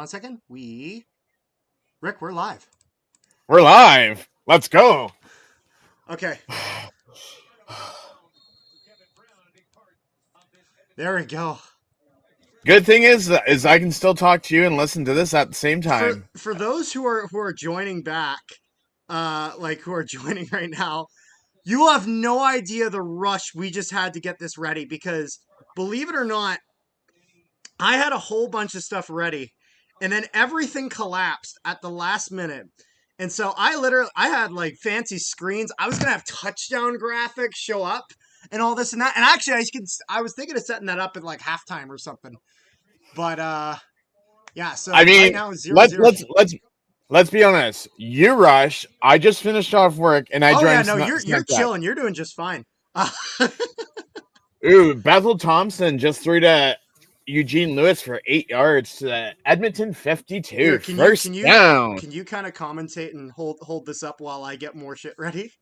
a second. Rick, we're live. We're live. Let's go. Okay. There we go. Good thing is I can still talk to you and listen to this at the same time. For those who are joining back, who are joining right now, you have no idea the rush we just had to get this ready because, believe it or not, I had a whole bunch of stuff ready, and then everything collapsed at the last minute. And so I had like fancy screens. I was gonna have touchdown graphics show up and all this and that. And actually, I was thinking of setting that up at like halftime or something. But yeah. So I mean, right now it's 0-0. Let's be honest. You rush. I just finished off work and I joined. Oh yeah, no, you're chilling. You're doing just fine. Ooh, Bethel Thompson just threw to Eugene Lewis for 8 yards to the Edmonton 52. Here, First down. Can you kind of commentate and hold this up while I get more shit ready?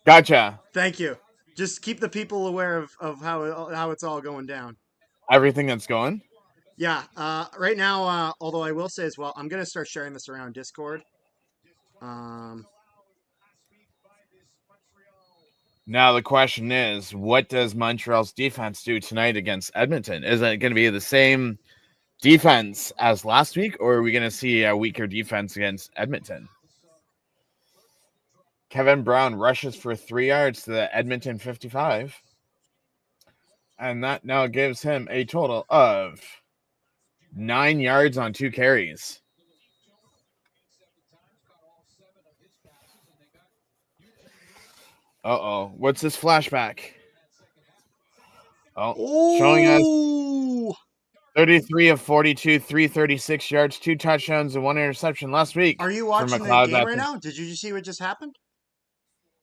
Gotcha. Thank you. Just keep the people aware of how it's all going down. Everything that's going. Yeah. Right now, although I will say as well, I'm gonna start sharing this around Discord. Now the question is, what does Montreal's defense do tonight against Edmonton? Is it going to be the same defense as last week, or are we going to see a weaker defense against Edmonton? Kevin Brown rushes for 3 yards to the Edmonton 55, and that now gives him a total of 9 yards on 2 carries. Uh-oh. What's this flashback? Oh, showing us 33 of 42, 336 yards, 2 touchdowns, and 1 interception last week. Are you watching the game right now? Did you just see what just happened?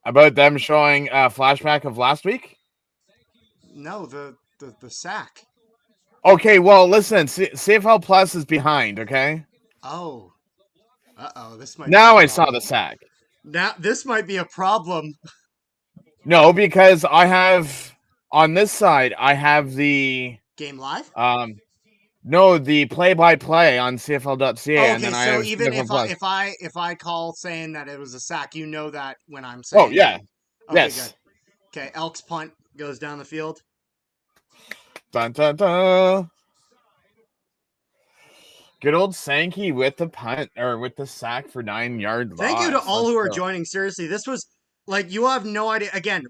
About them showing a flashback of last week? No, the sack. Okay, well, listen. CFL Plus is behind, okay? Oh. Uh-oh. This might now I saw the sack. Now this might be a problem. No, because I have on this side, I have the game live. No, the play-by-play on CFL.ca. Okay, and then so even if I call saying that it was a sack, you know that when I'm saying. Oh yeah. Okay, yes. Good. Okay, Elks punt goes down the field. Dun dun dun. Good old Sankey with the punt or with the sack for 9 yard loss. Thank you to all who are joining. Seriously, this was like you have no idea. Again,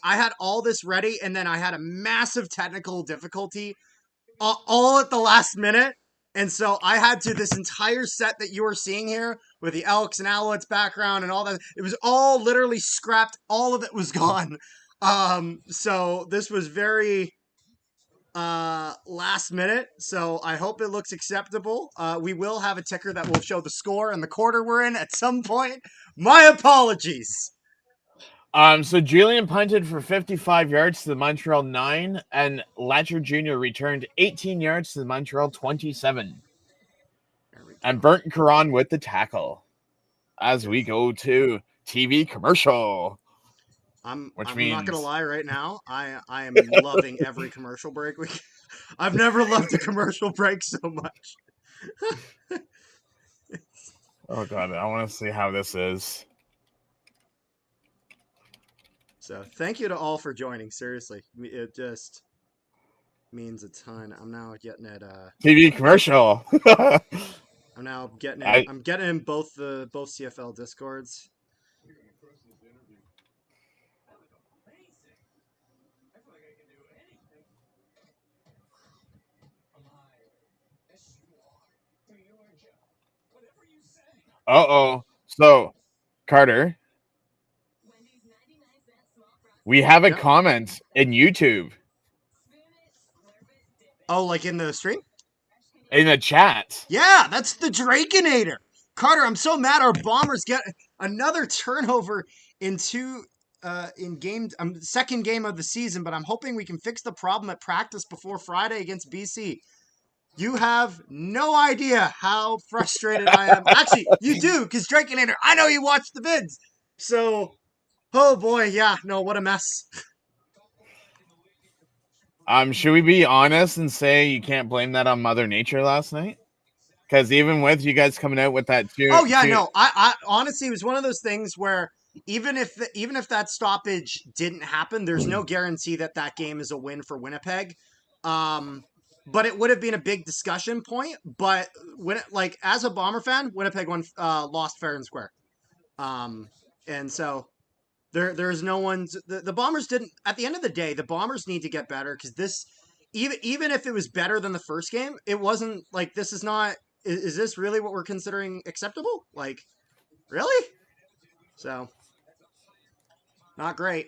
I had all this ready, and then I had a massive technical difficulty all at the last minute. And so I had to, this entire set that you are seeing here with the Elks and Alouettes background and all that, it was all literally scrapped. All of it was gone. So this was very last minute. So I hope it looks acceptable. We will have a ticker that will show the score and the quarter we're in at some point. My apologies. So Julian punted for 55 yards to the Montreal 9, and Latcher Jr. returned 18 yards to the Montreal 27. And Burton Caron with the tackle. As we go to TV commercial. I'm not gonna lie right now. I am loving every commercial break. I've never loved a commercial break so much. Oh god, I want to see how this is. So thank you to all for joining. Seriously, it just means a ton. I'm now getting it. TV commercial. I'm now getting it. I'm getting in both CFL Discords. Uh-oh. So, Carter, we have a comment in YouTube. Oh, like in the stream? In the chat. Yeah, that's the Drakenator. Carter, I'm so mad our Bombers get another turnover in second game of the season, but I'm hoping we can fix the problem at practice before Friday against BC. You have no idea how frustrated I am. Actually, you do, because Drakenator, I know you watch the vids. So, oh boy, yeah, no, what a mess. Should we be honest and say you can't blame that on Mother Nature last night? Because even with you guys coming out with that Oh yeah, no. I honestly, it was one of those things where even if that stoppage didn't happen, there's no guarantee that that game is a win for Winnipeg. Um, but it would have been a big discussion point. But when like as a Bomber fan, Winnipeg lost fair and square. Um, and so there's no one's the Bombers didn't. At the end of the day, the Bombers need to get better because this even if it was better than the first game, it wasn't like this is not. Is this really what we're considering acceptable? Like, really? So, not great.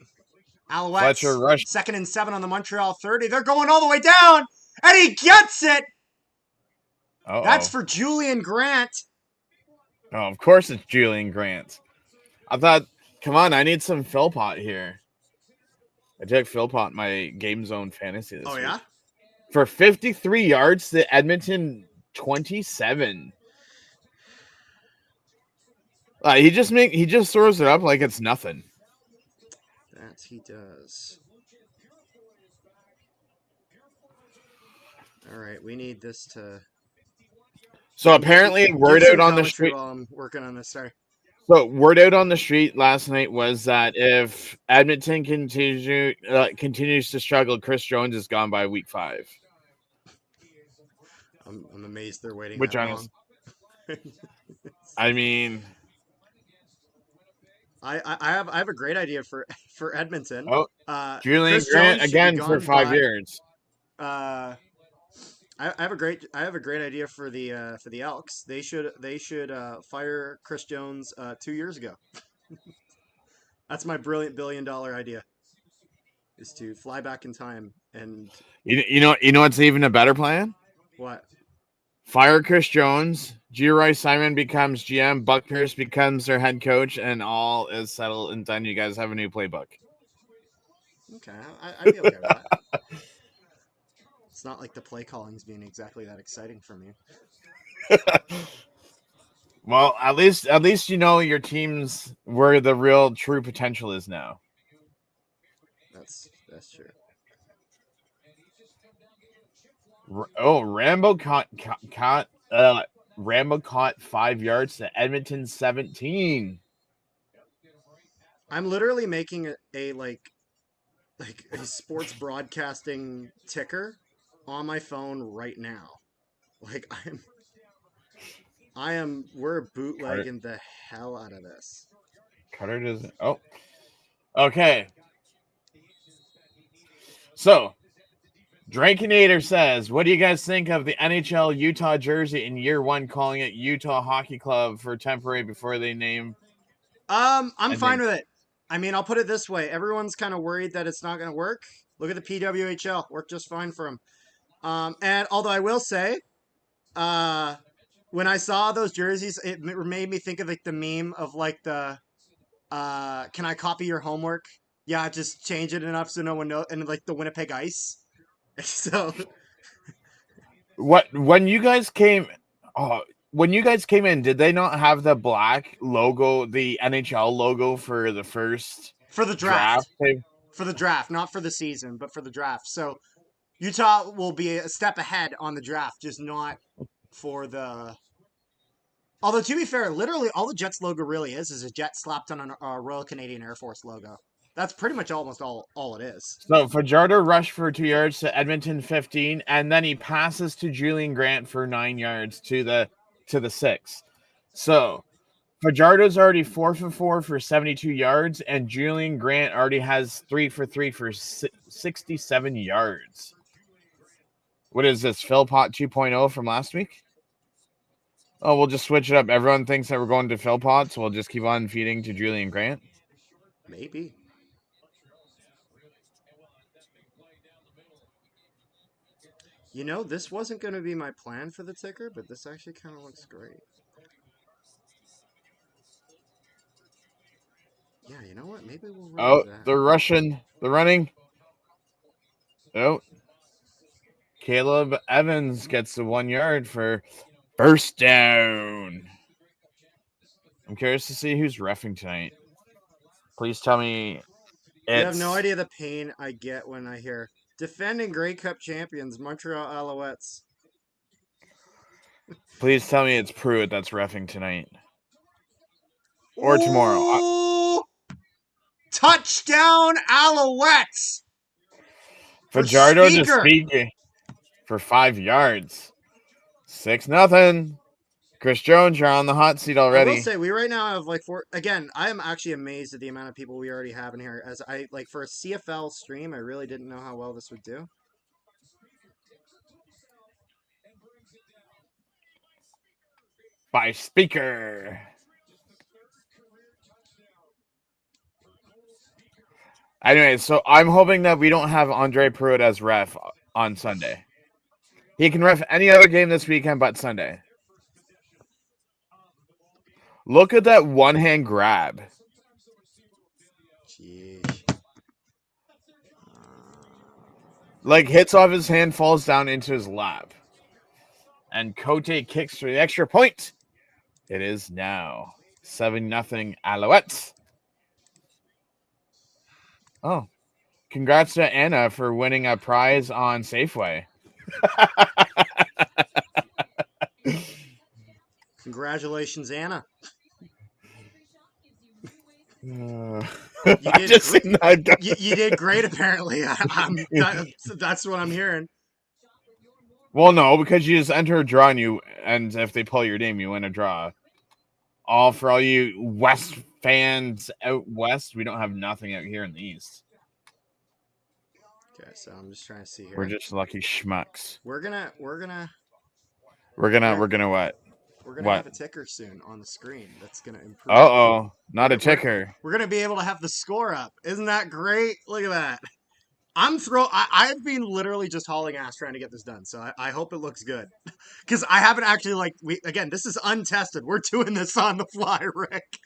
Fletcher Alouettes, Rush. 2nd and 7 on the Montreal 30. They're going all the way down, and he gets it. Uh-oh. That's for Julian Grant. Oh, of course it's Julian Grant. I thought, come on, I need some Philpott here. I took Philpott my Game Zone fantasy this week. Oh, yeah? For 53 yards to Edmonton 27. He just throws it up like it's nothing. That he does. All right, we need this to. So apparently, word out on the street. While I'm working on this, sorry. So word out on the street last night was that if Edmonton continues to struggle, Chris Jones is gone by week 5. I'm amazed they're waiting Which that long. I mean, I have a great idea for Edmonton. Oh, Julian Grant again for 5 years. I have a great idea for the Elks. They should fire Chris Jones 2 years ago. That's my brilliant $1 billion idea. Is to fly back in time and you know what's even a better plan? What? Fire Chris Jones. G. Roy Simon becomes GM. Buck Pierce becomes their head coach, and all is settled and done. You guys have a new playbook. Okay, I'd be okay with that. It's not like the play calling's being exactly that exciting for me. Well, at least you know your team's where the real true potential is now. That's true. Rambo caught 5 yards to Edmonton 17. I'm literally making a sports broadcasting ticker on my phone right now. Like we're bootlegging the hell out of this. Carter doesn't. Oh, okay. So, Drakenator says, "What do you guys think of the NHL Utah jersey in year 1, calling it Utah Hockey Club for temporary before they name?" I'm fine with it. I mean, I'll put it this way: everyone's kind of worried that it's not going to work. Look at the PWHL; worked just fine for them. And although I will say, when I saw those jerseys, it made me think of like the meme of like the, can I copy your homework? Yeah, just change it enough so no one knows, and like the Winnipeg Ice. So, when you guys came in, did they not have the black logo, the NHL logo for the first for the draft? For the draft, not for the season, but for the draft. So Utah will be a step ahead on the draft, just not for the. Although to be fair, literally all the Jets logo really is a jet slapped on a Royal Canadian Air Force logo. That's pretty much almost all it is. So Fajardo rushed for 2 yards to Edmonton 15, and then he passes to Julian Grant for 9 yards to the 6. So Fajardo's already 4 for 4 for 72 yards, and Julian Grant already has 3 for 3 for 67 yards. What is this, Philpott 2.0 from last week? Oh, we'll just switch it up. Everyone thinks that we're going to Philpott, so we'll just keep on feeding to Julian Grant. Maybe. You know, this wasn't going to be my plan for the ticker, but this actually kind of looks great. Yeah, you know what? Maybe we'll run that. They're running. Oh. Caleb Evans gets the 1 yard for first down. I'm curious to see who's reffing tonight. Please tell me You have no idea the pain I get when I hear defending Grey Cup champions, Montreal Alouettes. Please tell me it's Pruitt that's reffing tonight. Or tomorrow. Ooh! Touchdown Alouettes! For Fajardo to Speaker. Speaker for 5 yards. 6-0. Chris Jones, you're on the hot seat I will already. say we right now have like four. Again, I am actually amazed at the amount of people we already have in here. As I like for a CFL stream, I really didn't know how well this would do. By Speaker. Anyway, so I'm hoping that we don't have Andre Pruitt as ref on Sunday. He can ref any other game this weekend but Sunday. Look at that one-hand grab. Jeez. Like, hits off his hand, falls down into his lap. And Cote kicks for the extra point. It is now 7-0 Alouettes. Oh, congrats to Anna for winning a prize on Safeway. Congratulations, Anna. You You did great, apparently. That's what I'm hearing. Well, no, because you just enter a draw and if they pull your name, you win a draw. For all you West fans out west, we don't have nothing out here in the East. Okay, so I'm just trying to see here. We're just lucky schmucks. We're gonna what? We're gonna have a ticker soon on the screen that's gonna improve. Not a ticker. We're gonna be able to have the score up. Isn't that great? Look at that. I've been literally just hauling ass trying to get this done, so I hope it looks good. Because I haven't actually this is untested. We're doing this on the fly, Rick.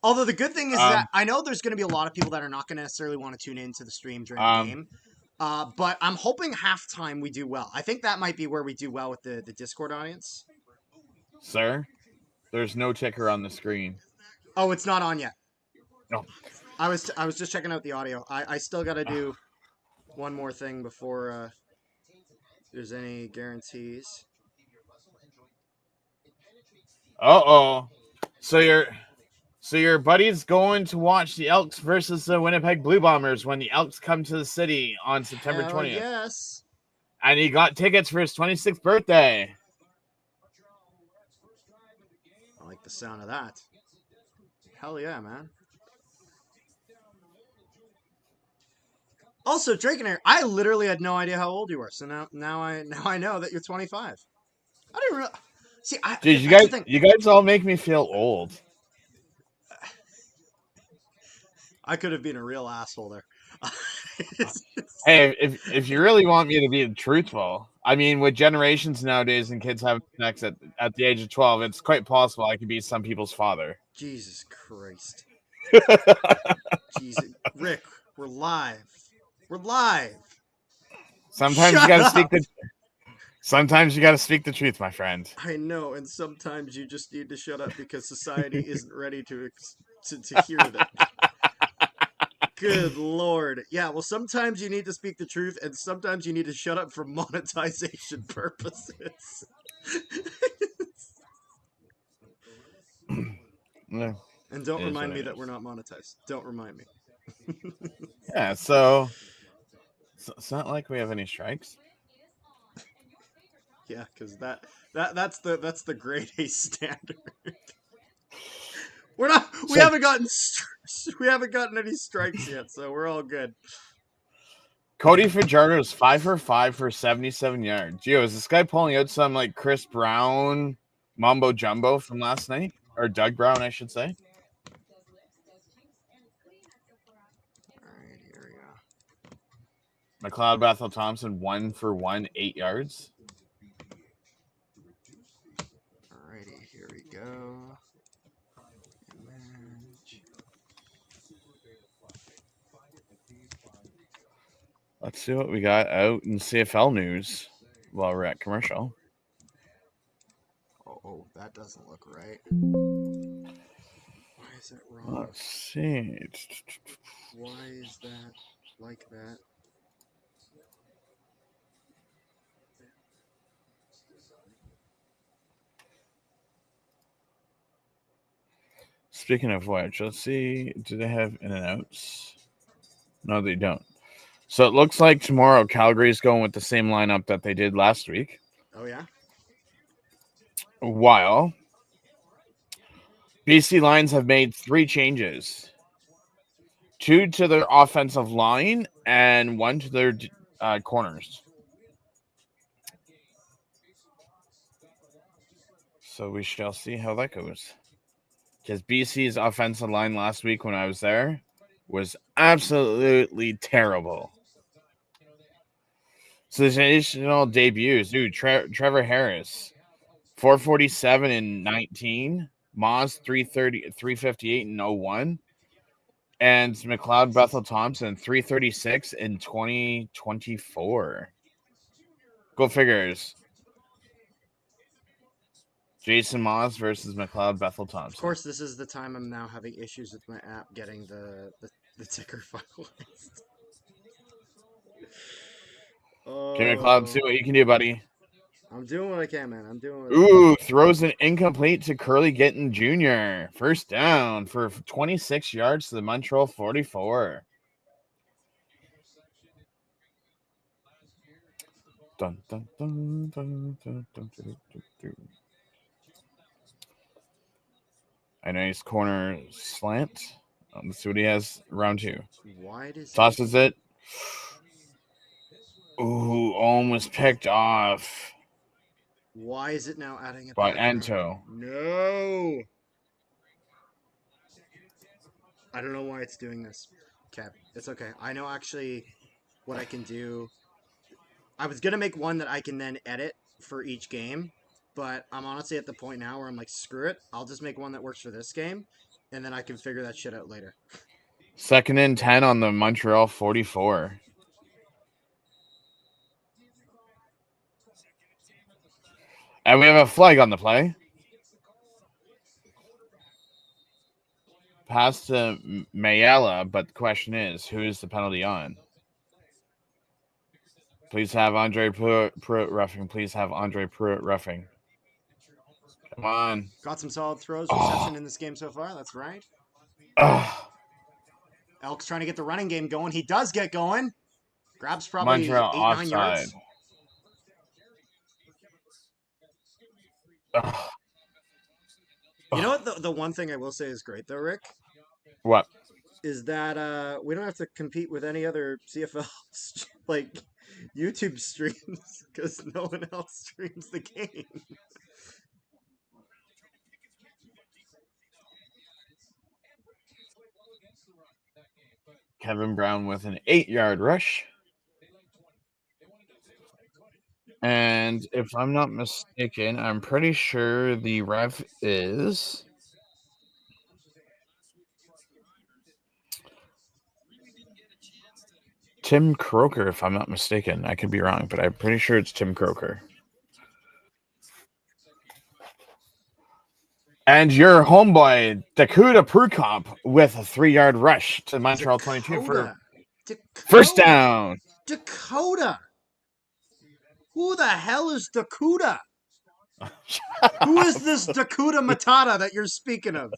Although the good thing is that I know there's going to be a lot of people that are not going to necessarily want to tune into the stream during the game. But I'm hoping halftime we do well. I think that might be where we do well with the Discord audience. Sir, there's no ticker on the screen. Oh, it's not on yet. No. I was just checking out the audio. I still got to do one more thing before there's any guarantees. So your buddy's going to watch the Elks versus the Winnipeg Blue Bombers when the Elks come to the city on September 20th. Yes. And he got tickets for his 26th birthday. I like the sound of that. Hell yeah, man. Also, Drake and Air, I literally had no idea how old you were. So now I know that you're 25. I didn't really see. Dude, you guys all make me feel old. I could have been a real asshole there. Hey, if you really want me to be truthful, I mean, with generations nowadays and kids having sex at the age of 12, it's quite possible I could be some people's father. Jesus Christ. Jesus. Rick, we're live. We're live. Sometimes you gotta speak the truth, my friend. I know, and sometimes you just need to shut up because society isn't ready to hear that. Good Lord. Yeah, well, sometimes you need to speak the truth, and sometimes you need to shut up for monetization purposes. Yeah. And don't remind me that we're not monetized. Don't remind me. Yeah, so it's not like we have any strikes. Yeah, because that's the grade A standard. We haven't gotten any strikes yet, so we're all good. Cody Fajardo is 5 for 5 for 77 yards. Gio, is this guy pulling out some like Chris Brown mumbo jumbo from last night? Or Doug Brown, I should say. Alright, here we go. McLeod Bethel Thompson 1 for 1, 8 yards. Alrighty, here we go. Let's see what we got out in CFL news while we're at commercial. Oh, that doesn't look right. Why is it wrong? Let's see. Why is that like that? Speaking of which, let's see. Do they have in and outs? No, they don't. So it looks like tomorrow Calgary's going with the same lineup that they did last week. Oh, yeah? While BC Lions have made 3 changes. 2 to their offensive line and 1 to their corners. So we shall see how that goes. Because BC's offensive line last week when I was there was absolutely terrible. Sensational debuts. Dude, Trevor Harris, 447 in 19. Moz, 330, 358 in 01. And McLeod Bethel Thompson, 336 in 2024. Go figures. Jason Moss versus McLeod Bethel Thompson. Of course, this is the time I'm now having issues with my app getting the ticker finalized. Okay, McLeod, see what you can do, buddy. I'm doing what I can, man. I'm doing what Ooh, throws an incomplete to Curly Getton Jr. First down for 26 yards to the Montreal 44. Dun, dun, dun, dun, dun, dun, dun, dun, dun. A nice corner slant. Let's see what he has. Round 2. Why does tosses it? Ooh, almost picked off. Why is it now adding it by back Anto? No. I don't know why it's doing this. Okay, it's okay. I know actually what I can do. I was gonna make one that I can then edit for each game, but I'm honestly at the point now where I'm like, screw it. I'll just make one that works for this game, and then I can figure that shit out later. 2nd and 10 on the Montreal 44. And we have a flag on the play. Pass to Mayala, but the question is, who is the penalty on? Please have Andre Pruitt roughing. Please have Andre Pruitt roughing. Come on. Got some solid throws, reception in this game so far. That's right. Elks trying to get the running game going. He does get going. Grabs probably Montreal 8-9 offside. yards. You know what? The one thing I will say is great, though, Rick? What? Is that we don't have to compete with any other CFL like YouTube streams because no one else streams the game. Kevin Brown with an 8-yard rush. And if I'm not mistaken, I'm pretty sure the ref is Tim Croker, if I'm not mistaken. I could be wrong, but I'm pretty sure it's Tim Croker. And your homeboy, Dakota Prukop, with a 3-yard rush to Montreal 22 for first down. Dakota! Who the hell is Dakota? Who is this Dakota Matata that you're speaking of?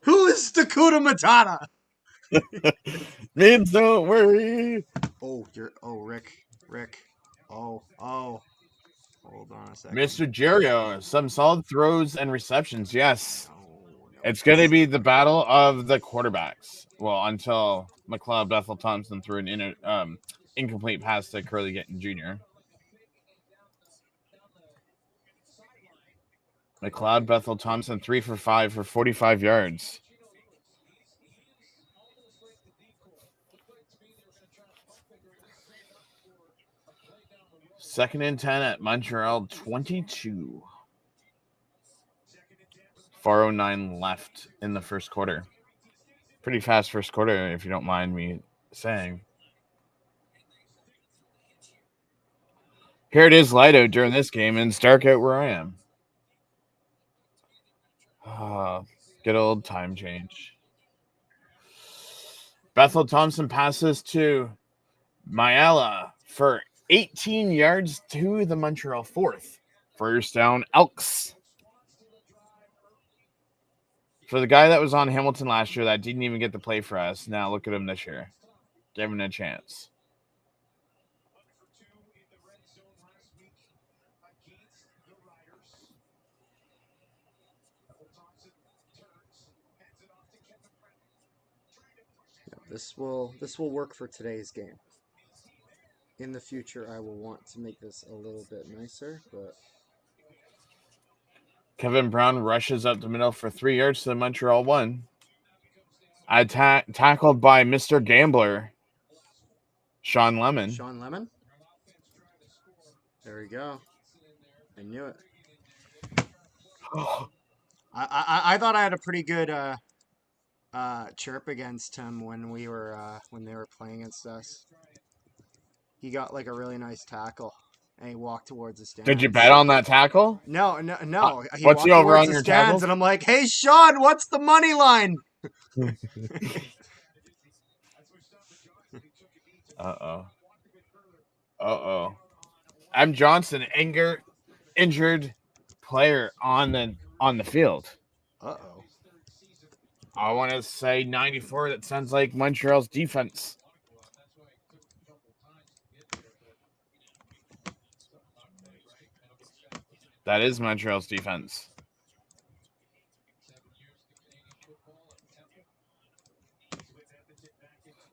Who is Dakota Matata? Means don't worry. Rick. Hold on a second. Mr. Jerio, some solid throws and receptions. Yes. It's going to be the battle of the quarterbacks. Well, until McLeod Bethel Thompson threw an incomplete pass to Curly Getton Jr. McLeod Bethel Thompson 3 for 5 for 45 yards. Second and 10 at Montreal 22. 4:09 left in the first quarter. Pretty fast first quarter, if you don't mind me saying. Here it is light out during this game, and it's dark out where I am. Good old time change. Bethel Thompson passes to Mayala for 18 yards to the Montreal 4th. First down, Elks. For the guy that was on Hamilton last year that didn't even get to play for us, now look at him this year. Give him a chance. Yeah, this will work for today's game. In the future, I will want to make this a little bit nicer, but Kevin Brown rushes up the middle for 3 yards to the Montreal 1. Tackled by Mr. Gambler, Sean Lemon. Sean Lemon. There we go. I knew it. I thought I had a pretty good chirp against him when they were playing against us. He got like a really nice tackle, and he walked towards the stands. Did you bet on that tackle? No. He what's walked the over towards on the your stands, tackles? and I'm like, "Hey, Sean, what's the money line?" M. Johnson, injured player on the field. Uh-oh. I want to say 94. That sounds like Montreal's defense. That is Montreal's defense.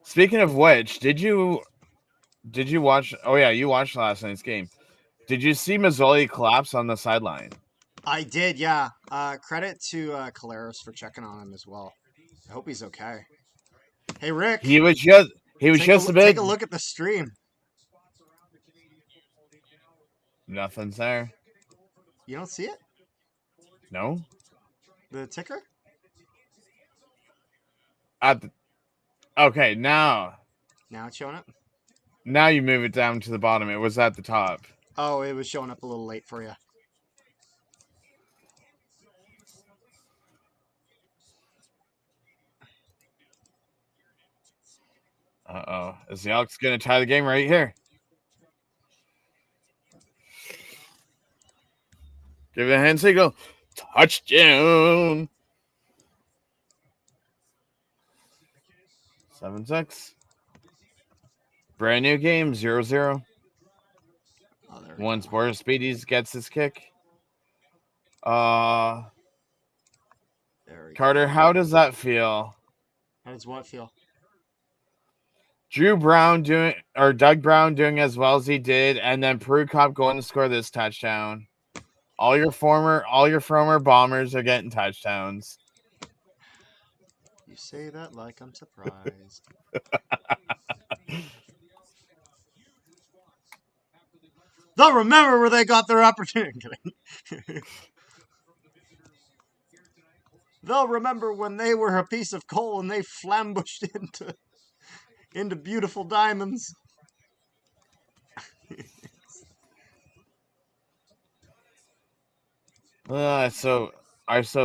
Speaking of which, did you watch? Oh yeah, you watched last night's game. Did you see Mazzoli collapse on the sideline? I did, yeah. Credit to Caleros for checking on him as well. I hope he's okay. Hey, Rick. He was just a bit. Take a look at the stream. Nothing's there. You don't see it? No. The ticker? Okay, now it's showing up? Now you move it down to the bottom. It was at the top. Oh, it was showing up a little late for you. Uh-oh. Is the Elks going to tie the game right here? Give it a hand signal. Touchdown. 7-6. Brand new game, 0-0. Once Boris Speedies gets his kick. Carter, how does that feel? How does what feel? Doug Brown doing as well as he did, and then Prukop going to score this touchdown. All your former Bombers are getting touchdowns. You say that like I'm surprised. They'll remember where they got their opportunity. They'll remember when they were a piece of coal and they flambushed into beautiful diamonds. I so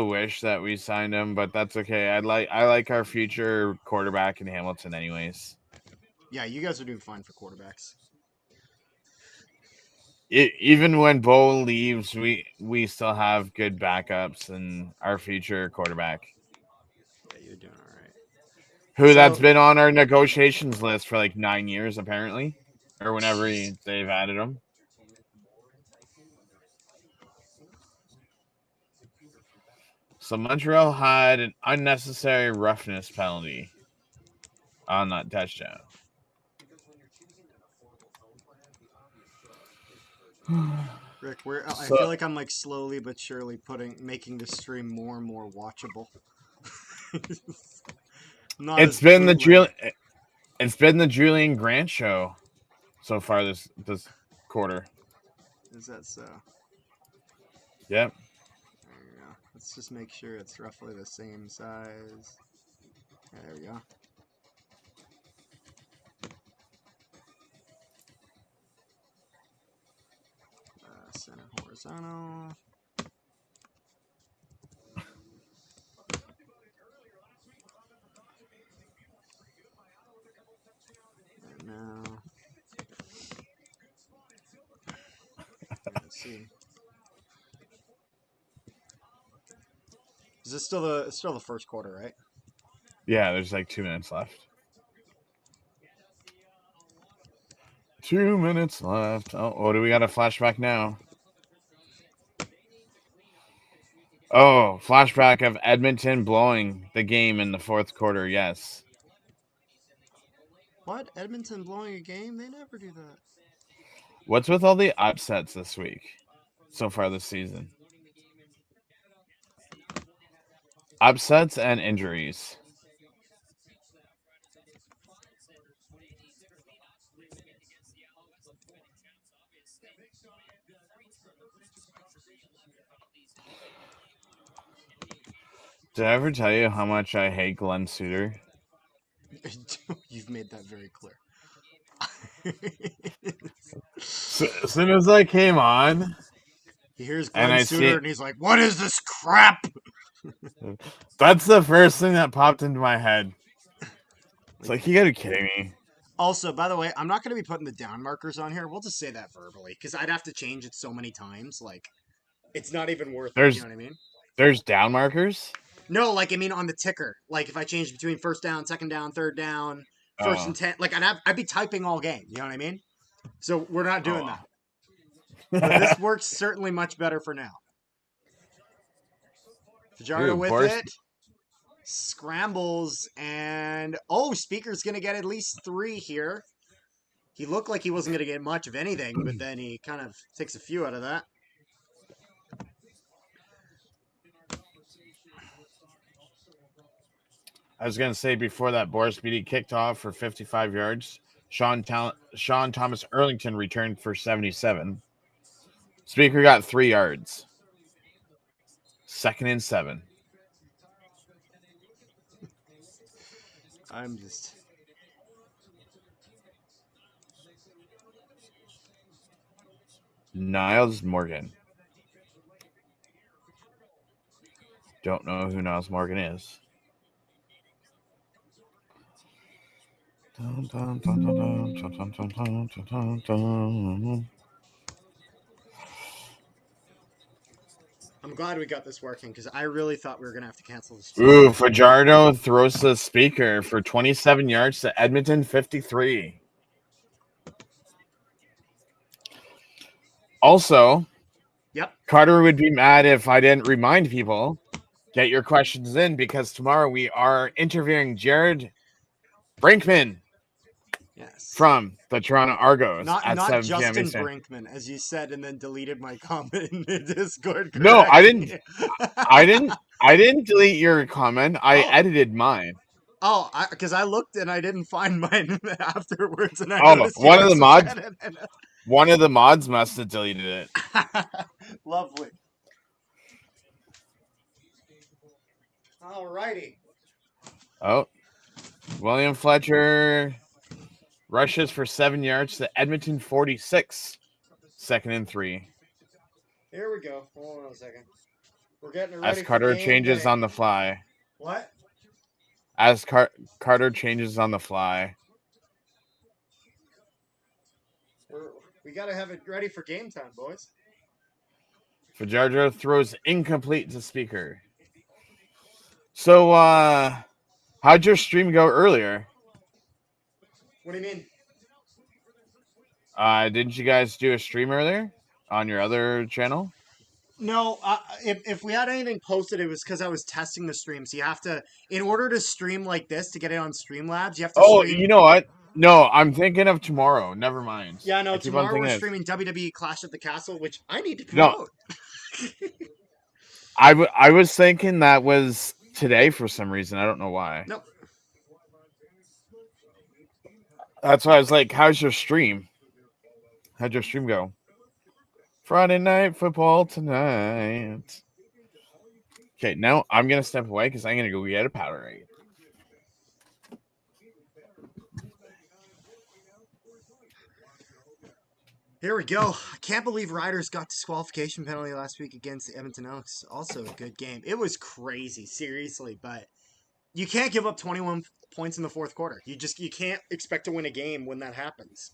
wish that we signed him, but that's okay. I like our future quarterback in Hamilton anyways. Yeah, you guys are doing fine for quarterbacks. Even when Bo leaves, we still have good backups and our future quarterback. Yeah, you're doing all right. That's been on our negotiations list for like 9 years, apparently, or whenever they've added him. So Montreal had an unnecessary roughness penalty on that touchdown. Rick, I feel like I'm like slowly but surely making this stream more and more watchable. It's been the Julian Grant show so far this quarter. Is that so? Yep. There we go. Let's just make sure it's roughly the same size. Yeah, there we go. Center horizontal. And now, let's see. Is this still the first quarter, right? Yeah, there's like 2 minutes left. 2 minutes left. Oh, do we got a flashback now? Oh, flashback of Edmonton blowing the game in the fourth quarter. Yes. What? Edmonton blowing a game? They never do that. What's with all the upsets this week so far this season? Upsets and injuries. Did I ever tell you how much I hate Glenn Suter? You've made that very clear. So, as soon as I came on, he hears and Glenn I Suter see and he's like, "What is this crap?" that's the first thing that popped into my head. It's like, you gotta be kidding me. Also, by the way, I'm not going to be putting the down markers on here. We'll just say that verbally because I'd have to change it so many times. Like, it's not even worth it. You know what I mean? There's down markers? No, like I mean on the ticker. Like if I change between first down, second down, third down, first and 10, like I'd be typing all game. You know what I mean? So we're not doing that. But this works certainly much better for now. Fajardo with it. Scrambles and Speaker's gonna get at least 3 here. He looked like he wasn't gonna get much of anything, but then he kind of takes a few out of that. I was gonna say before that, Boris Beatty kicked off for 55 yards. Sean Thomas Erlington returned for 77. Speaker got 3 yards. 2nd and 7. I'm just Niles Morgan. Don't know who Niles Morgan is. I'm glad we got this working because I really thought we were gonna have to cancel this. Ooh, Fajardo throws the Speaker for 27 yards to Edmonton 53. Also, yep. Carter would be mad if I didn't remind people, get your questions in because tomorrow we are interviewing Jared Brinkman. Yes. From the Toronto Argos not 7 Justin Eastern. Brinkman, as you said, and then deleted my comment in the Discord. No, I didn't. I didn't delete your comment. I edited mine. Oh, because I looked and I didn't find mine afterwards, and I noticed one of the mods must have deleted it. Lovely. Alrighty. Oh, William Fletcher rushes for 7 yards to Edmonton 46. 2nd and 3. Here we go. Hold on a second. We're getting it ready. As Carter changes on the fly. What? As Carter changes on the fly. We got to have it ready for game time, boys. Fajardo throws incomplete to Speaker. So, how'd your stream go earlier? What do you mean? Didn't you guys do a stream earlier on your other channel? No, if we had anything posted, it was because I was testing the stream. So you have to, in order to stream like this, to get it on Streamlabs, you have to stream. You know what? No, I'm thinking of tomorrow. Never mind. Yeah, no, tomorrow we're streaming WWE Clash at the Castle, which I need to promote. No. I was thinking that was today for some reason. I don't know why. Nope. That's why I was like, how's your stream? How'd your stream go? Friday night football tonight. Okay, now I'm going to step away because I'm going to go get a Powerade. Here we go. I can't believe Riders got disqualification penalty last week against the Edmonton Elks. Also a good game. It was crazy, seriously, but you can't give up 21 points in the fourth quarter. You can't expect to win a game when that happens.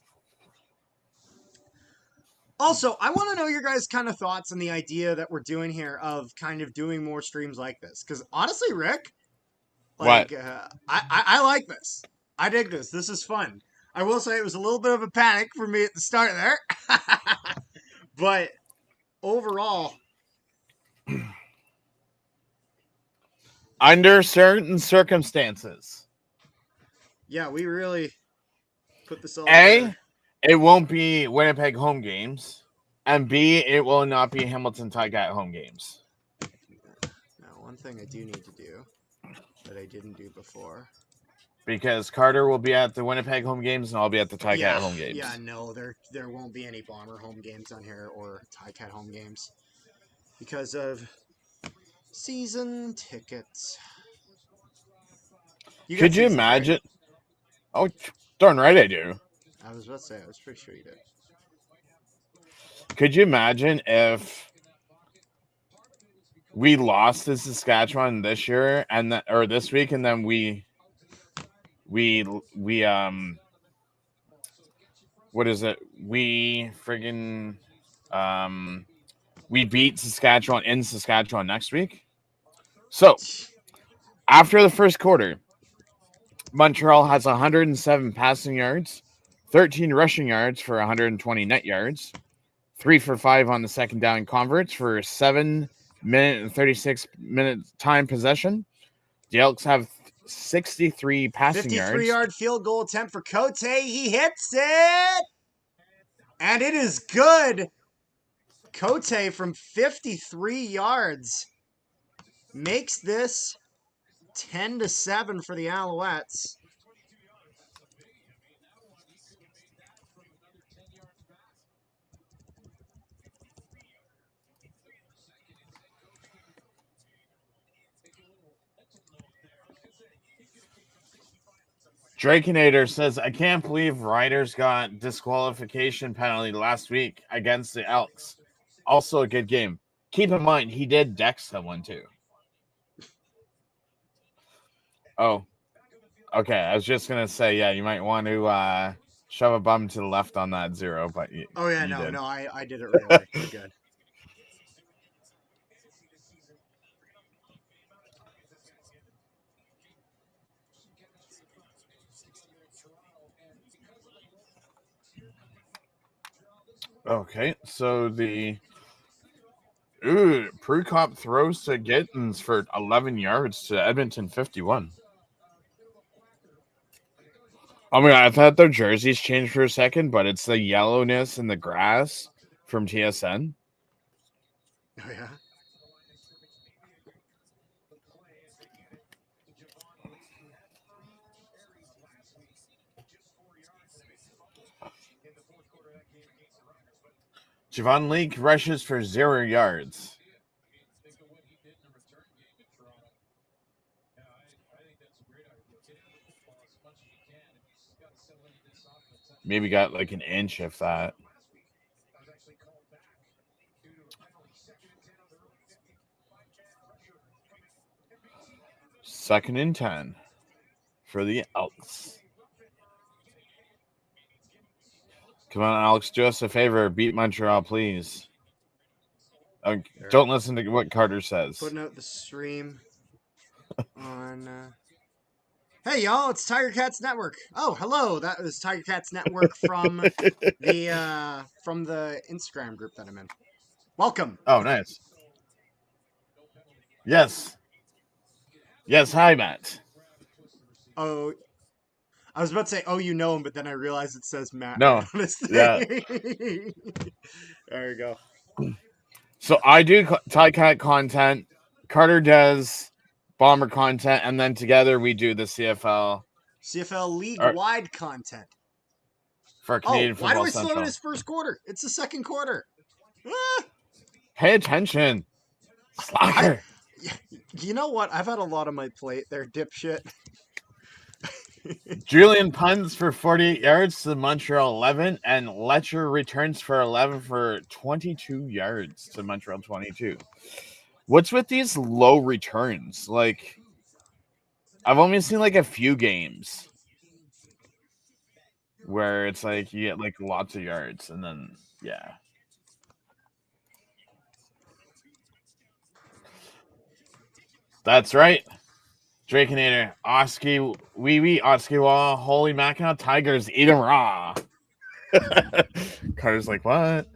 Also, I want to know your guys' kind of thoughts on the idea that we're doing here of kind of doing more streams like this. Because honestly, Rick, What? like, I like this. I dig this. This is fun. I will say it was a little bit of a panic for me at the start there. But overall, Under certain circumstances, yeah, we really put this all together. A, it won't be Winnipeg home games, and B, it will not be Hamilton Ticat home games. Now, one thing I do need to do that I didn't do before. Because Carter will be at the Winnipeg home games, and I'll be at the Ticat home games. Yeah, no, there won't be any Bomber home games on here or Ticat home games because of season tickets. Could you imagine? Right? Oh, darn right I do. I was about to say, I was pretty sure you did. Could you imagine if we lost to Saskatchewan this year or this week, and then we what is it? We friggin' we beat Saskatchewan in Saskatchewan next week. So after the first quarter, Montreal has 107 passing yards, 13 rushing yards for 120 net yards, 3 for 5 on the second down converts for 7-minute and 36-minute time possession. The Elks have 63 passing yards. 53-yard field goal attempt for Cote. He hits it! And it is good. Cote from 53 yards makes this 10-7 for the Alouettes. Drakenator says, I can't believe Riders got disqualification penalty last week against the Elks. Also a good game. Keep in mind, he did deck someone too. Oh, okay. I was just going to say, yeah, you might want to shove a bum to the left on that 0, but you did. No, I did it really. We're good. Okay, so the Prukop throws to Gittins for 11 yards to Edmonton 51. Oh my god, I thought their jerseys changed for a second, but it's the yellowness in the grass from TSN. Oh, yeah? Javon Leake rushes for 0 yards. Maybe got like an inch if that. Second and 10 for the Elks. Come on, Alex, do us a favor. Beat Montreal, please. Don't listen to what Carter says. Putting out the stream on... Hey, y'all, it's Tiger Cats Network. Oh, hello. That was Tiger Cats Network from the Instagram group that I'm in. Welcome. Oh, nice. Yes. Yes, hi, Matt. Oh, I was about to say, oh, you know him, but then I realized it says Matt. No. Right on his thing. Yeah. There you go. So I do Ticat content. Carter does Bomber content, and then together we do the CFL league-wide content. For Canadian Football why do I Central. slow in his first quarter? It's the second quarter. Pay attention. Slacker. You know what? I've had a lot on my plate there, dipshit. Julian punts for 48 yards to the Montreal 11, and Letcher returns for 11 for 22 yards to Montreal 22. What's with these low returns? Like, I've only seen like a few games where it's like you get like lots of yards, and then yeah. That's right. Drakenator, Oski, Wee Wee, Oski Wall, Holy Mackinaw, Tigers, eat 'em raw. Carter's like, what?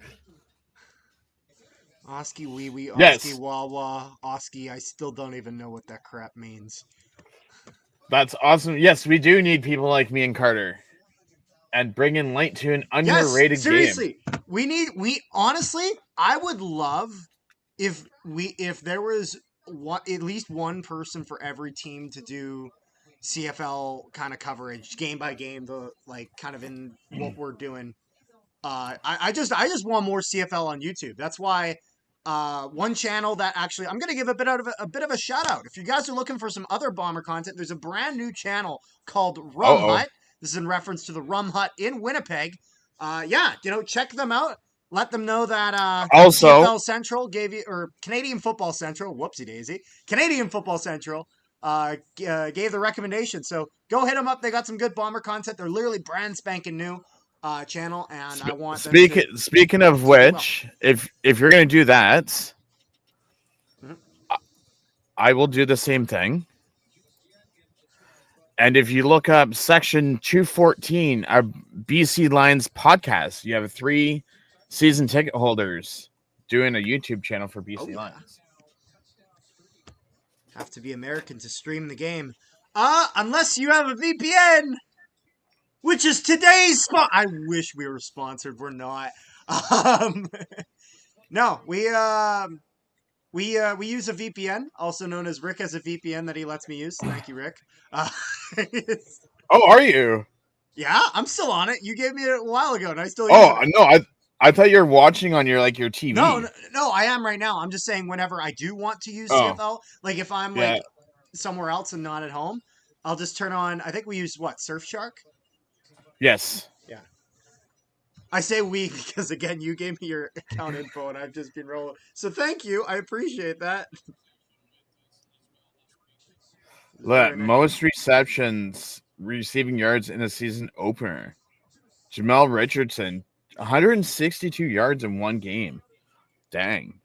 Oski wee wee, Oski Yes, wawa, Oski. I still don't even know what that crap means. that's awesome. Yes, we do need people like me and Carter. And bringing light to an Yes, underrated game. seriously. We honestly, I would love if there was at least one person for every team to do CFL kind of coverage, game by game, the like kind of in what we're doing. I just want more CFL on YouTube. That's why one channel that actually I'm gonna give a bit of a shout out. If you guys are looking for some other Bomber content, there's a brand new channel called Rum Oh, Hut. This is in reference to the Rum Hut in Winnipeg. Yeah, check them out. Let them know that also, CFL Central gave you, or Canadian Football Central, whoopsie daisy, Canadian Football Central gave the recommendation. So go hit them up. They got some good Bomber content. They're literally brand spanking new channel, and I want them to speaking of to do well. which, if you're gonna do that, Mhm. I will do the same thing. And if you look up section 214, our BC Lions podcast, you have 3 season ticket holders doing a YouTube channel for BC Oh yeah, Lions. have to be American to stream the game. Unless you have a VPN, which is today's spot. I wish we were sponsored. We're not. Um, no, we use a VPN, also known as Rick has a VPN that he lets me use. Thank you, Rick. Uh, Oh, are you? yeah, I'm still on it. You gave me it a while ago, and I still use Oh it. no, I thought you're watching on your your TV. No, I am right now. I'm just saying whenever I do want to use Oh CFL, like if I'm yeah, like somewhere else and not at home, I'll just turn on. I think we use what, Surfshark. yes. Yeah. I say we because again, you gave me your account info and I've just been rolling. So thank you. I appreciate that. Let Very nice. most receptions, receiving yards in a season opener. Jamel Richardson, 162 yards in one game. Dang.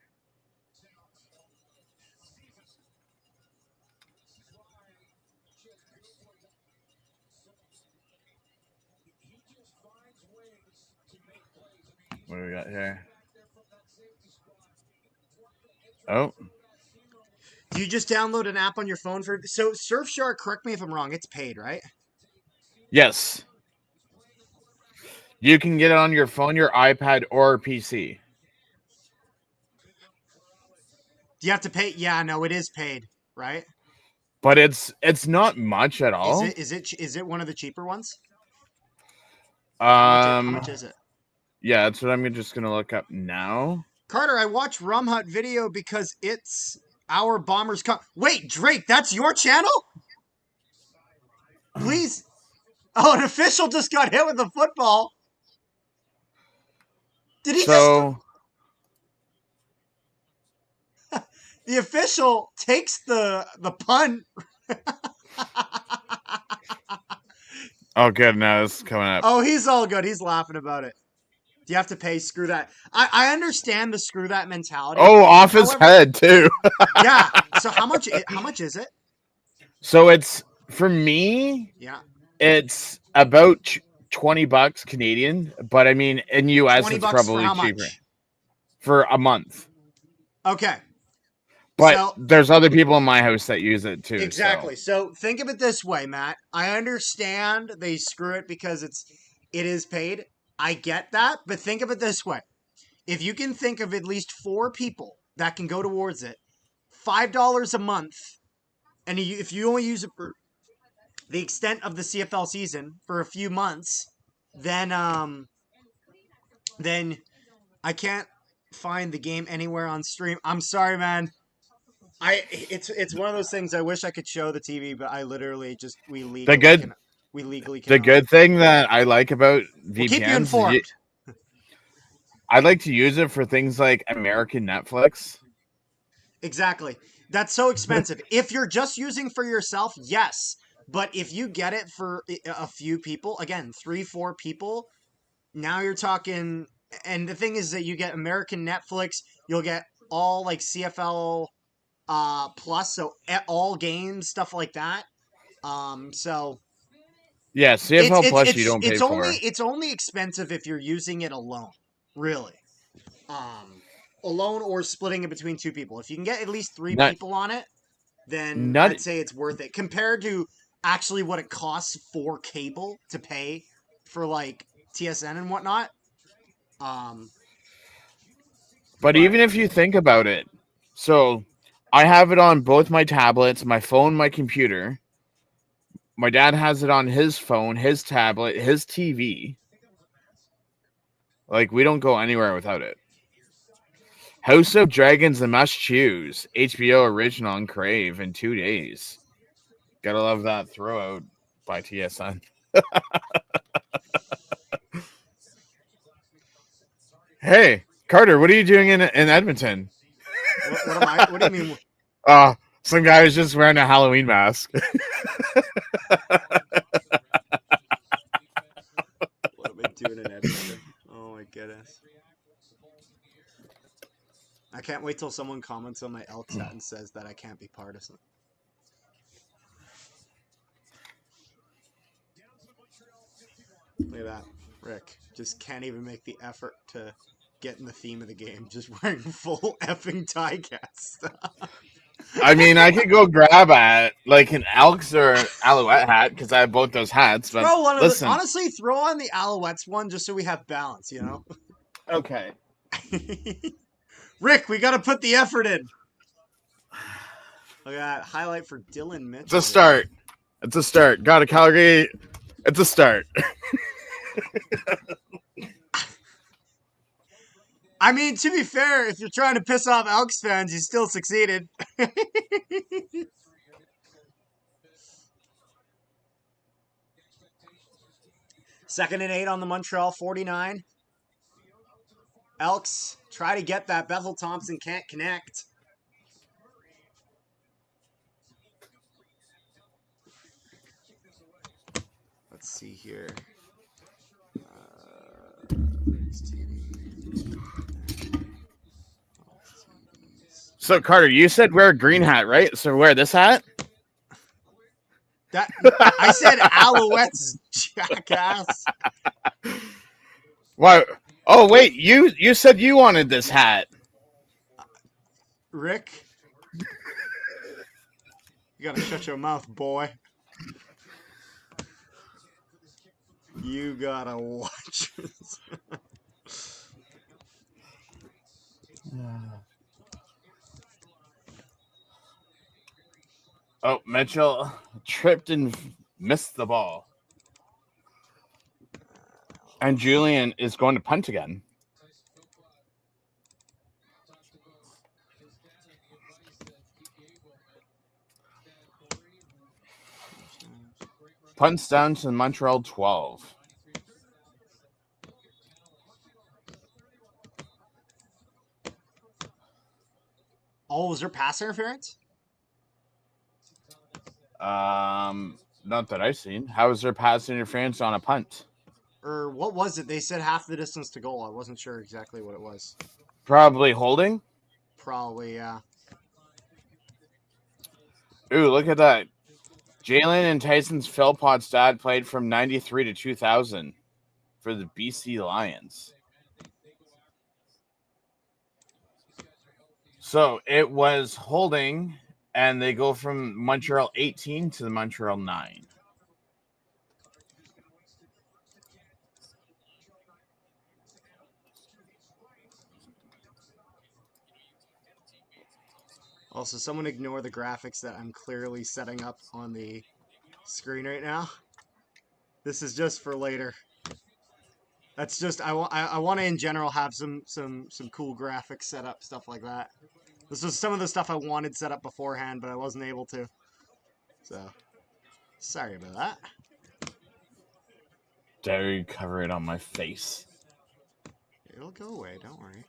What do we got here? Oh, Do you just download an app on your phone for so Surfshark, correct me if I'm wrong, it's paid, right? yes. You can get it on your phone, your iPad, or PC. Do you have to pay? Yeah, no, it is paid, right? But it's not much at Is all. it is it one of the cheaper ones? How Um, much is it? yeah, that's what I'm just gonna look up now. Carter, I watched Rum Hut video because it's our Bombers come. Wait, Drake, that's your channel? Please. Oh, an official just got hit with a football. Did he just? So, The official takes the punt. oh, good. Now it's coming up. Oh, he's all good. He's laughing about it. Do you have to pay? Screw that. I understand the screw that mentality. Oh, off his However, head too. yeah. So how much? How much is it? So it's for me. Yeah, It's about $20 Canadian, but I mean in US 20 it's bucks for probably how cheaper much? for a month. Okay. But So there's other people in my house that use it too. exactly. So think of it this way, Matt. I understand they screw it because it is paid. I get that, but think of it this way. If you can think of at least 4 people that can go towards it, $5 a month, and if you only use it for the extent of the CFL season for a few months, then I can't find the game anywhere on stream. I'm sorry, man. It's one of those things I wish I could show the TV, but I literally just the good we legally the cannot. good thing that I like about We'll keep you VPNs is informed. I like to use it for things like American Netflix. Exactly. That's so expensive. If you're just using for yourself, yes. But if you get it for a few people, again, 3, 4 people, now you're talking. And the thing is that you get American Netflix, you'll get all like CFL plus, so all games, stuff like that. So Yeah, CFL Plus you don't pay for. it's only expensive if you're using it alone, really. Alone or splitting it between two people. If you can get at least three Not people on it, then not I'd say it's worth it compared to actually what it costs for cable to pay for like TSN and whatnot. Um, But but even if you think about it, so I have it on both my tablets, my phone, my computer. My dad has it on his phone, his tablet, his TV. Like, we don't go anywhere without it. House of Dragons and Must Choose, HBO original and Crave in 2 days. Gotta love that throwout by TSN. Hey, Carter, what are you doing in Edmonton? what am I? What do you mean? Some guy was just wearing a Halloween mask. What am I doing in Edmonton? Oh my goodness. I can't wait till someone comments on my Elks hat and says that I can't be partisan. Look at that. Rick just can't even make the effort to get in the theme of the game, just wearing full effing tie cast. I mean, I could go grab like an Elks or Alouette hat because I have both those hats. But Throw one of listen, honestly, throw on the Alouettes one just so we have balance, you know? okay. Rick, we got to put the effort in. Look at that highlight for Dylan Mitchell. It's a start. It's a start. Got a Calgary. It's a start. I mean, to be fair, if you're trying to piss off Elks fans, you still succeeded. Second and 8 on the Montreal 49. Elks try to get that. Bethel Thompson can't connect. Let's see here. So, Carter, you said wear a green hat, right? So wear this hat? That I said Alouettes, jackass. Why? Oh, wait. You said you wanted this hat. Rick, you gotta shut your mouth, boy. You gotta watch this. Oh, Mitchell tripped and missed the ball. And Julian is going to punt again. Punts down to Montreal 12. Oh, was there pass interference? Not that I've seen. How is there pass interference on a punt? Or what was it? They said half the distance to goal. I wasn't sure exactly what it was. Probably holding. Probably, yeah. Ooh, look at that. Jalen and Tyson's Philpott's dad played from 93 to 2000 for the BC Lions. So it was holding, and they go from Montreal 18 to the Montreal 9. Also, someone ignore the graphics that I'm clearly setting up on the screen right now. This is just for later. That's just I want to in general have some cool graphics set up, stuff like that. This was some of the stuff I wanted set up beforehand, but I wasn't able to. So, sorry about that. Dare you cover it on my face? It'll go away, don't worry.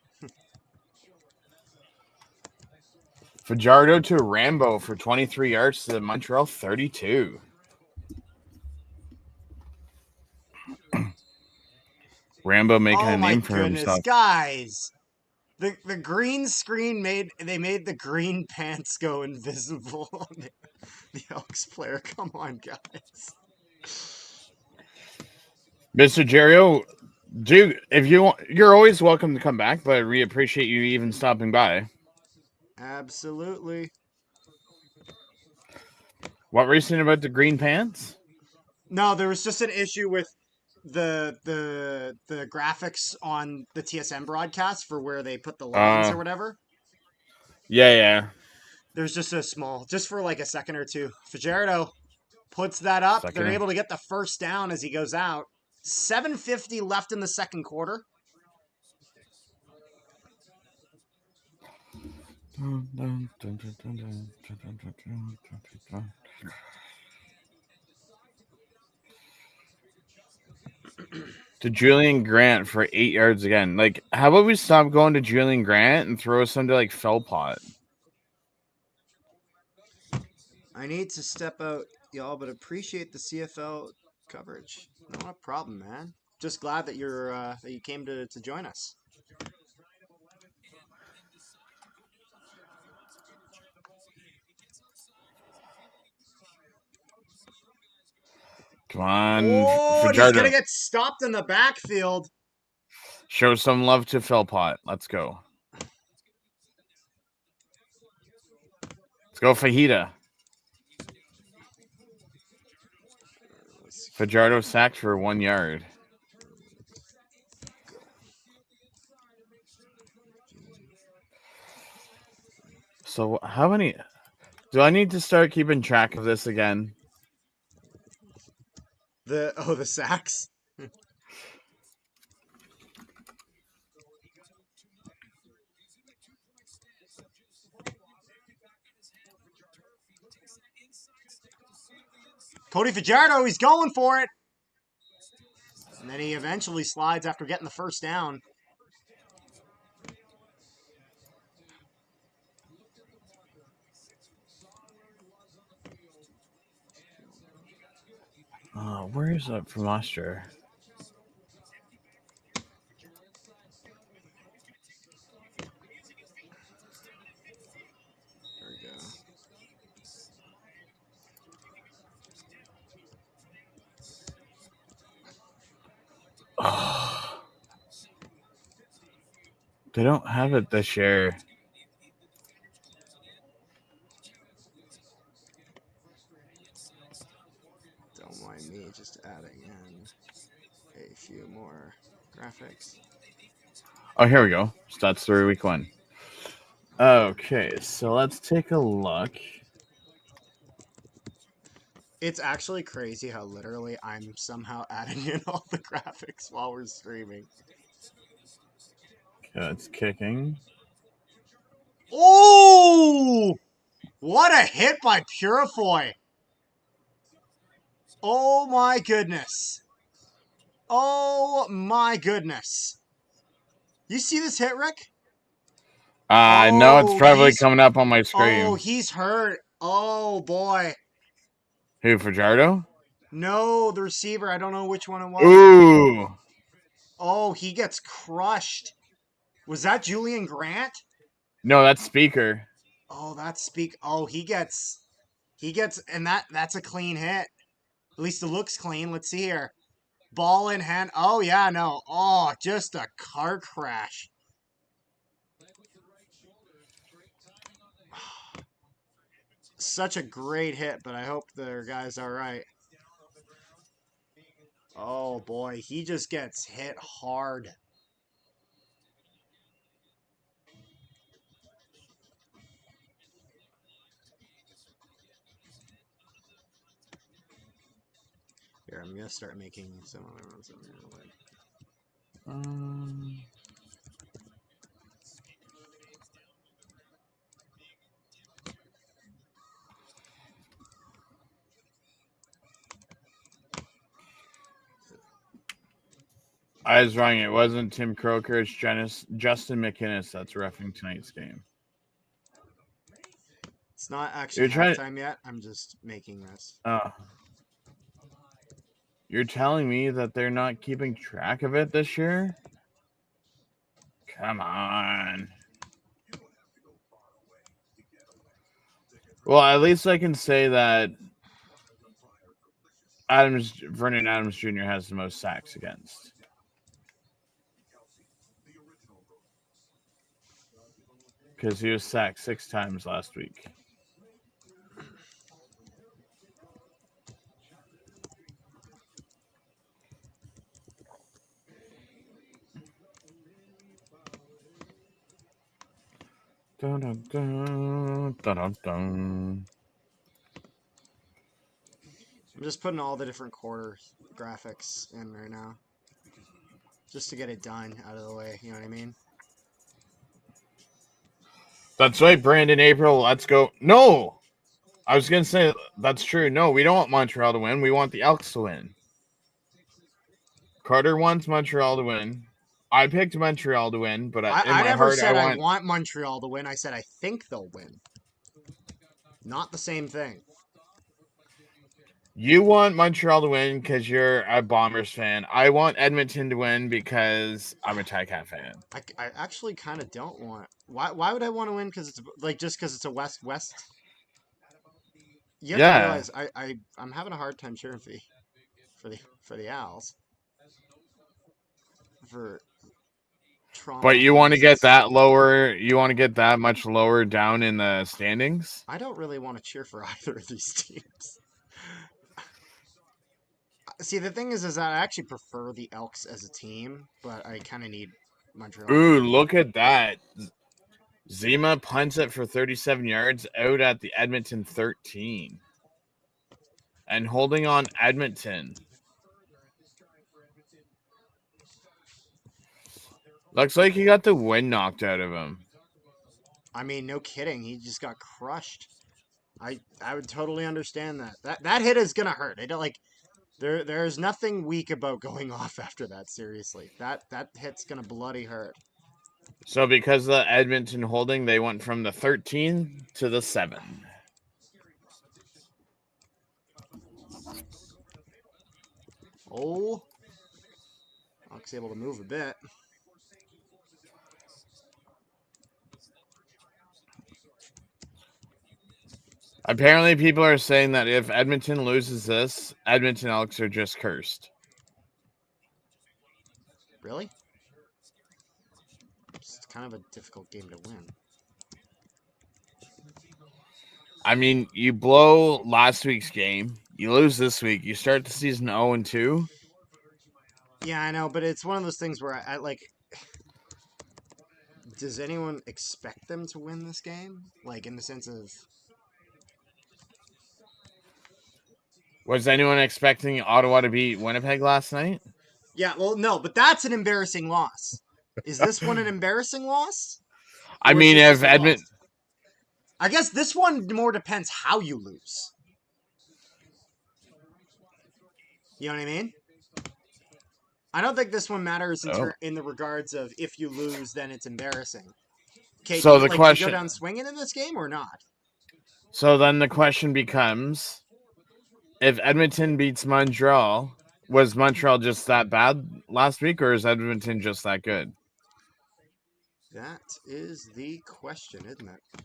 Fajardo to Rambo for 23 yards to the Montreal 32. Rambo making a name for himself. Guys! The green screen made the green pants go invisible on the Elks player. Come on, guys. Mr. Jerio, dude, if you want, you're always welcome to come back, but we appreciate you even stopping by. Absolutely. What were you saying about the green pants? No, there was just an issue with the graphics on the TSN broadcast for where they put the lines or whatever. Yeah. There's just just for like a second or two. Fajardo puts that up. They're able to get the first down as he goes out. 7:50 left in the second quarter. To Julian Grant for 8 yards again. Like, how about we stop going to Julian Grant and throw us into like Philpott? I need to step out, y'all, but appreciate the CFL coverage. Not a problem, man. Just glad that that you came to join us. Come on, Oh, and he's Fajardo. gonna get stopped in the backfield. Show some love to Philpott. Let's go. Let's go, Fajita. Fajardo sacked for 1 yard. So how many? Do I need to start keeping track of this again? The sacks. Cody Fajardo, he's going for it. And then he eventually slides after getting the first down. Where is that from Austria? There we go. Oh, they don't have it this year. Don't mind me just adding in a few more graphics. Oh, here we go. Stats through week 1. Okay, so let's take a look. It's actually crazy how literally I'm somehow adding in all the graphics while we're streaming. Okay, it's kicking. Oh! What a hit by Purifoy! Oh my goodness. Oh my goodness. You see this hit, Rick? No, it's probably coming up on my screen. Oh, he's hurt. Oh boy. Who, Fajardo? No, the receiver. I don't know which one it was. Ooh. Oh, he gets crushed. Was that Julian Grant? No, that's Speaker. Oh, that's Oh, he gets, and that's a clean hit. At least it looks clean. Let's see here. Ball in hand. Oh yeah, no. Oh, just a car crash. Such a great hit, but I hope their guy's all right. Oh boy, he just gets hit hard. Here, I'm gonna start making some other ones in there. I was wrong. It wasn't Tim Croker. It's Justin McInnes that's reffing tonight's game. It's not actually halftime yet. I'm just making this. You're telling me that they're not keeping track of it this year? Come on. Well, at least I can say that Vernon Adams Jr. has the most sacks against. Because he was sacked 6 times last week. Dun, dun, dun, dun, dun, dun. I'm just putting all the different quarter graphics in right now. Just to get it done out of the way, you know what I mean? That's right, Brandon April. Let's go. No! I was going to say, that's true. No, we don't want Montreal to win. We want the Elks to win. Carter wants Montreal to win. I picked Montreal to win, but in I my never heart, said I want Montreal to win. I said I think they'll win. Not the same thing. You want Montreal to win because you're a Bombers fan. I want Edmonton to win because I'm a Ticat fan. I actually kind of don't want. Why would I want to win? Because it's like just because it's a West. You have to realize I'm having a hard time cheering for the Owls. For Toronto. But you want to get that lower? You want to get that much lower down in the standings? I don't really want to cheer for either of these teams. See, the thing is that I actually prefer the Elks as a team, but I kind of need Montreal. Ooh, look at that. Zima punts it for 37 yards out at the Edmonton 13. And holding on Edmonton. Looks like he got the wind knocked out of him. I mean, no kidding. He just got crushed. I would totally understand that. That hit is gonna hurt. It like there's nothing weak about going off after that. Seriously, that hit's gonna bloody hurt. So because of the Edmonton holding, they went from the 13 to the 7. Oh, Elk's able to move a bit. Apparently, people are saying that if Edmonton loses this, Edmonton Elks are just cursed. Really? It's kind of a difficult game to win. I mean, you blow last week's game, you lose this week, you start the season 0-2. Yeah, I know, but it's one of those things where I like. Does anyone expect them to win this game? Like, in the sense of. Was anyone expecting Ottawa to beat Winnipeg last night? Yeah, well, no, but that's an embarrassing loss. Is this one an embarrassing loss? I mean, if Edmonton. I guess this one more depends how you lose. You know what I mean? I don't think this one matters in the regards of if you lose, then it's embarrassing. Okay, so the question: do you go down swinging in this game or not? So then the question becomes: if Edmonton beats Montreal, was Montreal just that bad last week, or is Edmonton just that good? That is the question, isn't it?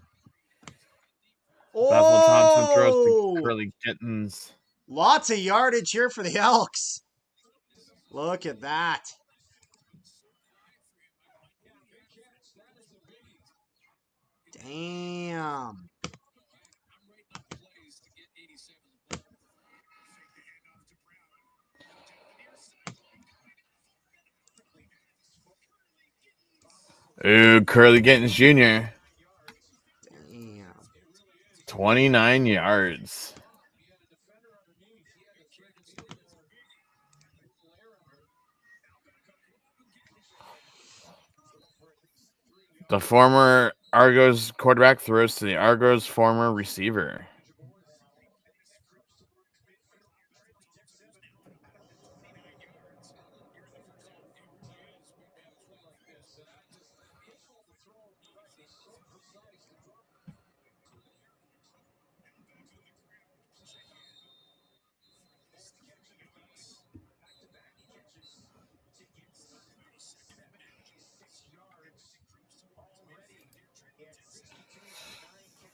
Bethel Thompson throws to Curly Kittens. Lots of yardage here for the Elks. Look at that. Damn. Ooh, Curly Gittens Jr. Damn. 29 yards. The former Argos quarterback throws to the Argos former receiver.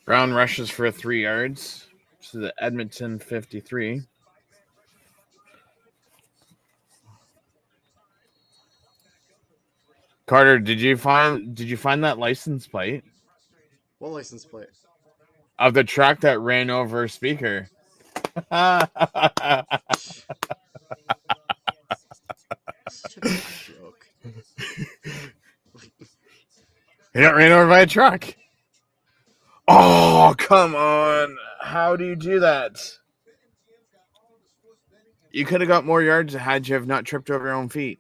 Brown rushes for 3 yards to the Edmonton 53. Carter, did you find that license plate What license plate? of the truck that ran over Speaker? Such a bad joke. He got ran over by a truck. Oh, come on. How do you do that? You could have got more yards had you have not tripped over your own feet.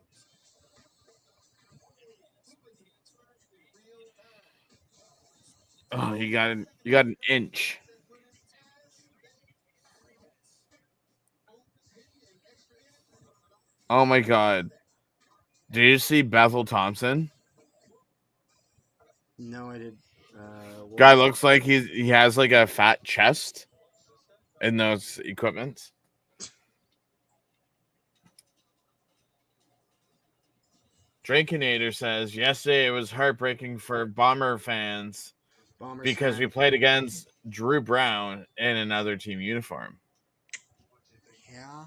Oh, you got an inch. Oh my god. Did you see Bethel Thompson? No, I did. Guy looks like he has like a fat chest in those equipments. Drinkinator says yesterday it was heartbreaking for Bomber fans because we played against Drew Brown in another team uniform. Yeah.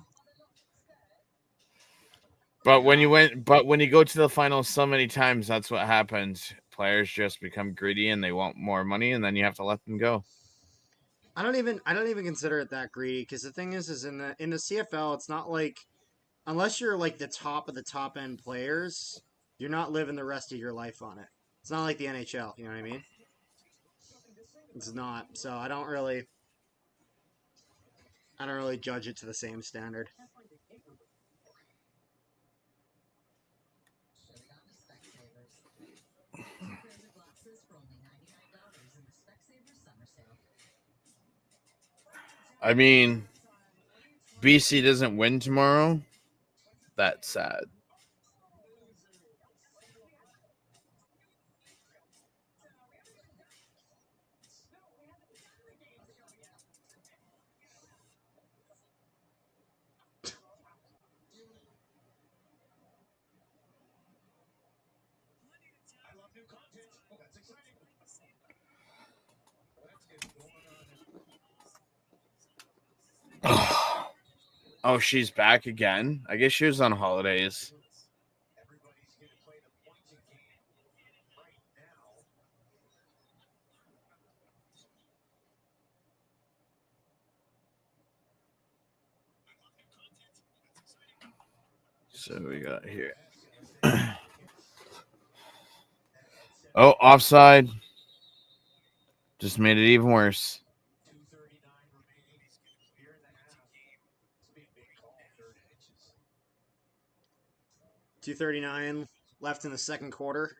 But when you go to the finals so many times, that's what happens. Players just become greedy and they want more money, and then you have to let them go. I don't even consider it that greedy, because the thing is in the CFL, it's not like, unless you're like the top of the top end players, you're not living the rest of your life on it. It's not like the NHL, you know what I mean? It's not. So I don't really judge it to the same standard. I mean, BC doesn't win tomorrow. That's sad. Oh, she's back again. I guess she was on holidays. So we got here. Oh, offside. Just made it even worse. .239 left in the second quarter.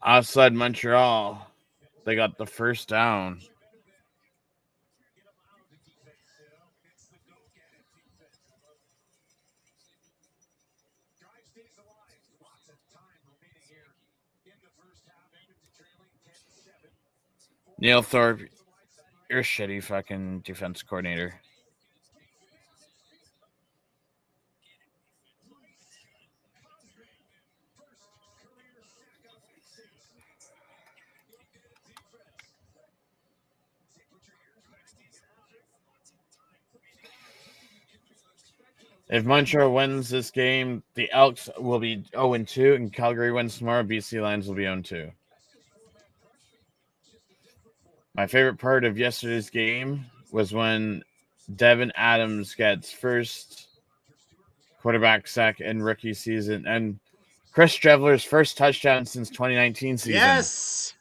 Outside Montreal. They got the first down. Neil Thorpe, you're a shitty fucking defense coordinator. If Montreal wins this game, the Elks will be 0-2, and Calgary wins tomorrow, BC Lions will be 0-2. My favorite part of yesterday's game was when Devin Adams gets first quarterback sack in rookie season, and Chris Streveler's first touchdown since 2019 season. Yes!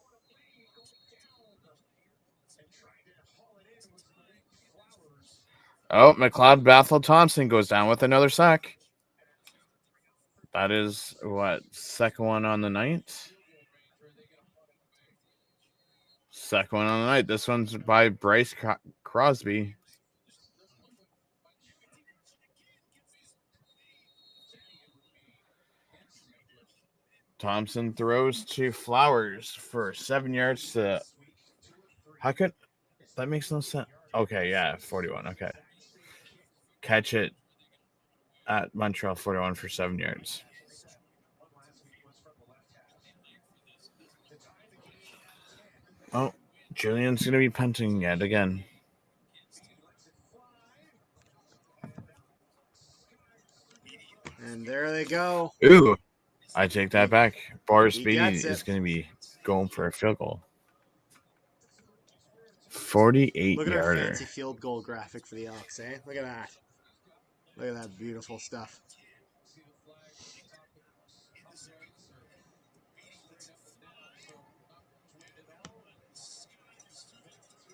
Oh, McLeod Bethel Thompson goes down with another sack. That is, what, second one on the night? Second one on the night. This one's by Bryce Crosby. Thompson throws to Flowers for 7 yards to. How could that makes no sense? Okay, yeah, 41. Okay, catch it at Montreal 41 for 7 yards. Oh, Julian's gonna be punting yet again. And there they go. Ooh, I take that back. Boris He Beatty gets is it. going to be going for a field goal. 48 Look at our yarder. fancy field goal graphic for the Elks, eh? Look at that. Look at that beautiful stuff.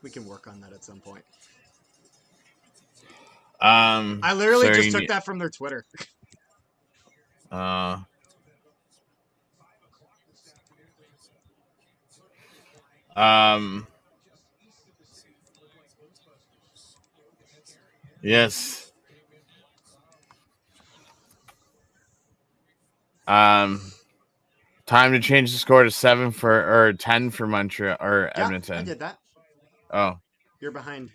We can work on that at some point. I literally just took that from their Twitter. Yes. Time to change the score to 10 for Montreal or Yeah, Edmonton. I did that. Oh. You're behind.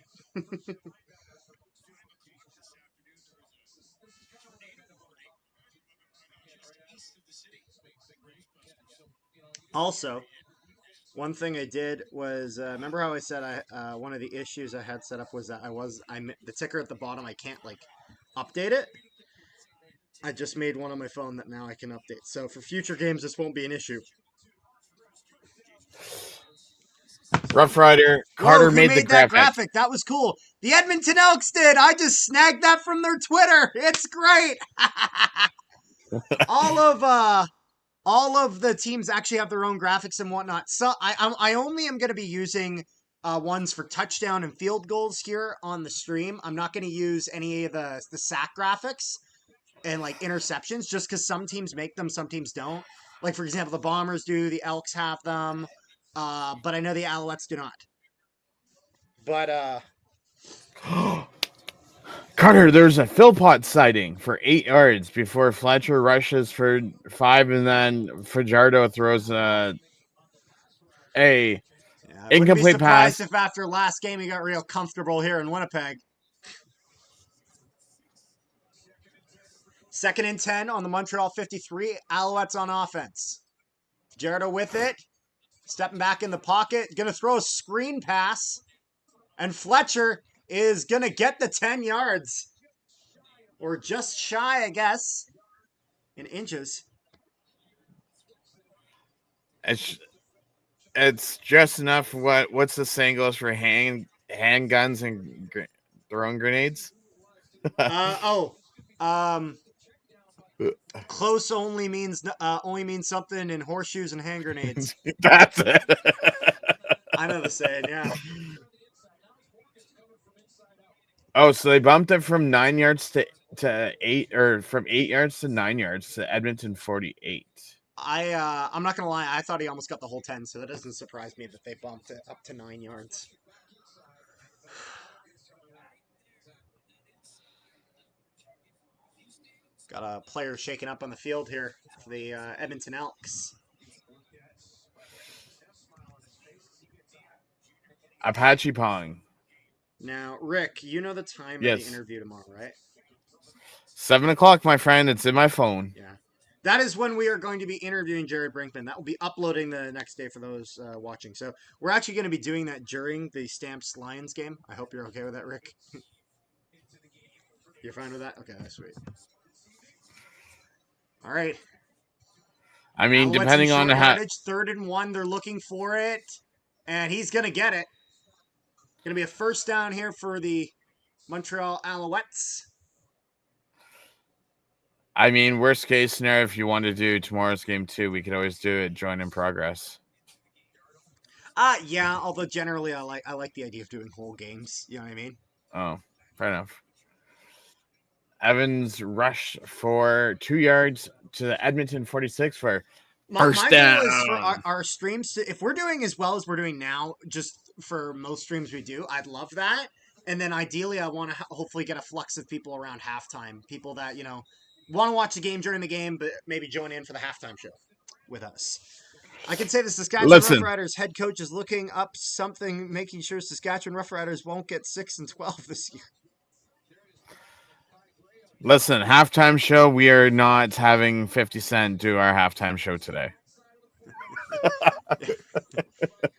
Also, one thing I did was remember how I said one of the issues I had set up was that the ticker at the bottom, I can't like update it. I just made one on my phone that now I can update. So for future games, this won't be an issue. Rough Rider Carter Who made the graphic. That was cool. The Edmonton Elks did. I just snagged that from their Twitter. It's great. all of the teams actually have their own graphics and whatnot. So I only am going to be using ones for touchdown and field goals here on the stream. I'm not going to use any of the sack graphics and like interceptions just because some teams make them, some teams don't. Like for example, the Bombers do, the Elks have them, but I know the Alouettes do not. But Carter, there's a Philpott sighting for 8 yards before Fletcher rushes for 5, and then Fajardo throws a incomplete pass. If after last game he got real comfortable here in Winnipeg. 2nd and 10 on the Montreal 53. Alouettes on offense. Fajardo with it. Stepping back in the pocket. Going to throw a screen pass. And Fletcher is going to get the 10 yards. Or just shy, I guess. In inches. It's just enough. What's the saying goes for handguns and throwing grenades? Close only means something in horseshoes and hand grenades. That's it. I know the saying, yeah. Oh, so they bumped it from 9 yards to 8, or from 8 yards to 9 yards to Edmonton 48. I'm not gonna lie, I thought he almost got the whole 10, so that doesn't surprise me that they bumped it up to 9 yards. Got a player shaking up on the field here for the Edmonton Elks. Apache Pong. Now, Rick, you know the time Yes. of the interview tomorrow, right? 7 o'clock, my friend. It's in my phone. Yeah. That is when we are going to be interviewing Jared Brinkman. That will be uploading the next day for those watching. So we're actually going to be doing that during the Stamps Lions game. I hope you're okay with that, Rick. You're fine with that? Okay, that's sweet. All right. I mean, depending on how... 3rd and 1, they're looking for it. And he's going to get it. Going to be a first down here for the Montreal Alouettes. I mean, worst case scenario, if you want to do tomorrow's game too, we could always do it join in progress. Yeah, although generally I like the idea of doing whole games. You know what I mean? Oh, fair enough. Evans rushed for 2 yards to the Edmonton 46 for First My goal is for down. our streams to, if we're doing as well as we're doing now, just for most streams we do, I'd love that. And then ideally, I want to hopefully get a flux of people around halftime. People that, want to watch the game during the game, but maybe join in for the halftime show with us. I can say the Saskatchewan Listen, Roughriders head coach is looking up something, making sure Saskatchewan Roughriders won't get 6-12 this year. listen, halftime show. We are not having 50 Cent do our halftime show today.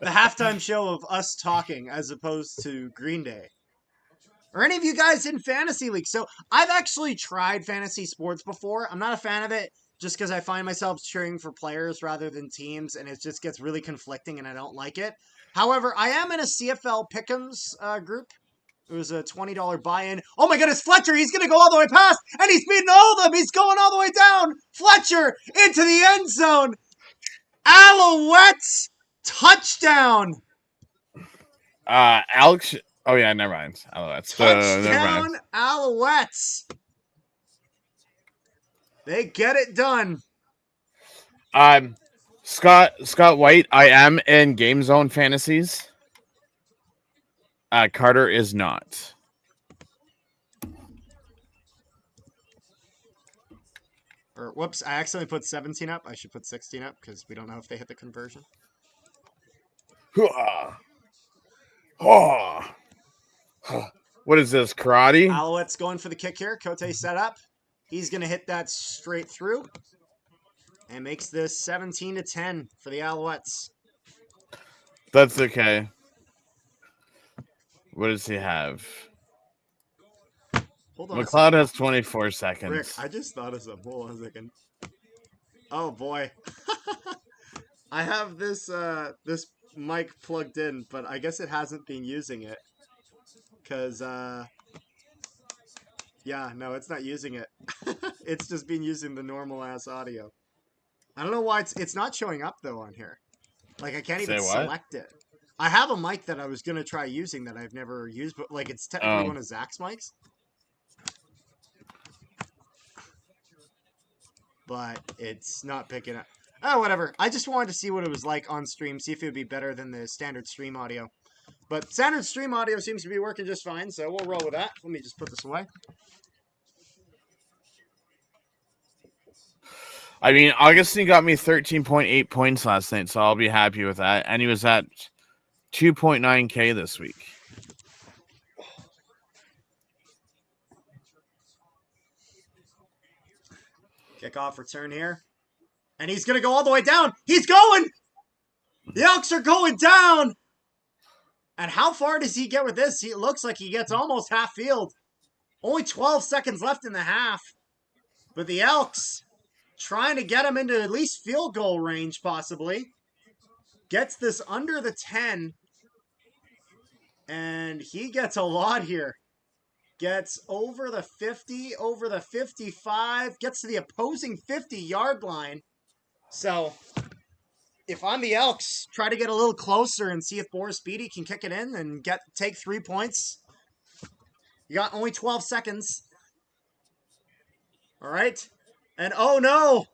The halftime show of us talking as opposed to Green Day. Are any of you guys in Fantasy League? So I've actually tried fantasy sports before. I'm not a fan of it just because I find myself cheering for players rather than teams, and it just gets really conflicting and I don't like it. However, I am in a CFL Pick'ems group. It was a $20 buy-in. Oh my goodness, Fletcher, he's going to go all the way past, and he's beating all of them. He's going all the way down. Fletcher into the end zone. Alouettes touchdown. Alex. Oh yeah, never mind. Alouettes. Never mind. Touchdown Alouettes. They get it done. Scott White. I am in Game Zone Fantasies. Carter is not. Or whoops, I accidentally put 17 up. I should put 16 up because we don't know if they hit the conversion. What is this, karate? Alouette's going for the kick here. Cote set up. He's going to hit that straight through. And makes this 17-10 for the Alouettes. That's okay. What does he have? Hold on. McLeod has 24 seconds. Rick, I just thought of something. Hold on a second. Oh boy. I have this this mic plugged in, but I guess it hasn't been using it. Cause yeah, no, it's not using it. It's just been using the normal ass audio. I don't know why it's not showing up though on here. Like I can't even select it. I have a mic that I was gonna try using that I've never used, but like it's technically one of Zach's mics. But it's not picking up. Oh, whatever. I just wanted to see what it was like on stream, see if it would be better than the standard stream audio. But standard stream audio seems to be working just fine, so we'll roll with that. Let me just put this away. I mean, Augustine got me 13.8 points last night, so I'll be happy with that. And he was at 2.9K this week. Kickoff return here. And he's going to go all the way down. He's going! The Elks are going down! And how far does he get with this? It looks like he gets almost half field. Only 12 seconds left in the half. But the Elks trying to get him into at least field goal range, possibly. Gets this under the 10. And he gets a lot here. Gets over the 50, over the 55. Gets to the opposing 50-yard line. So, if I'm the Elks, try to get a little closer and see if Boris Beatty can kick it in and take 3 points. You got only 12 seconds. All right. And oh no!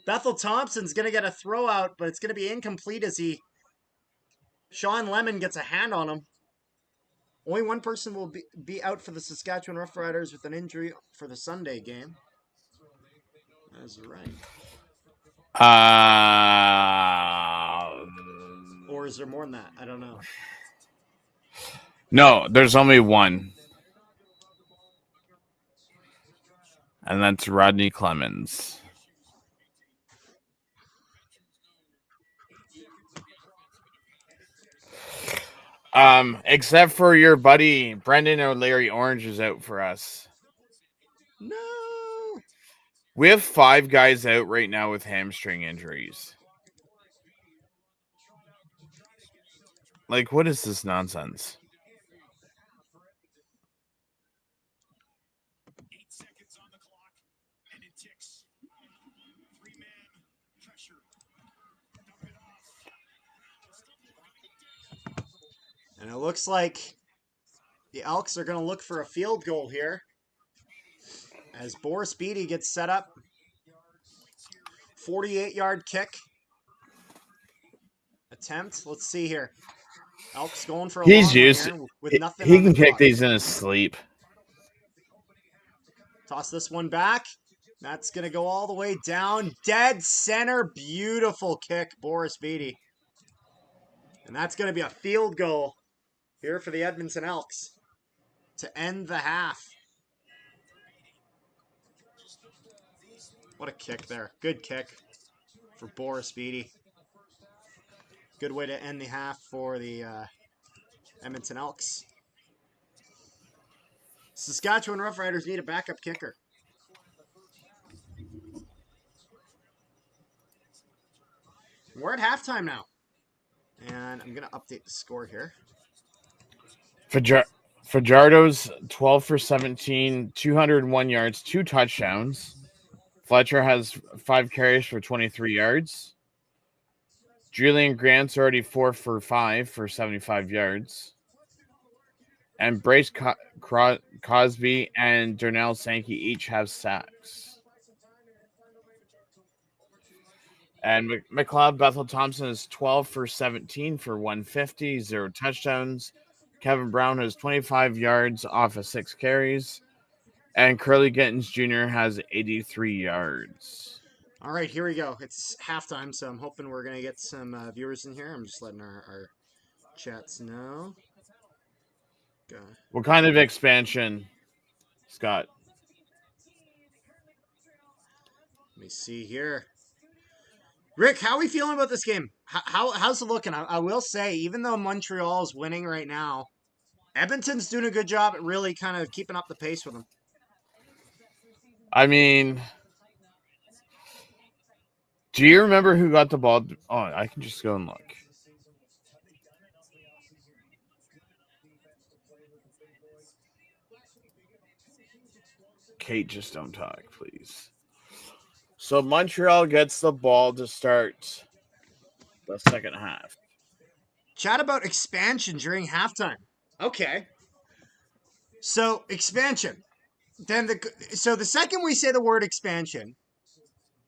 Bethel Thompson's going to get a throw out, but it's going to be incomplete as Sean Lemon gets a hand on him. Only one person will be out for the Saskatchewan Roughriders with an injury for the Sunday game. That's right. Or is there more than that? I don't know. No, there's only one. And that's Rodney Clemens. Except for your buddy Brendan O'Leary Orange is out for us. No. We have 5 guys out right now with hamstring injuries. Like, what is this nonsense? And it looks like the Elks are going to look for a field goal here as Boris Beatty gets set up 48-yard kick attempt. Let's see here. Elks going for a He's long one used. here with nothing He on the can kick clock. these in his sleep. Toss this one back. That's going to go all the way down. Dead center. Beautiful kick, Boris Beatty. And that's going to be a field goal here for the Edmonton Elks to end the half. What a kick there. Good kick for Boris Beatty. Good way to end the half for the Edmonton Elks. Saskatchewan Roughriders need a backup kicker. We're at halftime now. And I'm going to update the score here. Fajardo's 12 for 17, 201 yards, 2 touchdowns. Fletcher has 5 carries for 23 yards. Julian Grant's already 4 for 5 for 75 yards. And Brace Cosby and Darnell Sankey each have sacks. And McLeod Bethel Thompson is 12 for 17 for 150, 0 touchdowns. Kevin Brown has 25 yards off of 6 carries. And Curly Gittins Jr. has 83 yards. All right, here we go. It's halftime, so I'm hoping we're going to get some viewers in here. I'm just letting our chats know. Go. What kind of expansion, Scott? Let me see here. Rick, how are we feeling about this game? How's it looking? I will say, even though Montreal is winning right now, Edmonton's doing a good job at really kind of keeping up the pace with them. I mean, do you remember who got the ball? Oh, I can just go and look. Kate, just don't talk, please. So Montreal gets the ball to start the second half. Chat about expansion during halftime. Okay. So expansion. Then the second we say the word expansion,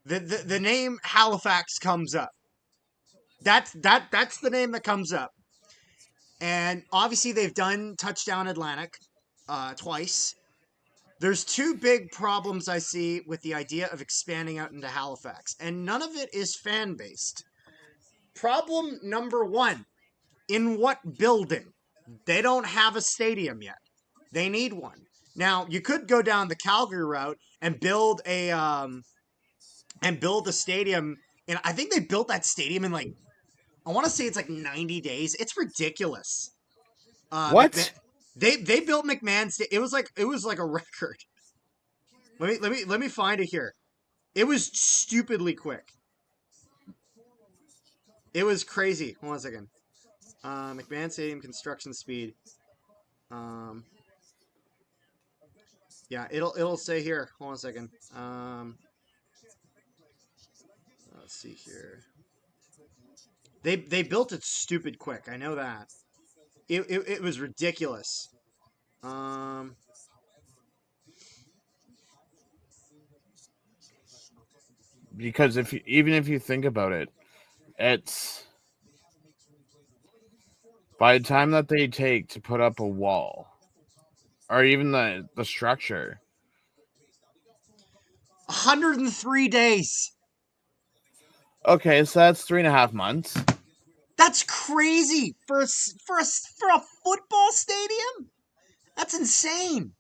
the name Halifax comes up. That's the name that comes up. And obviously they've done Touchdown Atlantic twice. There's 2 big problems I see with the idea of expanding out into Halifax, and none of it is fan-based. Problem number 1, in what building? They don't have a stadium yet. They need one. Now, you could go down the Calgary route and build a stadium, and I think they built that stadium in I want to say it's 90 days. It's ridiculous. What? They built McMahon's. It was like a record. Let me find it here. It was stupidly quick. It was crazy. Hold on a second. McMahon Stadium construction speed. Yeah, it'll say here. Hold on a second. Let's see here. They built it stupid quick. I know that. It was ridiculous. Because even if you think about it, it's by the time that they take to put up a wall or even the structure, 103 days. Okay, so that's 3.5 months. That's crazy for a football stadium. That's insane.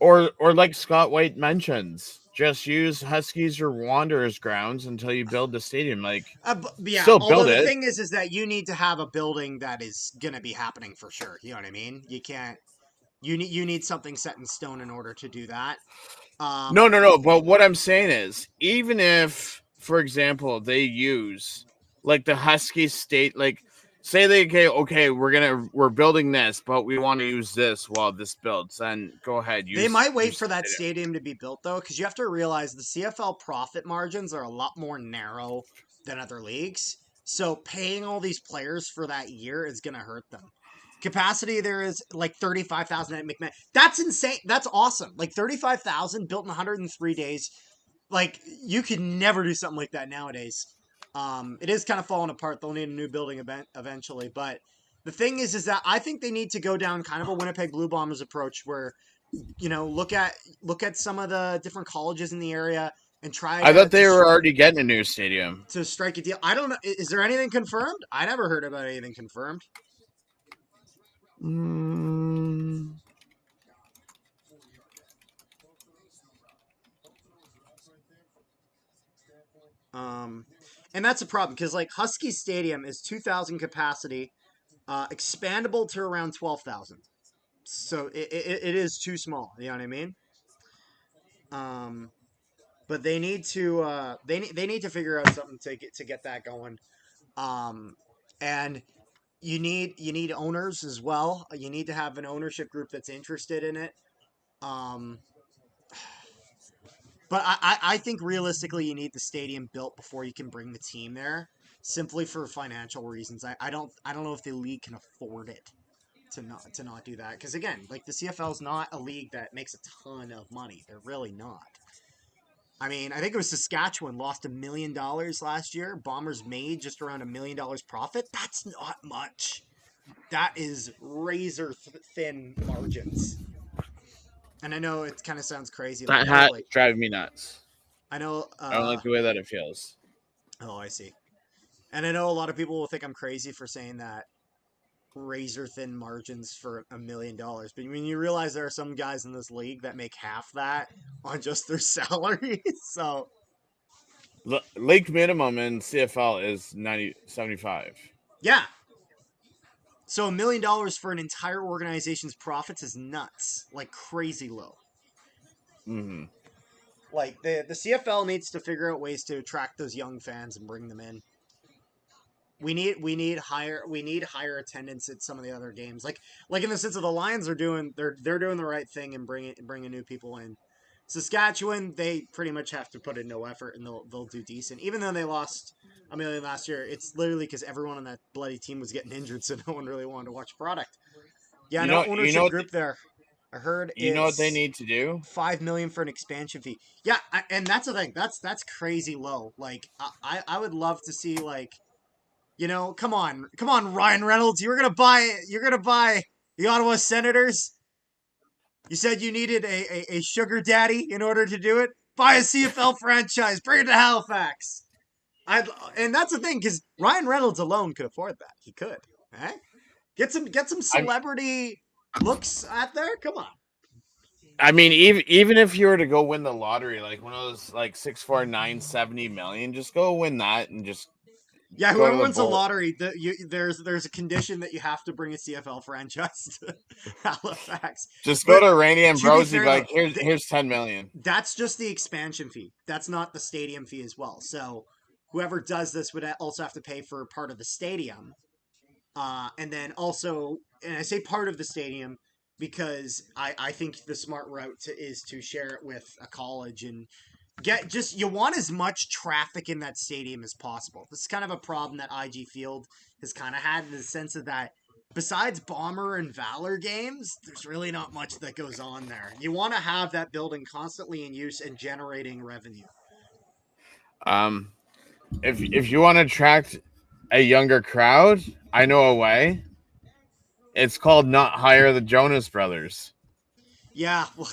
Or like Scott White mentions, just use Huskies or Wanderers grounds until you build the stadium. Yeah. Still build although it. The thing is that you need to have a building that is gonna be happening for sure. You know what I mean? You can't. You need something set in stone in order to do that. No. But what I'm saying is, even if, for example, they use the Husky state, say they we're building this, but we want to use this while this builds. Then go ahead. They might wait for that stadium to be built though, because you have to realize the CFL profit margins are a lot more narrow than other leagues. So paying all these players for that year is gonna hurt them. Capacity there is 35,000 at McMahon. That's insane. That's awesome. 35,000 built in 103 days. like you could never do something like that nowadays. It is kind of falling apart. They'll need a new building eventually, but the thing is that I think they need to go down kind of a Winnipeg Blue Bombers approach where, look at some of the different colleges in the area and try I thought to they were already getting a new stadium. to strike a deal. I don't know. Is there anything confirmed? I never heard about anything confirmed. Mm. And that's a problem because like Husky Stadium is 2,000 capacity, expandable to around 12,000. So it is too small. You know what I mean? Um, but they need to they need to figure out something to get that going. And you need owners as well. You need to have an ownership group that's interested in it. Um, but I think realistically you need the stadium built before you can bring the team there, simply for financial reasons. I don't know if the league can afford it to not do that, because again, like the CFL is not a league that makes a ton of money. They're really not. I mean, I think it was Saskatchewan lost $1 million last year. Bombers made just around $1 million profit. That's not much. That is razor thin margins. And I know it kind of sounds crazy. Like, That oh, hat like is driving me nuts. I know. I don't like the way that it feels. Oh, I see. And I know a lot of people will think I'm crazy for saying that razor thin margins for $1 million. But when you realize there are some guys in this league that make half that on just their salary, so League minimum in CFL is 75. yeah. So $1 million for an entire organization's profits is nuts, like crazy low. Mm-hmm. Like the CFL needs to figure out ways to attract those young fans and bring them in. We need higher attendance at some of the other games. Like in the sense of the Lions are doing they're doing the right thing and bringing new people in. Saskatchewan, they pretty much have to put in no effort and they'll do decent. Even though they lost a million last year, it's literally because everyone on that bloody team was getting injured, so no one really wanted to watch product. Yeah, You no know, ownership group there. I heard you know what they it's need to do. 5 million for an expansion fee. Yeah, and that's the thing. That's crazy low. Like I would love to see like, come on, Ryan Reynolds. You're gonna buy the Ottawa Senators. You said you needed a sugar daddy in order to do it. Buy a CFL franchise. Bring it to Halifax. And that's the thing, because Ryan Reynolds alone could afford that. He could. Eh? Get some I'm, celebrity looks out there. Come on. I mean, even if you were to go win the lottery, like one of those like 64970 million, just go win that and just Yeah, go whoever to the wins the bowl. lottery, there's a condition that you have to bring a CFL franchise to Halifax. Just go But to Randy to be Ambrosi, fair, though, like here's 10 million. that's just the expansion fee. That's not the stadium fee as well. So whoever does this would also have to pay for part of the stadium, and then also, and I say part of the stadium because I think the smart route is to share it with a college and you want as much traffic in that stadium as possible. This is kind of a problem that IG Field has kind of had, in the sense of that besides Bomber and Valor games, there's really not much that goes on there. You want to have that building constantly in use and generating revenue. Um, if you want to attract a younger crowd, I know a way. It's called not hire the Jonas Brothers. Yeah, well,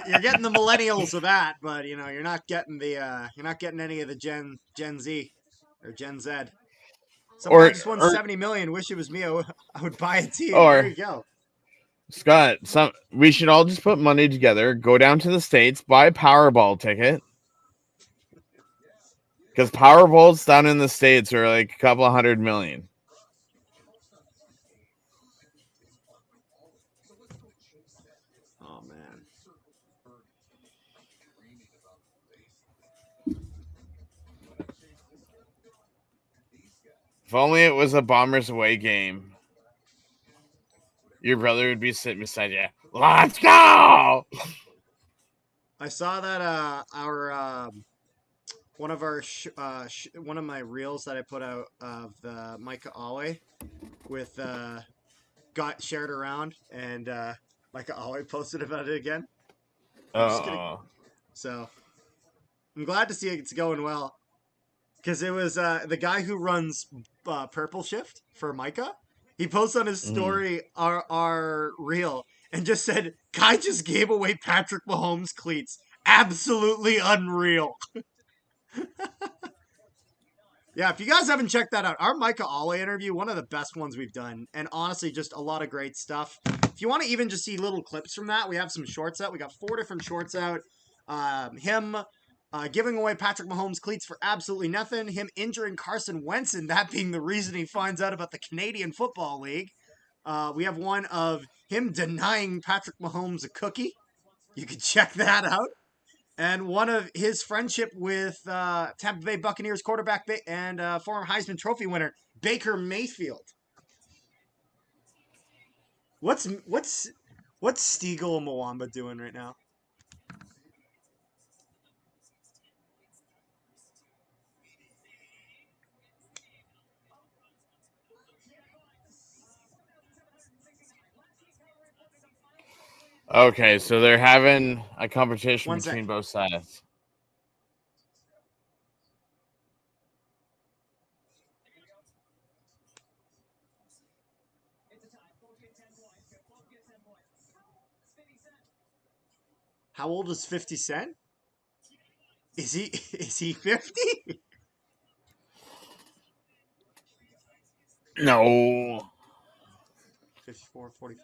you're getting the millennials of that, but you're not getting any of the Gen Z or Gen Z. Some guy Or just won or 70 million. Wish it was me. I would buy a team. There or you go. Scott, we should all just put money together, go down to the States, buy a Powerball ticket. Because Powerballs down in the States are like a couple of 100 million. Oh man. If only it was a Bombers away game. Your brother would be sitting beside you. Let's go! I saw that our one of my reels that I put out of the Micah Alway with got shared around, and Micah Alway posted about it again. I'm just gonna Uh-oh. so I'm glad to see it's going well. Because it was the guy who runs Purple Shift for Micah. He posts on his story our reel and just said, "Guy just gave away Patrick Mahomes cleats. Absolutely unreal." Yeah, if you guys haven't checked that out, our Micah Alway interview, one of the best ones we've done, and honestly, just a lot of great stuff. If you want to even just see little clips from that, we have some shorts out. We got 4 different shorts out. Him giving away Patrick Mahomes cleats for absolutely nothing. Him injuring Carson Wentz, and that being the reason he finds out about the Canadian Football League. We have one of him denying Patrick Mahomes a cookie. You can check that out. And one of his friendship with Tampa Bay Buccaneers quarterback and former Heisman Trophy winner Baker Mayfield. What's Stiegel and Mwamba doing right now? Okay, so they're having a competition One between sec. both sides. How old is 50 Cent? Is he 50? No. 54, 40.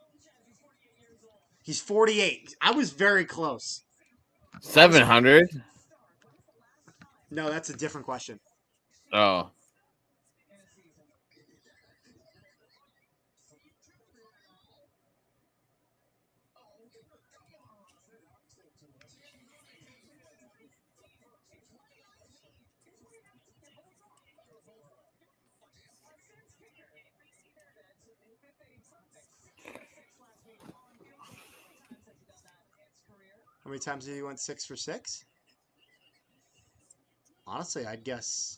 He's 48. I was very close. 700? No, that's a different question. Oh. How many times did he went 6 for 6? Honestly, I'd guess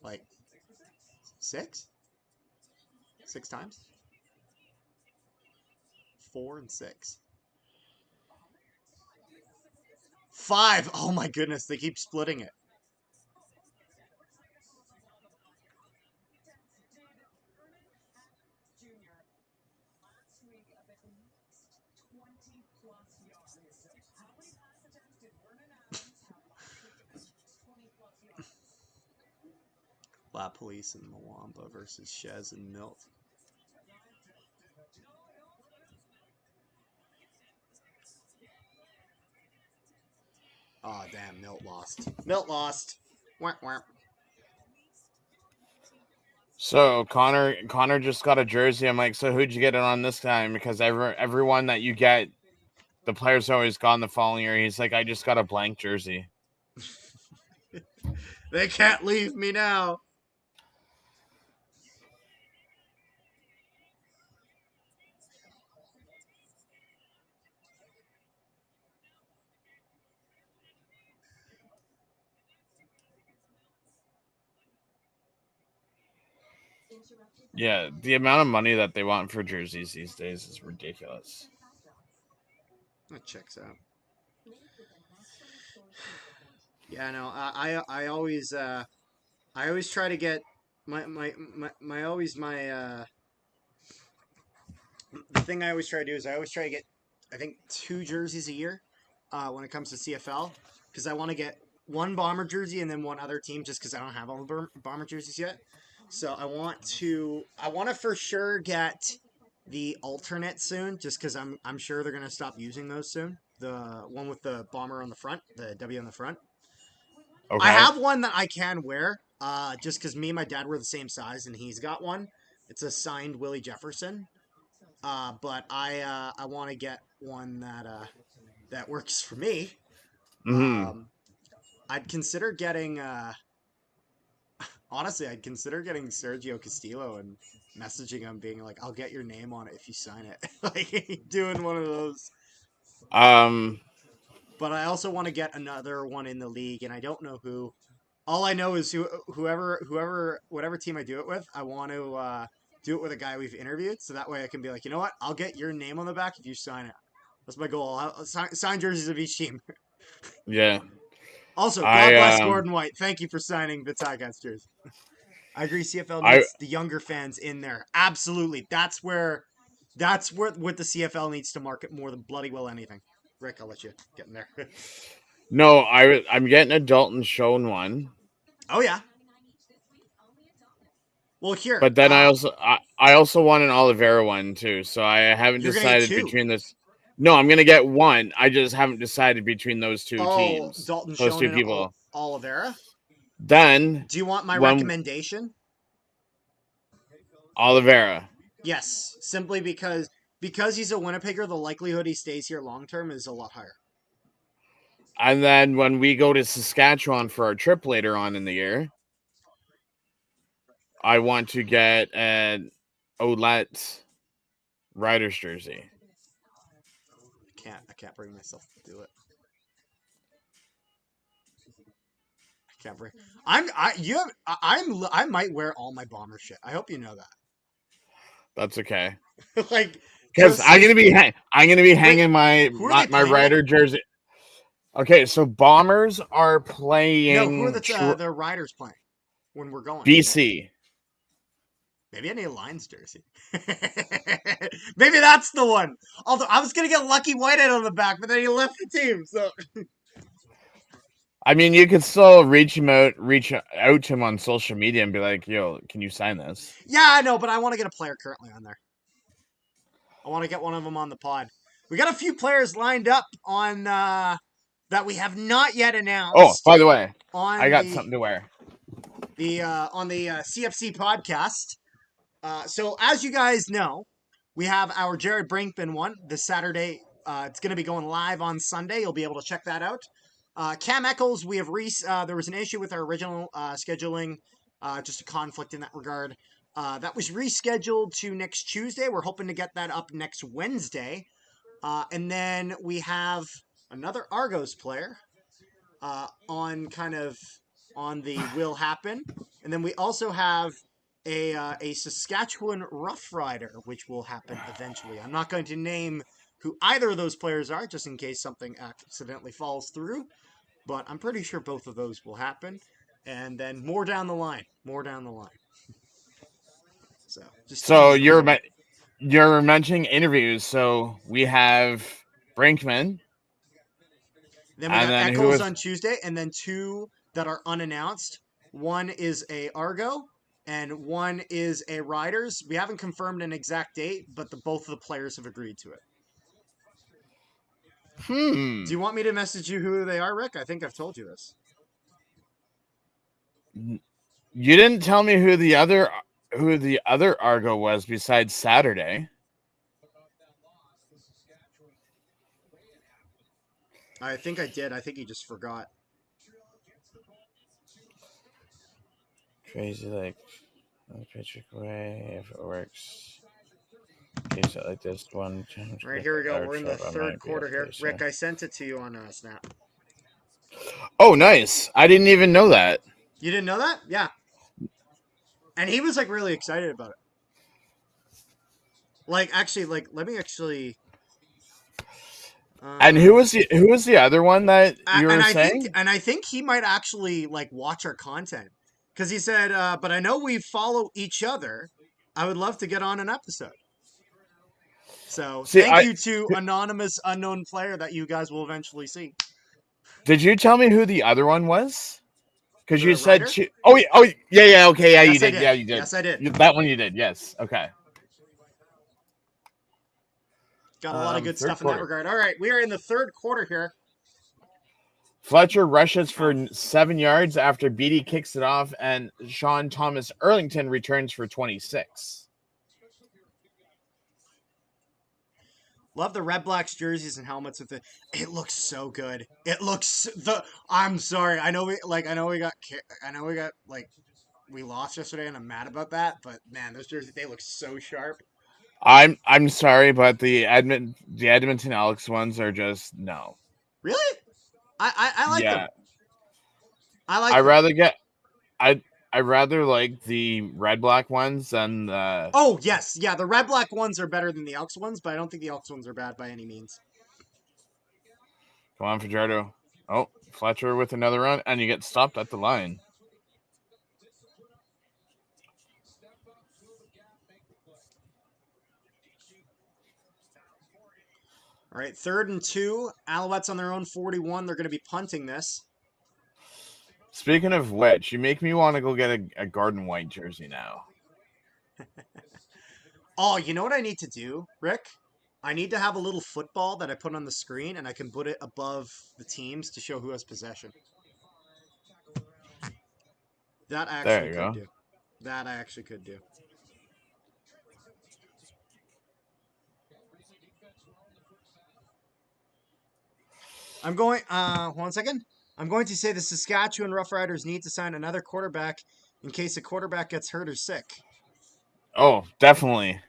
like 6? 6 times? 4 and 6. 5. Oh my goodness, they keep splitting it. La Police and Mwamba versus Shez and Milt. Oh, damn, Milt lost. Milt lost. Wah, wah. So Connor just got a jersey. I'm like, so who'd you get it on this time? Because everyone that you get, the player's always gone the following year. He's like, I just got a blank jersey. They can't leave me now. Yeah, the amount of money that they want for jerseys these days is ridiculous. That checks out. Yeah, no, I always try to get the thing I always try to do is I always try to get I think 2 jerseys a year when it comes to CFL because I want to get one Bomber jersey and then one other team just because I don't have all the Bomber jerseys yet. So I want to for sure get the alternate soon just because I'm sure they're gonna stop using those soon. The one with the bomber on the front, the W on the front. Okay. I have one that I can wear, just because me and my dad were the same size, and he's got one. It's a signed Willie Jefferson. But I want to get one that works for me. Mm-hmm. I'd consider getting honestly, I'd consider getting Sergio Castillo and messaging him, being like, "I'll get your name on it if you sign it." Like doing one of those. But I also want to get another one in the league, and I don't know who. All I know is whatever team I do it with, I want to do it with a guy we've interviewed, so that way I can be like, you know what, I'll get your name on the back if you sign it. That's my goal. I'll sign jerseys of each team. Yeah. Also, God bless I Gordon White. Thank you for signing the Ticats jersey. I agree. CFL I needs the younger fans in there. Absolutely. That's where what the CFL needs to market more than bloody well anything. Rick, I'll let you get in there. no, I'm getting a Dalton Schoen one. Oh yeah. Well, here. But then I also want an Oliveira one too. So I haven't You're gonna get decided two. between this. No, I'm gonna get one. I just haven't decided between those two Oh, teams. Dalton Those Schoen two and people. Oliveira. Then Do you want my when recommendation? Oliveira. Yes, simply because he's a Winnipegger, the likelihood he stays here long term is a lot higher. And then when we go to Saskatchewan for our trip later on in the year, I want to get an Ouellette Riders jersey. I can't bring myself to do it. I can't bring. I might wear all my Bomber shit. I hope you know that. That's okay. Like, Because I'm gonna be hanging who are they my playing Rider again? jersey. Okay, so Bombers are No, playing who are the Riders playing when we're going? BC. Maybe I need a Lions jersey. Maybe that's the one. Although I was gonna get Lucky Whitehead on the back, but then he left the team. So I mean, you could still reach out to him on social media and be like, "Yo, can you sign this?" yeah, I know, but I want to get a player currently on there. I want to get one of them on the pod. We got a few players lined up on that we have not yet Oh, announced by the way, I on got something to wear. the CFC podcast. So as you guys know, we have our Jared Brinkman one this Saturday. It's going to be going live on Sunday. You'll be able to check that out. Cam Eccles, we have there was an issue with our original scheduling, just a conflict in that regard. That was rescheduled to next Tuesday. We're hoping to get that up next Wednesday. And then we have another Argos player on the will happen. And then we also have a Saskatchewan Rough Rider, which will happen eventually. I'm not going to name who either of those players are, just in case something accidentally falls through. But I'm pretty sure both of those will happen. And then more down the line. So just So teasing a little bit. you're mentioning interviews. So we have Brinkman. Then we And got then who Eccles was on Tuesday, and then two that are unannounced. One is a Argo, and one is a Riders. We haven't confirmed an exact date, but both of the players have agreed to it. Do you want me to message you who they are, Rick? I think I've told you this. You didn't tell me who the other Argo was besides Saturday. I think I did. I think you just forgot. Crazy, like Patrick Way, if it works. Keeps it like this one. All right, here we go. We're in the third quarter here. Rick, I sent it to you on Snap. Oh, nice. I didn't even know that. You didn't know that? Yeah. And he was like really excited about it. Like actually, let me actually. And who was the other one that you were saying? I think he might actually like watch our content because he said, "But I know we follow each other. I would love to get on an episode." So thank you to anonymous unknown player that you guys will eventually see. Did you tell me who the other one was? Because you said, writer? yeah, okay, yeah, Yes, you did. Yeah, you did. Yes, I did. That one you did. Yes, okay. Got a lot of good stuff in that regard. All right, we are in the third quarter here. Fletcher rushes for 7 yards after Beatty kicks it off, and Sean Thomas Erlington returns for 26. Love the Red Blacks jerseys and helmets with it. It looks so good. It looks I'm sorry. I know we got we lost yesterday, and I'm mad about that. But man, those jerseys, they look so sharp. I'm sorry, but the Edmonton Elks ones are just no. Really? I like them. I rather like the red black ones than the. Oh yes, yeah. The red black ones are better than the Elks ones, but I don't think the Elks ones are bad by any means. Come on, Fajardo. Oh, Fletcher with another run, and you get stopped at the line. All right, 3rd and 2. Alouettes on their own 41. They're going to be punting this. Speaking of which, you make me want to go get a Garden White jersey now. Oh, you know what I need to do, Rick? I need to have a little football that I put on the screen, and I can put it above the teams to show who has possession. That I There actually you could go. do. That I actually could do. I'm going, 1 second. I'm going to say the Saskatchewan Roughriders need to sign another quarterback in case a quarterback gets hurt or sick. Oh, definitely.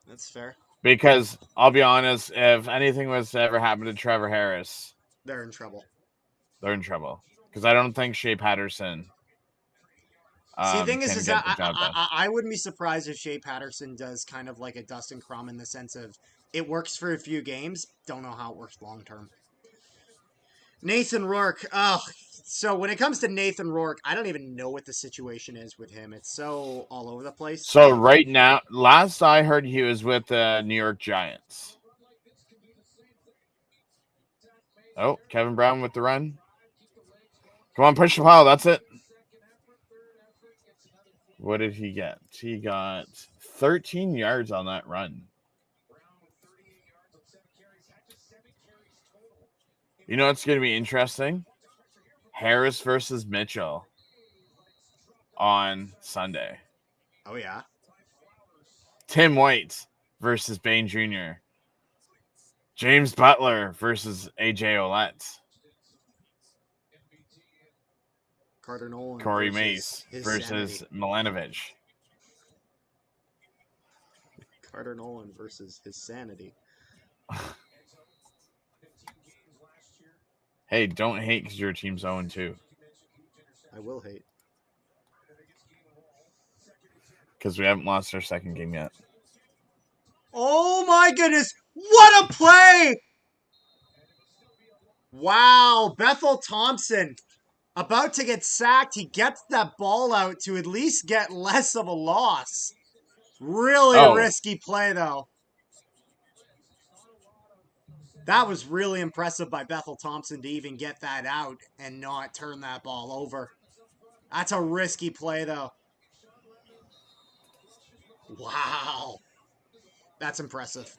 That's fair. Because I'll be honest, if anything was to ever happen to Trevor Harris, They're in trouble. they're in trouble. Because I don't think Shea Patterson See, the thing can is get that the job done. I wouldn't be surprised if Shea Patterson does kind of like a Dustin Crum in the sense of it works for a few games. Don't know how it works long term. Nathan Rourke. Oh, so when it comes to Nathan Rourke, I don't even know what the situation is with him. It's so all over the place. So right now, last I heard, he was with the New York Giants. Oh, Kevin Brown with the run. Come on, push the pile. That's it. What did he get? He got 13 yards on that run. You know what's going to be interesting? Harris versus Mitchell on Sunday. Oh, yeah. Tim White versus Bain Jr. James Butler versus AJ Ouellette. Carter Nolan Corey versus Mace his versus sanity. Milanovic. Carter Nolan versus his sanity. Hey, don't hate because your team's 0-2. I will hate. Because we haven't lost our second game yet. Oh my goodness! What a play! Wow, Bethel Thompson about to get sacked. He gets that ball out to at least get less of a loss. Really risky play, though. That was really impressive by Bethel Thompson to even get that out and not turn that ball over. That's a risky play, though. Wow. That's impressive.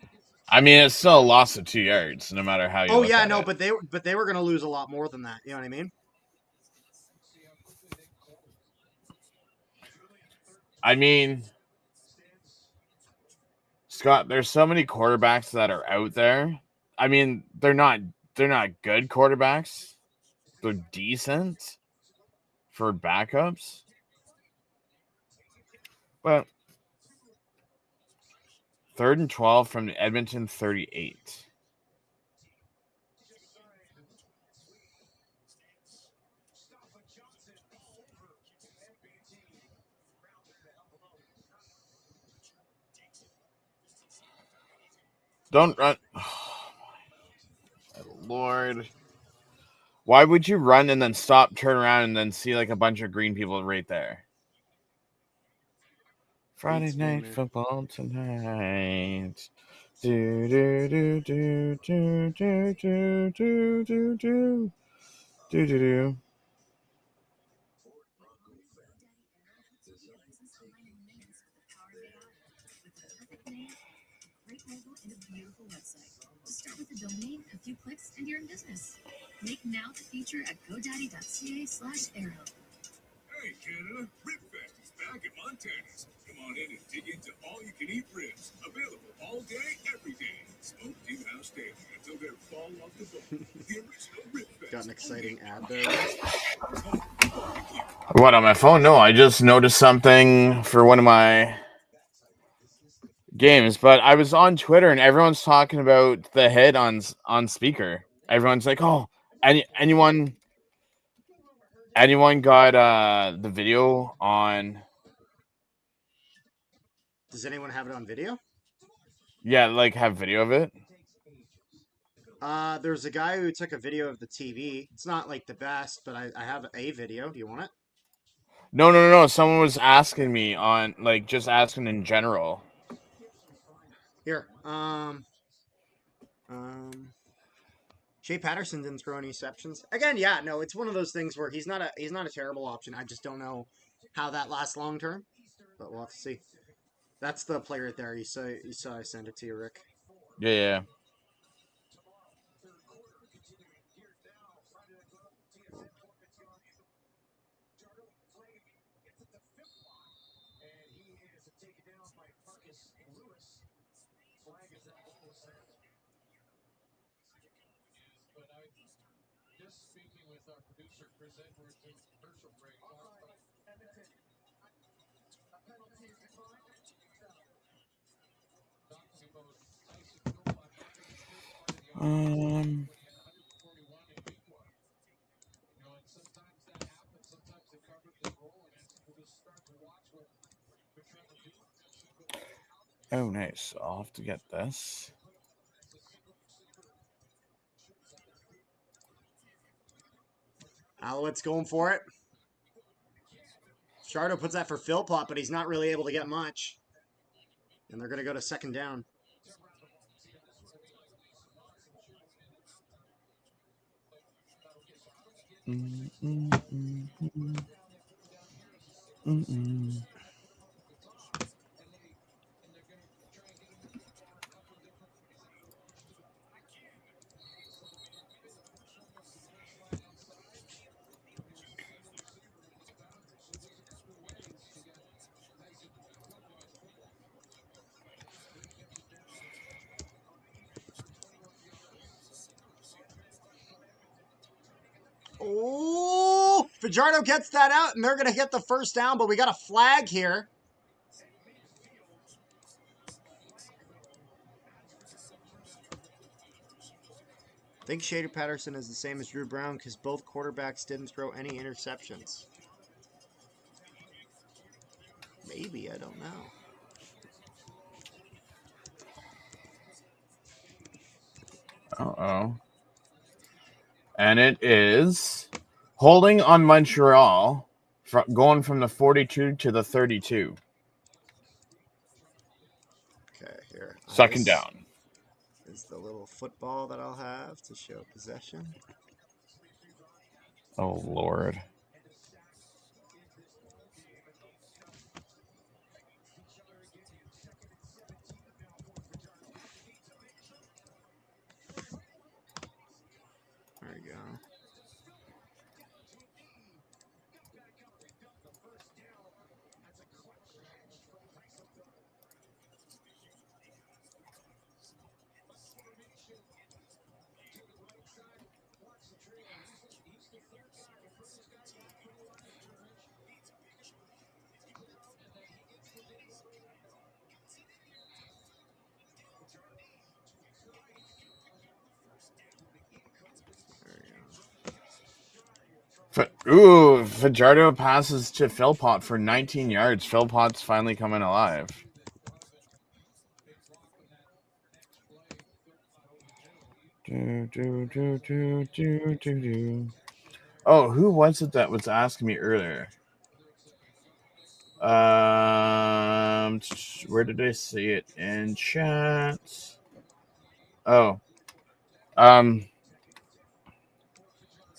I mean, it's still a loss of 2 yards, no matter how you look at it. but they were going to lose a lot more than that. You know what I mean? I mean, Scott, there's so many quarterbacks that are out there. I mean, they're not good quarterbacks. They're decent for backups. But 3rd and 12 from the Edmonton 38. Don't run. Oh, my Lord. Why would you run and then stop, turn around, and then see like a bunch of green people right there? Friday night football tonight. Do do do do do do do do do do do do. Start with a domain, a few clicks, and you're in business. Make now the feature at godaddy.ca/arrow. Hey, Canada, RibFest is back at Montana's. Come on in and dig into all-you-can-eat ribs. Available all day, every day. Smoked in-house daily until they're fall off the bone. The original RibFest. Got an exciting ad there. What, on my phone? No, I just noticed something for one of my games, but I was on Twitter and everyone's talking about the hit on speaker. Everyone's like, "Oh, anyone got the video on?" Does anyone have it on video? Yeah, like have video of it. There's a guy who took a video of the TV. It's not like the best, but I have a video. Do you want it? No. Someone was asking me on, like, just asking in general. Here. Shea Patterson didn't throw any exceptions. Again, yeah, no, it's one of those things where he's not a terrible option. I just don't know how that lasts long term, but we'll have to see. That's the player right there. You saw I sent it to you, Rick. Yeah. Um. Oh, nice. I'll have to get this. Alouettes going for it. Shardo puts that for Philpott, but he's not really able to get much. And they're going to go to second down. Oh, Fajardo gets that out, and they're going to get the first down, but we got a flag here. I think Shea Patterson is the same as Drew Brown because both quarterbacks didn't throw any interceptions. Maybe, I don't know. Uh-oh. And it is holding on Montreal, going from the 42 to the 32. Okay, here. Second down. Is the little football that I'll have to show possession. Oh, Lord. There we go. Fajardo passes to Philpott for 19 yards. Philpott's finally coming alive. Oh, who was it that was asking me earlier? Where did I see it in chat? Oh,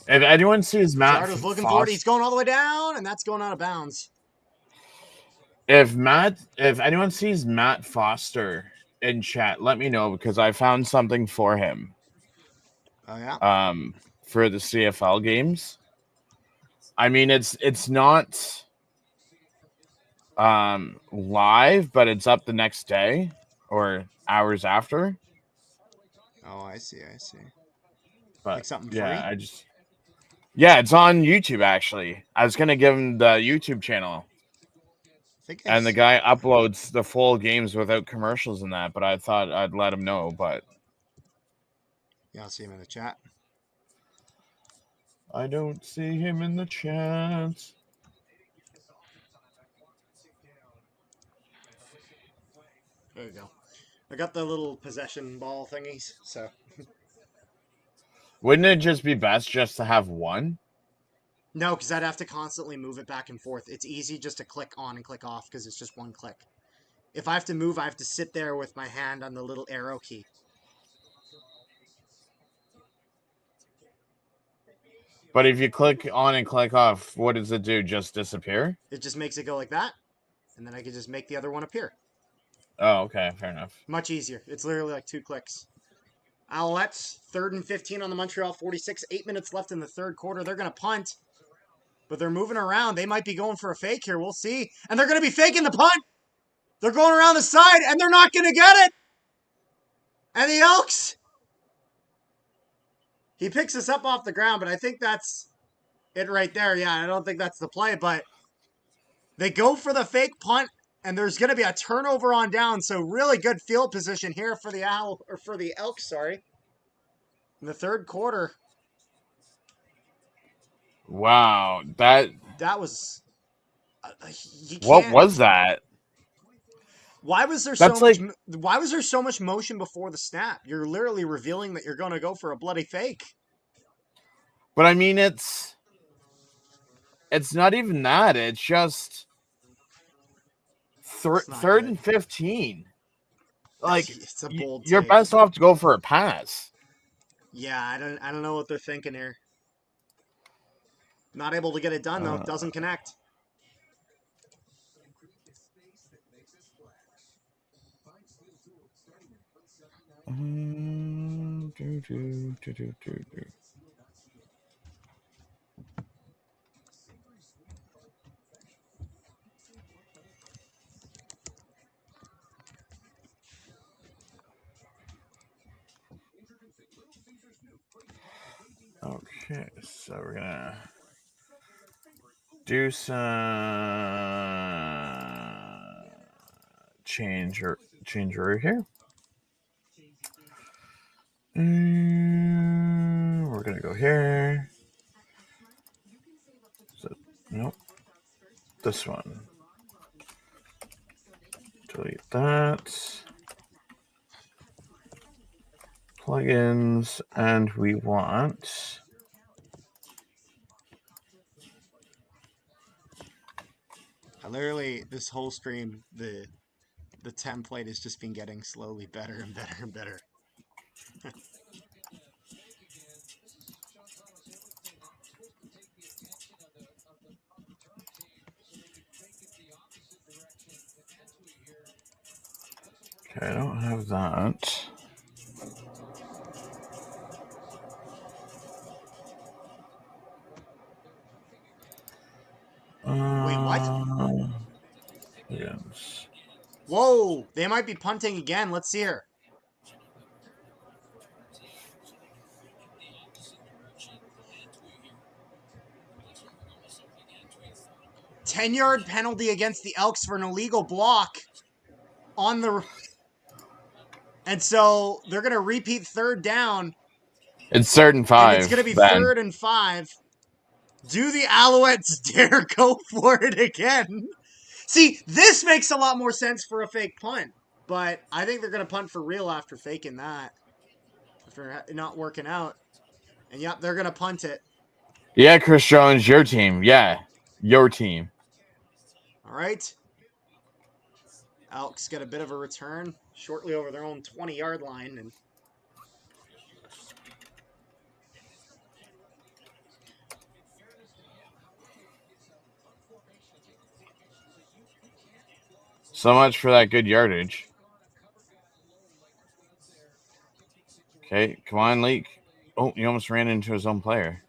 if anyone sees Matt Fajardo's looking for it. He's going all the way down, and that's going out of bounds. if anyone sees Matt Foster in chat, let me know because I found something for him. Oh yeah. For the CFL games. I mean, it's not live, but it's up the next day or hours after. Oh, I see. But like something yeah, free? it's on YouTube actually. I was gonna give him the YouTube channel. And the guy uploads the full games without commercials and that, but I thought I'd let him know, but yeah, I'll see him in the chat. I don't see him in the chat. There you go. I got the little possession ball thingies, so Wouldn't it just be best just to have one? No, because I'd have to constantly move it back and forth. It's easy just to click on and click off because it's just one click. If I have to move, I have to sit there with my hand on the little arrow key. But if you click on and click off, what does it do? Just disappear? It just makes it go like that, and then I can just make the other one appear. Oh, okay, fair enough. Much easier. It's literally like 2 clicks. Alouettes, 3rd and 15 on the Montreal 46. 8 minutes left in the third quarter. They're going to punt, but they're moving around. They might be going for a fake here. We'll see. And they're going to be faking the punt. They're going around the side, and they're not going to get it. And the Elks, he picks us up off the ground, but I think that's it right there. Yeah, I don't think that's the play, but they go for the fake punt, and there's going to be a turnover on down. So really good field position here for the Elks, sorry. In the third quarter. Wow, that was what was that? Why was there why was there so much motion before the snap? You're literally revealing that you're going to go for a bloody fake. But I mean, it's not even that. It's just third and 15. Like, it's a bold you're take. best off to go for a pass. Yeah, I don't know what they're thinking here. Not able to get it done though. It doesn't connect. Okay, so we're gonna do some change route here. We're gonna go here. So, nope. This one. Delete that. Plugins, and we want Literally, this whole stream, the template has just been getting slowly better and better and better. Okay, I don't have that. Wait, what? Yes. Whoa! They might be punting again. Let's see her. Ten-yard penalty against the Elks for an illegal block on the... And so they're going to repeat third down. It's 3rd and 5. And it's going to be 3rd and 5. Do the Alouettes dare go for it again? See, this makes a lot more sense for a fake punt. But I think they're going to punt for real after faking that. After not working out. And yep, they're going to punt it. Yeah, Chris Jones, your team. Yeah, your team. All right. Elks get a bit of a return shortly over their own 20-yard line. And so much for that good yardage. Okay, come on, Leak. Oh, he almost ran into his own player.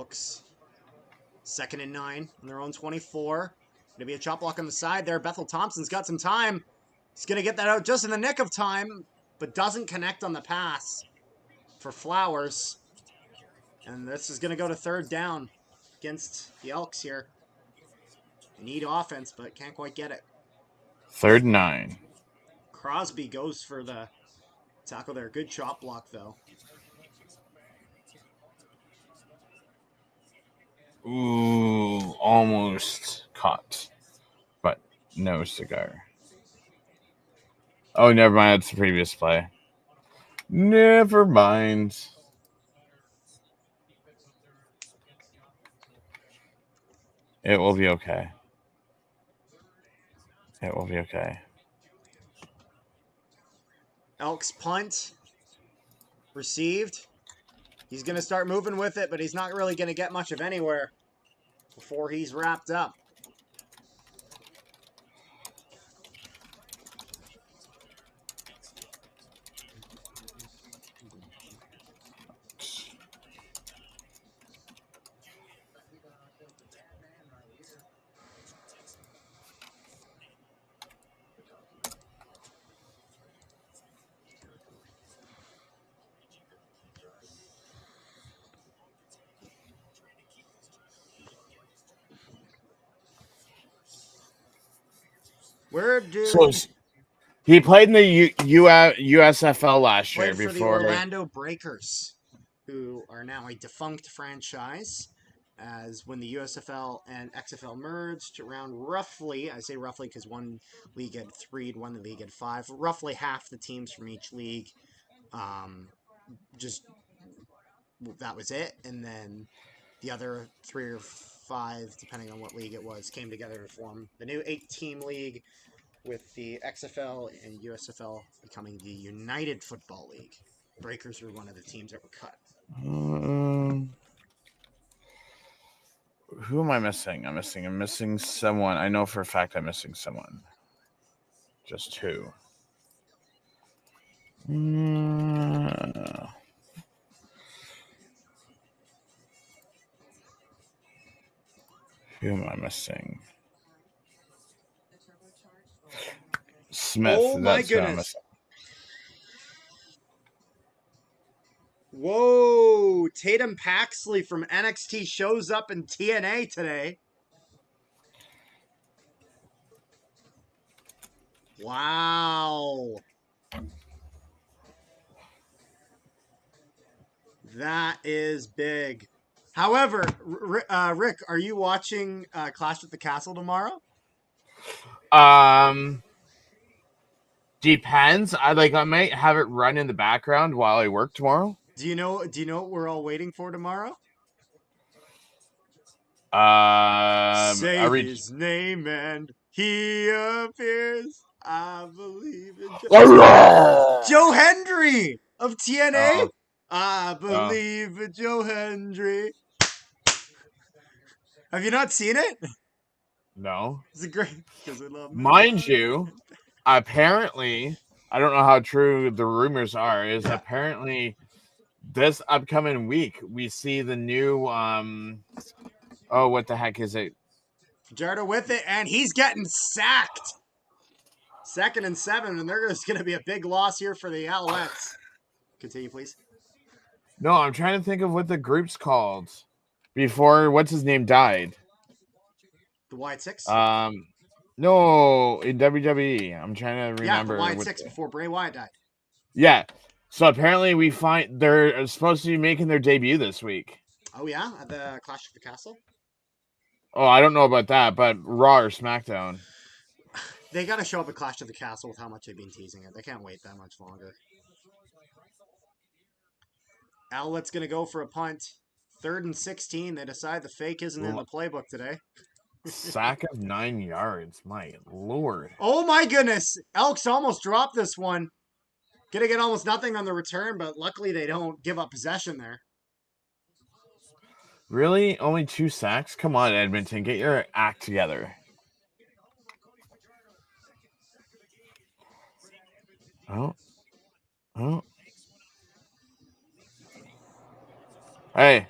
Elks. 2nd and 9 on their own 24. Gonna be a chop block on the side there. Bethel Thompson's got some time. He's gonna get that out just in the nick of time, but doesn't connect on the pass for Flowers. And this is gonna go to 3rd down against the Elks here. They need offense, but can't quite get it. 3rd and 9. Crosby goes for the tackle there. Good chop block, though. Ooh, almost caught, but no cigar. Oh, never mind. It's the previous play. Never mind. It will be okay. It will be okay. Elks punt. Received. He's going to start moving with it, but he's not really going to get much of anywhere before he's wrapped up. Where did So he played in the USFL last year played for the before. Orlando Breakers, who are now a defunct franchise, as when the USFL and XFL merged around roughly, I say roughly because one league had 3 and one league had 5, roughly half the teams from each league, just that was it, and then the other 3 or 5, depending on what league it was, came together to form the new 8-team league, with the XFL and USFL becoming the United Football League. Breakers were one of the teams that were cut. Who am I missing? I'm missing someone. I know for a fact I'm missing someone. Just who? Who am I missing? Smith. Oh my That's who I'm goodness. missing. Whoa! Tatum Paxley from NXT shows up in TNA today. Wow. That is big. However, Rick, are you watching Clash at the Castle tomorrow? Depends. I might have it run in the background while I work tomorrow. Do you know what we're all waiting for tomorrow? Say his name and he appears. I believe in Joe Hendry of TNA. Oh. I believe in Joe Hendry. Have you not seen it? No. It's a great. Because I love Mind you, apparently, I don't know how true the rumors are. Is apparently this upcoming week we see the new what the heck is it? Fajardo with it, and he's getting sacked. 2nd and 7, and there's going to be a big loss here for the Alouettes. Continue, please. No, I'm trying to think of what the group's called before what's his name died. The Wyatt Six? No, in WWE. I'm trying to remember. Yeah, the Wyatt Six before Bray Wyatt died. Yeah. So apparently we find they're supposed to be making their debut this week. Oh, yeah? At the Clash of the Castle? Oh, I don't know about that, but Raw or SmackDown. They got to show up at Clash of the Castle with how much they've been teasing it. They can't wait that much longer. Alouette's going to go for a punt. 3rd and 16. They decide the fake isn't in the playbook today. Sack of 9 yards. My Lord. Oh, my goodness. Elks almost dropped this one. Going to get almost nothing on the return, but luckily they don't give up possession there. Really? Only 2 sacks? Come on, Edmonton. Get your act together. Oh. Hey.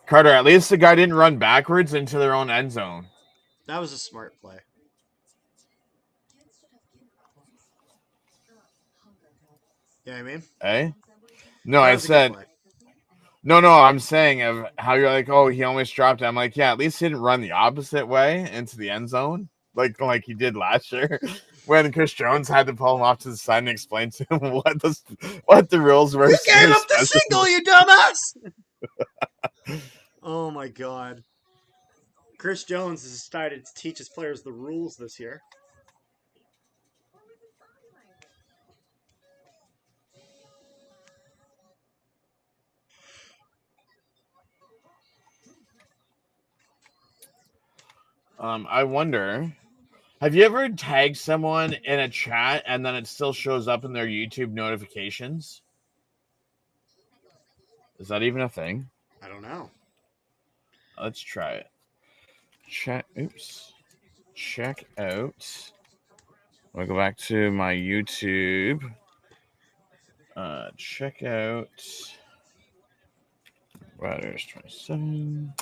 Carter, at least the guy didn't run backwards into their own end zone. That was a smart play. Yeah, I mean? Eh? No, That I was a good said play. no. I'm saying of how you're like, oh, he almost dropped it. I'm like, yeah, at least he didn't run the opposite way into the end zone, like he did last year, when Chris Jones had to pull him off to the side and explain to him what the rules were. You gave up the single, you dumbass! Oh my god. Chris Jones has decided to teach his players the rules this year. I wonder, have you ever tagged someone in a chat and then it still shows up in their YouTube notifications? Is that even a thing? I don't know. Let's try it. Check out. I'll go back to my YouTube. Check out Riders 27.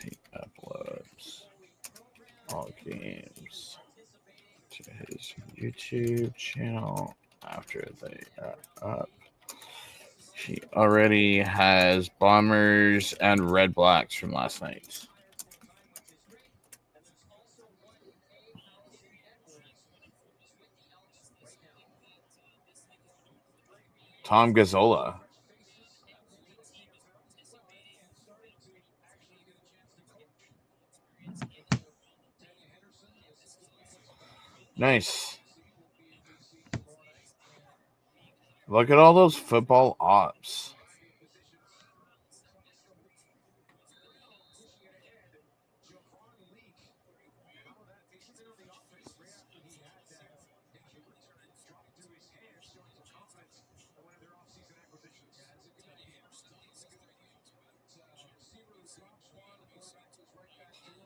He uploads all games to his YouTube channel after they are up. He already has Bombers and Red Blacks from last night. Tom Gazzola. Nice. Look at all those football ops.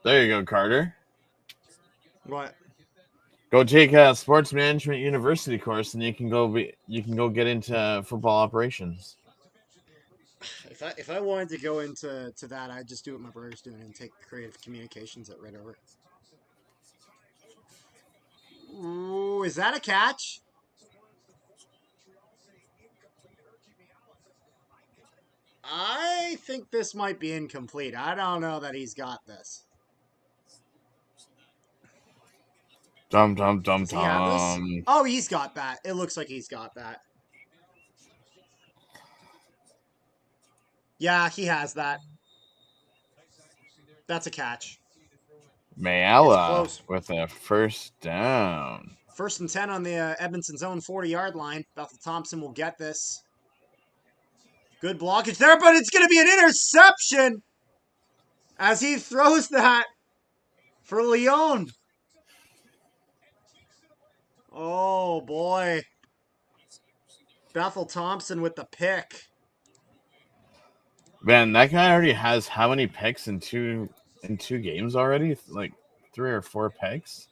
There you go, Carter. What? Go take a sports management university course, and you can go get into football operations. If I wanted to go into that, I'd just do what my brother's doing and take creative communications at right over. Ooh, is that a catch? I think this might be incomplete. I don't know that he's got this. Dum. Does he have this? Oh, he's got that. It looks like he's got that. Yeah, he has that. That's a catch. Mayala with a first down. 1st and 10 on the Edmonton zone 40-yard line. Bethel Thompson will get this. Good blockage there, but it's going to be an interception as he throws that for Leon. Oh, boy. Bethel Thompson with the pick. Man, that guy already has how many picks in two games already? Like 3 or 4 picks.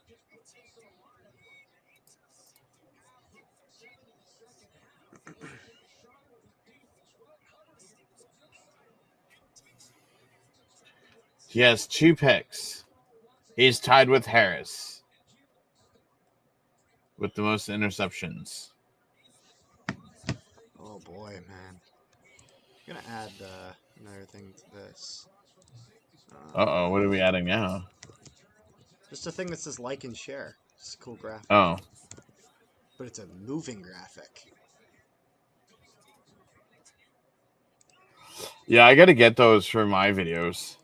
He has 2 picks. He's tied with Harris with the most interceptions. Oh, boy, man. I'm going to add another thing to this. Uh-oh, what are we adding now? Just a thing that says like and share. It's a cool graphic. Oh. But it's a moving graphic. Yeah, I got to get those for my videos.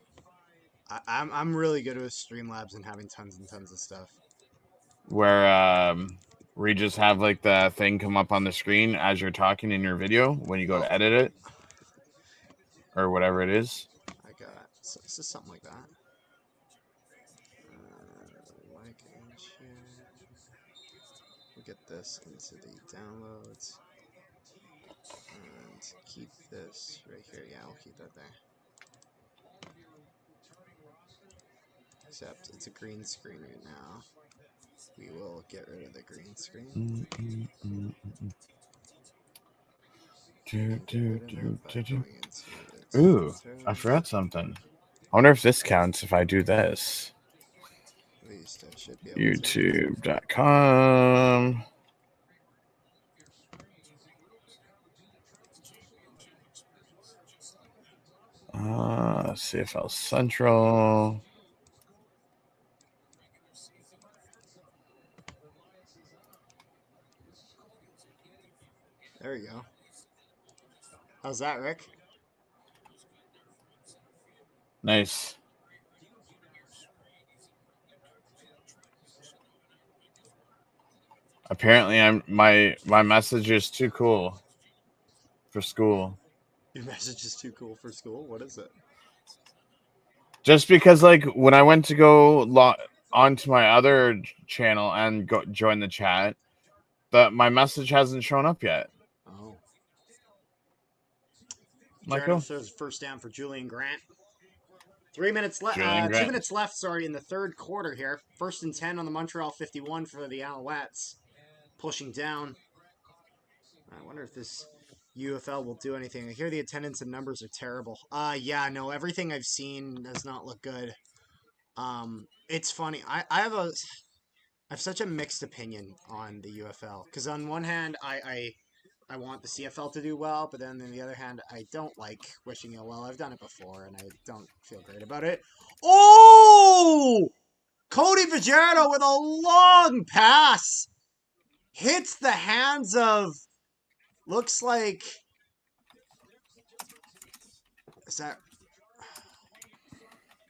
I'm really good with Streamlabs and having tons and tons of stuff. Where you just have like the thing come up on the screen as you're talking in your video when you go to edit it. Or whatever it is. I got this is something like that. Like and share. We'll get this into the downloads. And keep this right here. Yeah, we'll keep that there. Except it's a green screen right now. We will get rid of the green screen. Going into Ooh, I forgot something. I wonder if this counts if I do this. At least I should be able to. YouTube.com. CFL Central. There you go. How's that, Rick? Nice. Apparently, my message is too cool for school. Your message is too cool for school? What is it? Just because, like, when I went to go onto my other channel and go join the chat, my message hasn't shown up yet. Oh. Michael says first down for Julian Grant. 3 minutes left. 2 Grant. minutes left. Sorry, in the third quarter here. 1st and 10 on the Montreal 51 for the Alouettes. Pushing down. I wonder if this UFL will do anything. I hear the attendance and numbers are terrible. Yeah, no, everything I've seen does not look good. It's funny. I have such a mixed opinion on the UFL because on one hand, I want the CFL to do well, but then on the other hand, I don't like wishing ill well. I've done it before, and I don't feel great about it. Oh! Cody Fajardo with a long pass hits the hands of. Looks like. Is that.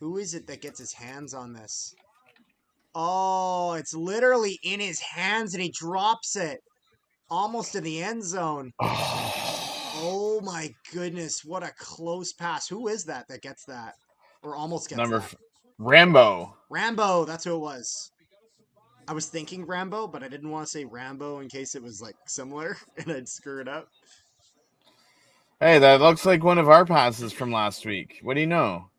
Who is it that gets his hands on this? Oh, it's literally in his hands, and he drops it. Almost in the end zone. Oh my goodness, what a close pass. Who is that gets that? Or almost gets that? Rambo. Rambo, that's who it was. I was thinking Rambo, but I didn't want to say Rambo in case it was like similar and I'd screw it up. Hey, that looks like one of our passes from last week. What do you know?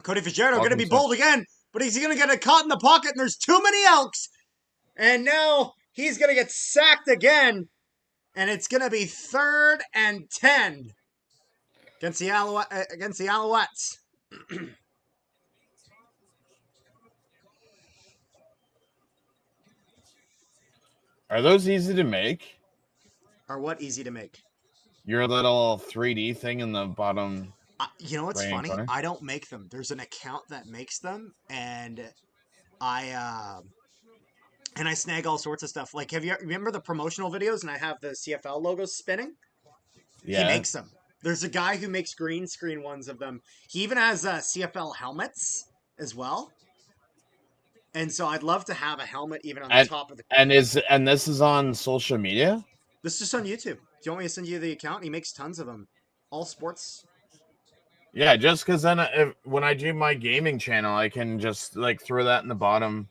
Cody Fajardo going to be bold again, but he's going to get caught in the pocket and there's too many Elks. And now he's going to get sacked again. And it's going to be 3rd and 10 against the Alouettes. Are those easy to make? Are what easy to make? Your little 3D thing in the bottom. You know what's funny? Corner? I don't make them. There's an account that makes them, and I snag all sorts of stuff. Like, remember the promotional videos and I have the CFL logos spinning? Yeah. He makes them. There's a guy who makes green screen ones of them. He even has CFL helmets as well. And so I'd love to have a helmet even on the top of the... And this is on social media? This is just on YouTube. Do you want me to send you the account? He makes tons of them. All sports. Yeah, just because then when I do my gaming channel, I can just like throw that in the bottom.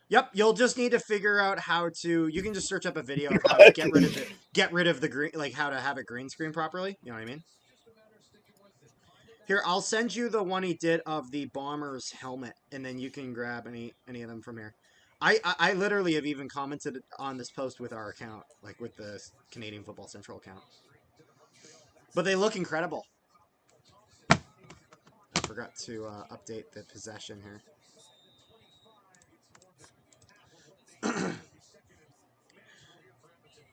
Yep, you'll just need to figure out how to. You can just search up a video of how to get rid of the green, like how to have it green screen properly. You know what I mean? Here, I'll send you the one he did of the Bombers helmet, and then you can grab any of them from here. I literally have even commented on this post with our account, like with the Canadian Football Central account. But they look incredible. I forgot to update the possession here.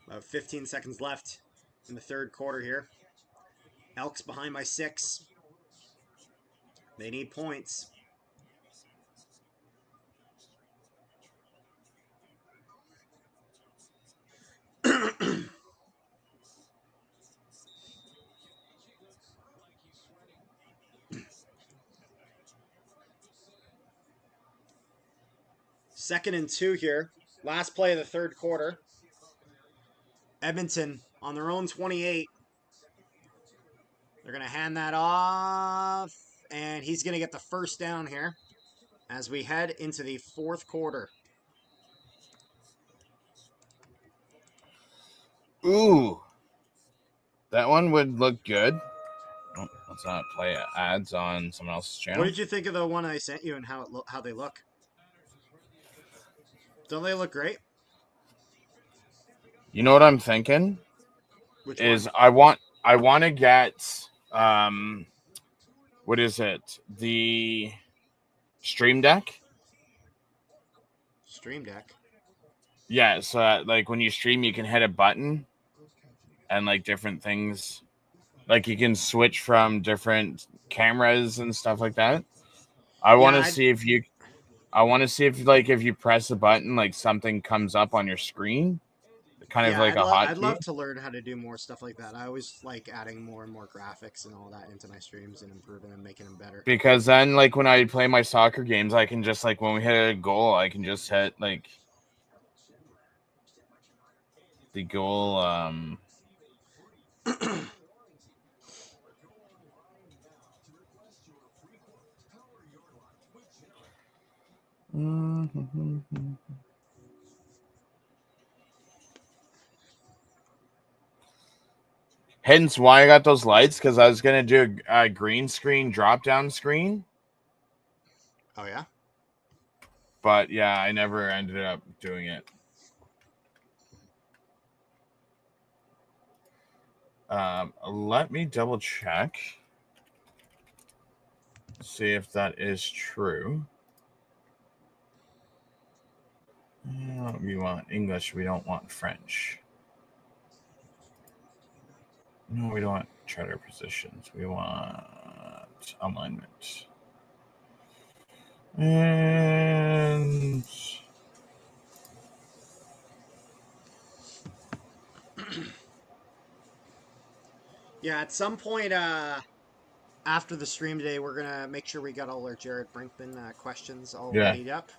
About 15 seconds left in the third quarter here. Elks behind by 6. They need points. Second and 2 here. Last play of the third quarter. Edmonton on their own 28. They're going to hand that off. And he's going to get the first down here as we head into the fourth quarter. Ooh. That one would look good. Oh, let's not play ads on someone else's channel. What did you think of the one I sent you and how they look? Don't they look great? You know what I'm thinking? Which is one? I want to get what is it? The Stream Deck. Stream Deck. Yeah, so like when you stream, you can hit a button, and like different things, like you can switch from different cameras and stuff like that. I want to see if you. I want to see if like if you press a button, like something comes up on your screen, kind of like a I'd hotkey. love to learn how to do more stuff like that. I always like adding more and more graphics and all that into my streams and improving and making them better. Because then, like when I play my soccer games, I can just like when we hit a goal, I can just hit like the goal. Hence why I got those lights, because I was gonna do a green screen drop down screen. Oh yeah. But yeah, I never ended up doing it. Let me double check. See if that is true. We want English. We don't want French. No, we don't want charter positions. We want alignment. And Yeah, at some point after the stream today, we're gonna make sure we got all our Jared Brinkman questions all readied up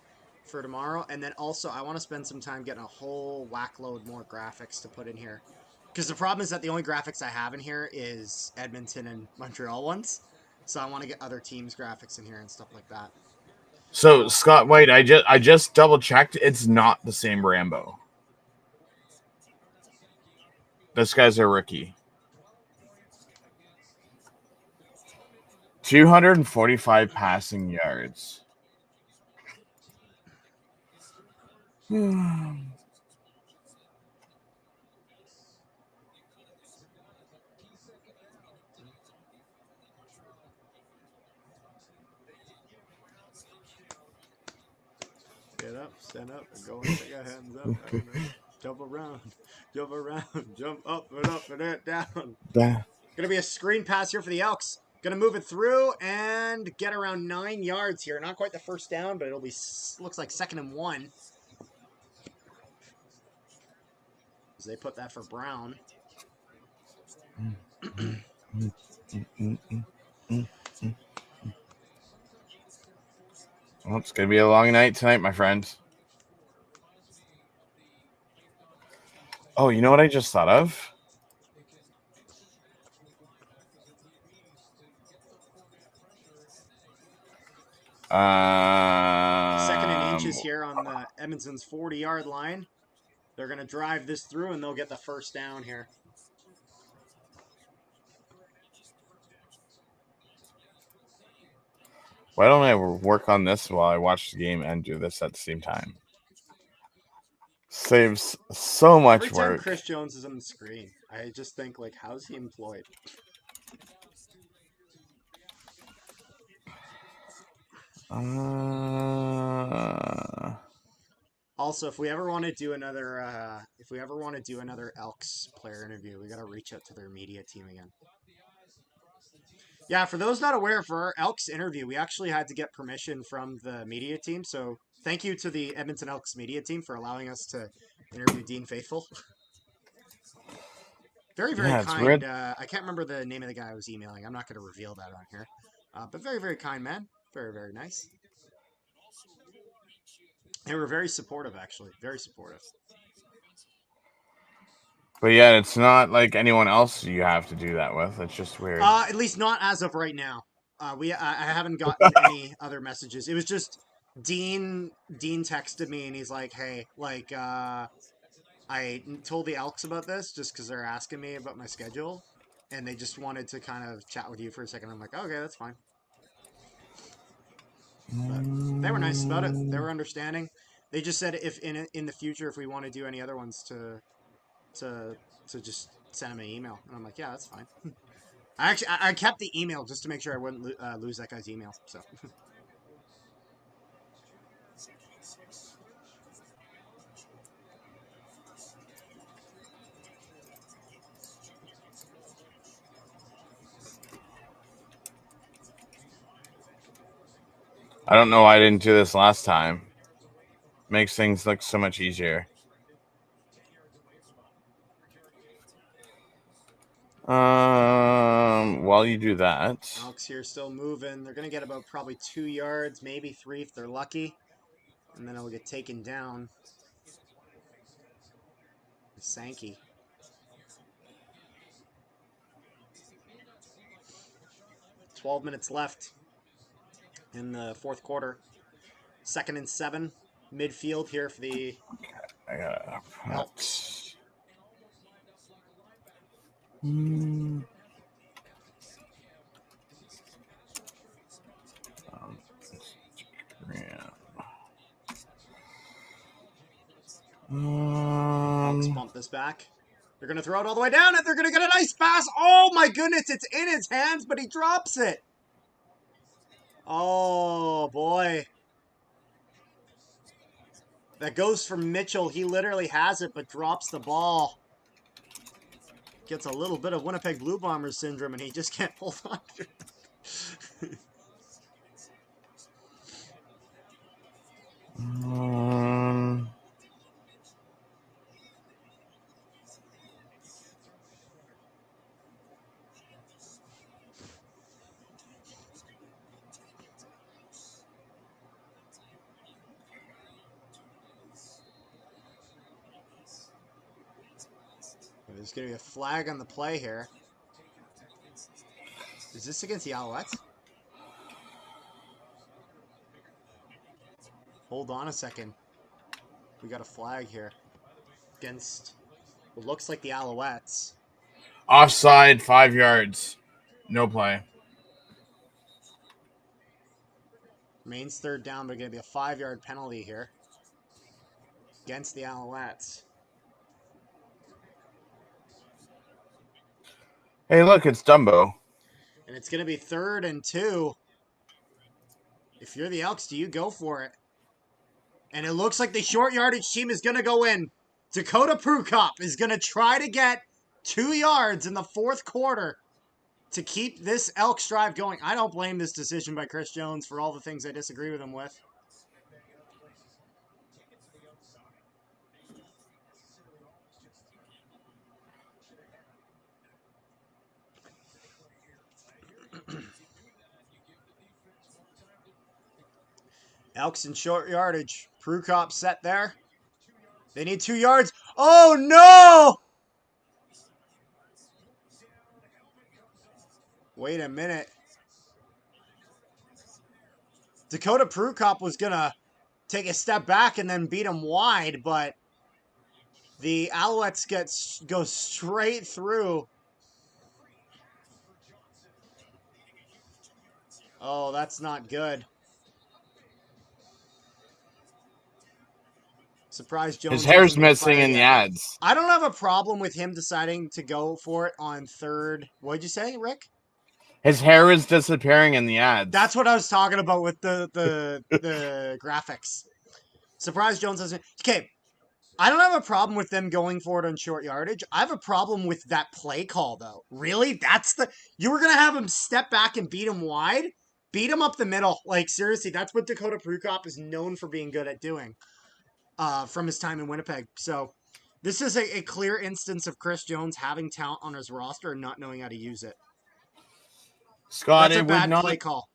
for tomorrow, and then also I want to spend some time getting a whole whack load more graphics to put in here, because the problem is that the only graphics I have in here is Edmonton and Montreal ones, so I want to get other teams' graphics in here and stuff like that. So Scott White, I just double checked. It's not the same Rambo. This guy's a rookie. 245 passing yards. Get up, stand up, and go and stick your hands up, and jump around, jump up and down. Gonna be a screen pass here for the Elks. Gonna move it through and get around 9 yards here. Not quite the first down, but it'll be looks like 2nd and 1. As they put that for Brown. Well, it's gonna be a long night tonight, my friends. Oh, you know what I just thought of? Second and inches here on the Edmonton's 40-yard line. They're going to drive this through, and they'll get the first down here. Why don't I work on this while I watch the game and do this at the same time? Saves so much Every time work. Chris Jones is on the screen, I just think, like, how's he employed? Also, if we ever want to do another, Elks player interview, we got to reach out to their media team again. Yeah, for those not aware, for our Elks interview, we actually had to get permission from the media team. So thank you to the Edmonton Elks media team for allowing us to interview Dean Faithful. Very, very kind. I can't remember the name of the guy I was emailing. I'm not going to reveal that on here. But very, very kind man. Very, very nice. They were very supportive, actually. Very supportive. But yeah, it's not like anyone else you have to do that with. It's just weird. At least not as of right now. I haven't gotten any other messages. It was just Dean texted me and he's like, "Hey, like I told the Elks about this just because they're asking me about my schedule, and they just wanted to kind of chat with you for a second." I'm like, "Okay, that's fine." But they were nice about it. They were understanding. They just said if in the future if we want to do any other ones to just send them an email, and I'm like, "Yeah, that's fine." I kept the email just to make sure I wouldn't lose that guy's email. So. I don't know why I didn't do this last time. Makes things look so much easier. While you do that, Elks here still moving. They're going to get about probably 2 yards, maybe 3 if they're lucky. And then it'll get taken down. Sankey. "12 minutes left in the fourth quarter. 2nd and 7. Midfield here for the I gotta put... Elks. Elks bump this back. They're going to throw it all the way down, and they're going to get a nice pass. Oh, my goodness. It's in his hands, but he drops it. Oh, boy. That goes from Mitchell. He literally has it, but drops the ball. Gets a little bit of Winnipeg Blue Bombers syndrome, and he just can't hold on to it. There's going to be a flag on the play here. Is this against the Alouettes? Hold on a second. We got a flag here. Against what looks like the Alouettes. Offside, 5 yards. No play. Main's 3rd down, but going to be a 5-yard penalty here. Against the Alouettes. Hey, look, it's Dumbo. And it's going to be 3rd and 2. If you're the Elks, do you go for it? And it looks like the short yardage team is going to go in. Dakota Prukop is going to try to get 2 yards in the fourth quarter to keep this Elks drive going. I don't blame this decision by Chris Jones for all the things I disagree with him with. Elks in short yardage. Prukop set there. They need 2 yards. Oh, no! Wait a minute. Dakota Prukop was going to take a step back and then beat him wide, but the Alouettes go straight through. Oh, that's not good. Surprise Jones. His hair's missing in the ads. I don't have a problem with him deciding to go for it on 3rd. What'd you say, Rick? His hair is disappearing in the ads. That's what I was talking about with the graphics. Surprise Jones doesn't. Okay, I don't have a problem with them going for it on short yardage. I have a problem with that play call, though. Really? You were going to have him step back and beat him wide? Beat him up the middle. Like, seriously, that's what Dakota Prukop is known for being good at doing from his time in Winnipeg. So, this is a clear instance of Chris Jones having talent on his roster and not knowing how to use it. Scott, That's a bad play call.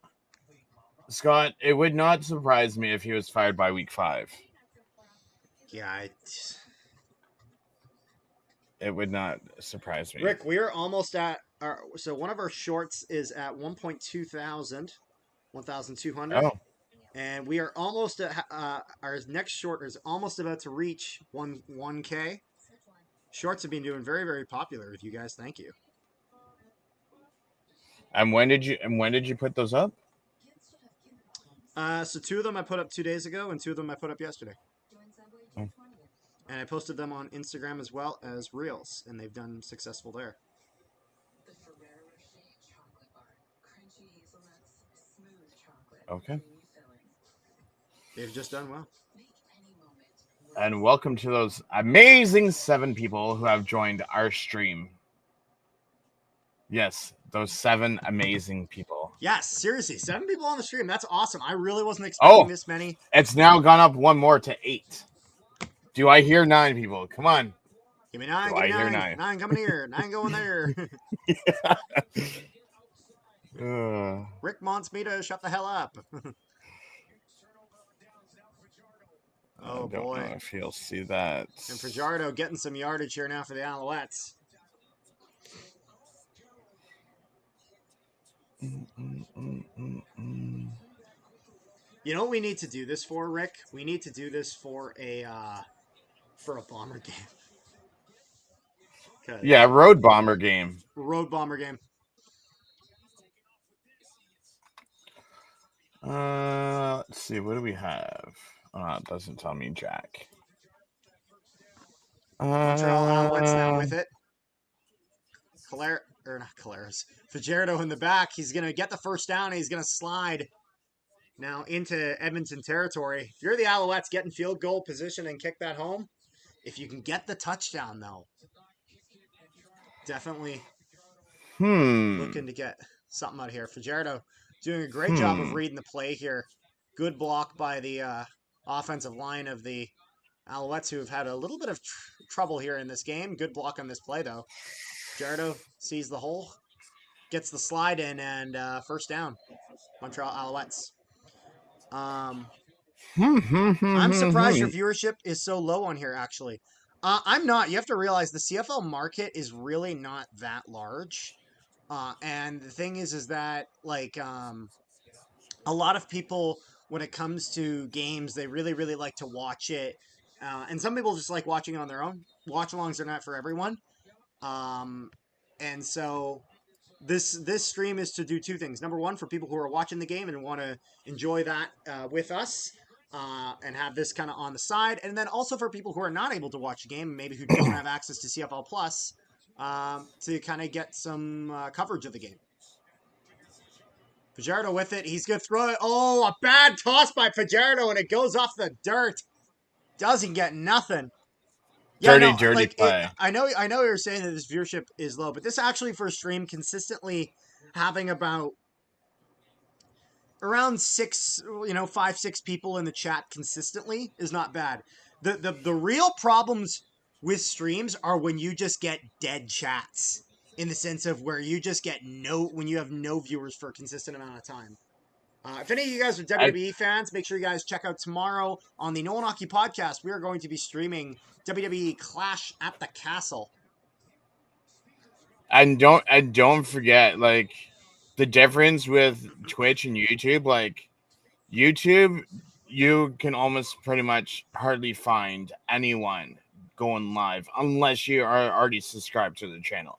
Scott, it would not surprise me if he was fired by week 5. Yeah, it would not surprise me. Rick, we're almost at so one of our shorts is at 1.2 thousand, 1,200. Oh. And we are almost at our next short is almost about to reach 1K. Shorts have been doing very, very popular with you guys. Thank you. And when did you put those up? So 2 of them I put up 2 days ago, and 2 of them I put up yesterday. Oh. And I posted them on Instagram as well as Reels, and they've done successful there. Okay. They've just done well. And welcome to those amazing 7 people who have joined our stream. Yes, those 7 amazing people. Yes, seriously, 7 people on the stream. That's awesome. I really wasn't expecting this many. It's now gone up 1 more to 8. Do I hear 9 people? Come on. Give me 9, Do give me I hear 9. 9? 9 coming here, 9 going there. Rick wants me to shut the hell up. I don't know if he'll see that. And Fajardo getting some yardage here now for the Alouettes. You know what we need to do this for, Rick? We need to do this for a Bomber game. Yeah, Road Bomber game. Road Bomber game. Let's see. What do we have? It doesn't tell me jack. Montreal Alouettes now with it. Fajardo in the back. He's going to get the first down. And he's going to slide now into Edmonton territory. If you're the Alouettes, get in field goal position and kick that home. If you can get the touchdown, though, definitely looking to get something out here. Fajardo doing a great job of reading the play here. Good block by the offensive line of the Alouettes, who have had a little bit of trouble here in this game. Good block on this play, though. Fajardo sees the hole, gets the slide in, and first down. Montreal Alouettes. I'm surprised your viewership is so low on here, actually. I'm not. You have to realize the CFL market is really not that large. And the thing is that, like, a lot of people, when it comes to games, they really, really like to watch it. And some people just like watching it on their own. Watch-alongs are not for everyone. And so this stream is to do 2 things. Number 1, for people who are watching the game and want to enjoy that with us and have this kind of on the side. And then also for people who are not able to watch the game, maybe who don't have access to CFL Plus, to kind of get some coverage of the game. Fajardo with it. He's going to throw it. Oh, a bad toss by Fajardo, and it goes off the dirt. Doesn't get nothing. Yeah, dirty play. I know you're saying that this viewership is low, but this actually for a stream consistently having about around 5, 6 people in the chat consistently is not bad. The real problems with streams are when you just get dead chats, in the sense of where you just get when you have no viewers for a consistent amount of time. If any of you guys are WWE fans, make sure you guys check out tomorrow on the No One Hockey podcast. We are going to be streaming WWE Clash at the Castle. And don't forget, like, the difference with Twitch and YouTube. Like, YouTube, you can almost pretty much hardly find anyone going live unless you are already subscribed to the channel.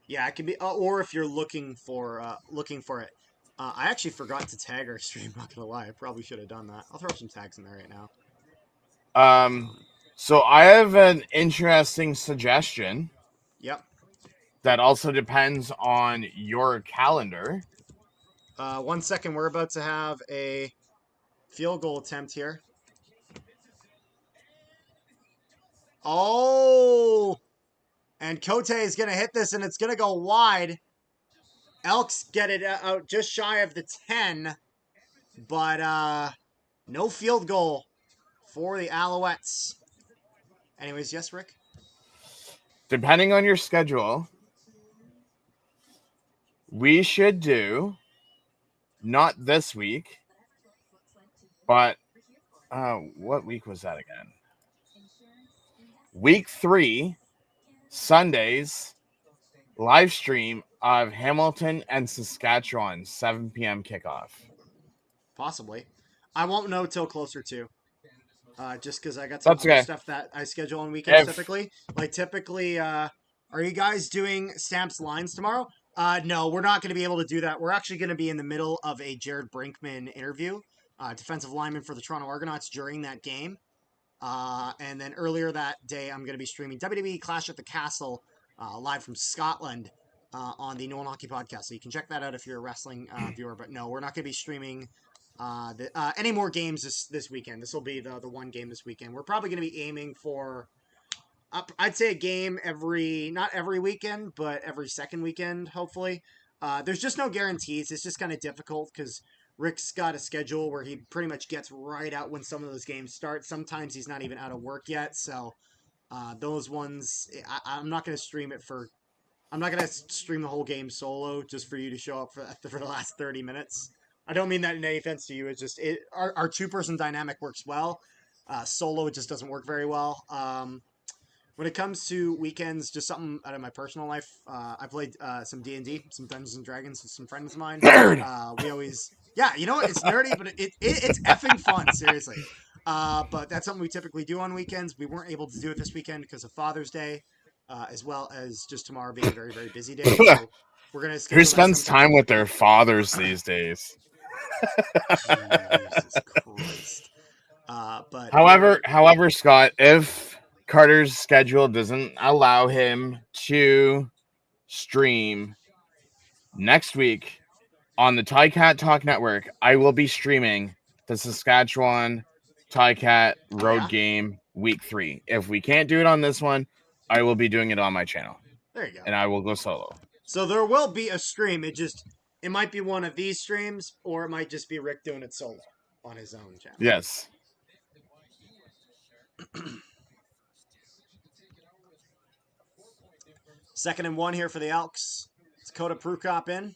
Yeah, it can be, or if you're looking for it. I actually forgot to tag our stream, not gonna lie. I probably should have done that. I'll throw some tags in there right now. So I have an interesting suggestion. Yep. That also depends on your calendar. 1 second, we're about to have a field goal attempt here. Oh! And Cote is gonna hit this, and it's gonna go wide. Elks get it out just shy of the 10, but no field goal for the Alouettes. Anyways, yes, Rick? Depending on your schedule, we should do, not this week, but what week was that again? Week 3, Sundays, live stream of Hamilton and Saskatchewan, 7 p.m. kickoff. Possibly. I won't know till closer to. Just because I got some other stuff that I schedule on weekends typically. Like typically, are you guys doing Stamps Lines tomorrow? No, we're not going to be able to do that. We're actually going to be in the middle of a Jared Brinkman interview, defensive lineman for the Toronto Argonauts during that game. And then earlier that day, I'm going to be streaming WWE Clash at the Castle live from Scotland. on the No One Hockey podcast. So you can check that out if you're a wrestling viewer. But no, we're not going to be streaming any more games this weekend. This will be the one game this weekend. We're probably going to be aiming for, I'd say, a game not every weekend, but every second weekend, hopefully. There's just no guarantees. It's just kind of difficult because Rick's got a schedule where he pretty much gets right out when some of those games start. Sometimes he's not even out of work yet. So those ones, I'm not going to stream it for. I'm not going to stream the whole game solo just for you to show up for the last 30 minutes. I don't mean that in any offense to you. It's just our two-person dynamic works well. Solo, it just doesn't work very well. When it comes to weekends, just something out of my personal life. I played some D&D, some Dungeons and Dragons with some friends of mine. We always, yeah, you know what? It's nerdy, but it's effing fun, seriously. But that's something we typically do on weekends. We weren't able to do it this weekend because of Father's Day, as well as just tomorrow being a very, very busy day. So we're gonna schedule. Who spends time with their fathers these days? Jesus Christ. But however, Scott, if Carter's schedule doesn't allow him to stream next week on the Ticat Talk Network, I will be streaming the Saskatchewan Ticat Road Game Week 3. If we can't do it on this one, I will be doing it on my channel. There you go. And I will go solo. So there will be a stream. It might be one of these streams, or it might just be Rick doing it solo on his own channel. Yes. Second and 1 here for the Elks. It's Dakota Prukop in.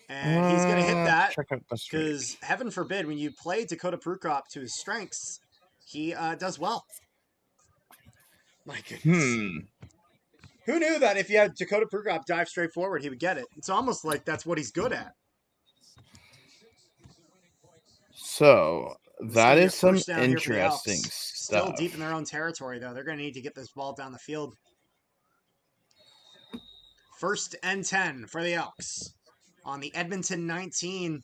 And he's going to hit that because, heaven forbid, when you play Dakota Prukop to his strengths, he does well. My goodness. Who knew that if you had Dakota Prukop dive straight forward, he would get it? It's almost like that's what he's good at. So that is some interesting stuff. Still deep in their own territory, though. They're going to need to get this ball down the field. 1st and 10 for the Elks on the Edmonton 19.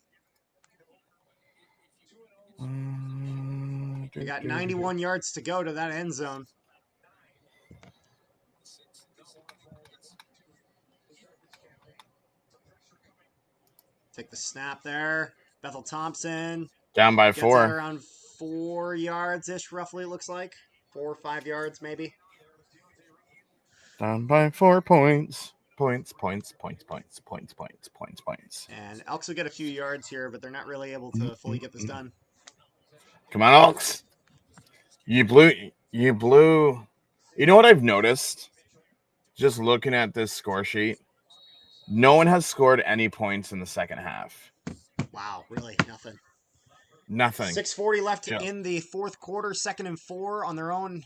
They got 91 yards to go to that end zone. Take the snap there. Bethel Thompson. Down by 4. Around 4 yards-ish, roughly, it looks like. 4 or 5 yards, maybe. Down by 4 points. Points. And Elks will get a few yards here, but they're not really able to fully get this done. Come on, Elks. You blew. You know what I've noticed? Just looking at this score sheet. No one has scored any points in the second half. Wow, really? Nothing. 6:40 left in the fourth quarter. 2nd and 4 on their own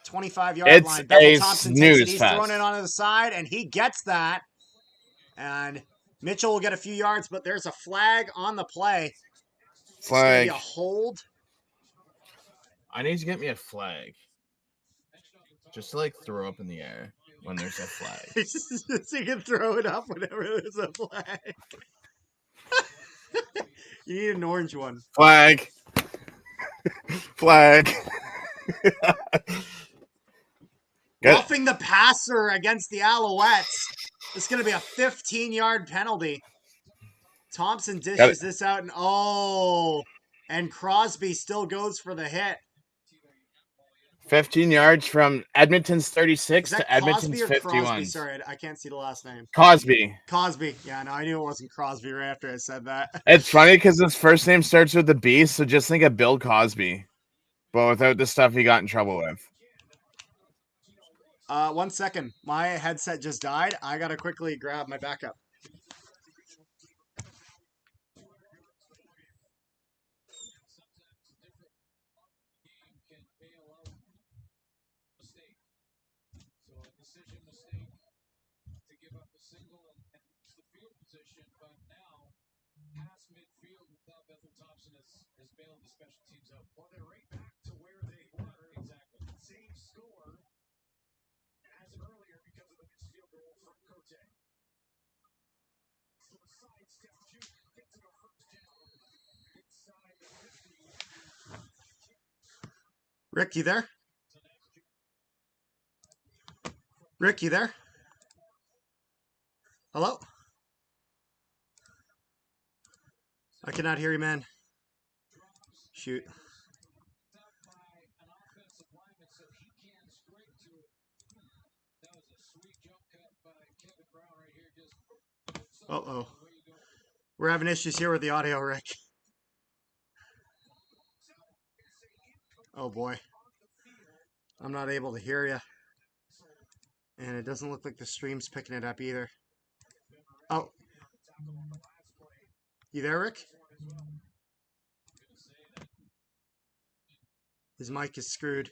25-yard line. Bethel Thompson takes it. He's throwing it onto the side, and he gets that. And Mitchell will get a few yards, but there's a flag on the play. Flag. A hold. I need to get me a flag. Just to, throw up in the air when there's a flag. So you can throw it up whenever there's a flag. You need an orange one. Flag. Flag. Roughing the passer against the Alouettes. It's going to be a 15-yard penalty. Thompson dishes this out, and Crosby still goes for the hit. 15 yards from Edmonton's 36 to Edmonton's 51. Crosby? Sorry, I can't see the last name. Cosby. Yeah, no, I knew it wasn't Crosby right after I said that. It's funny because his first name starts with a B, so just think of Bill Cosby, but without the stuff he got in trouble with. 1 second. My headset just died. I got to quickly grab my backup. Rick, you there? Rick, you there? Hello? I cannot hear you, man. Shoot. Uh-oh. We're having issues here with the audio, Rick. Oh, boy. I'm not able to hear you. And it doesn't look like the stream's picking it up either. Oh. You there, Rick? His mic is screwed.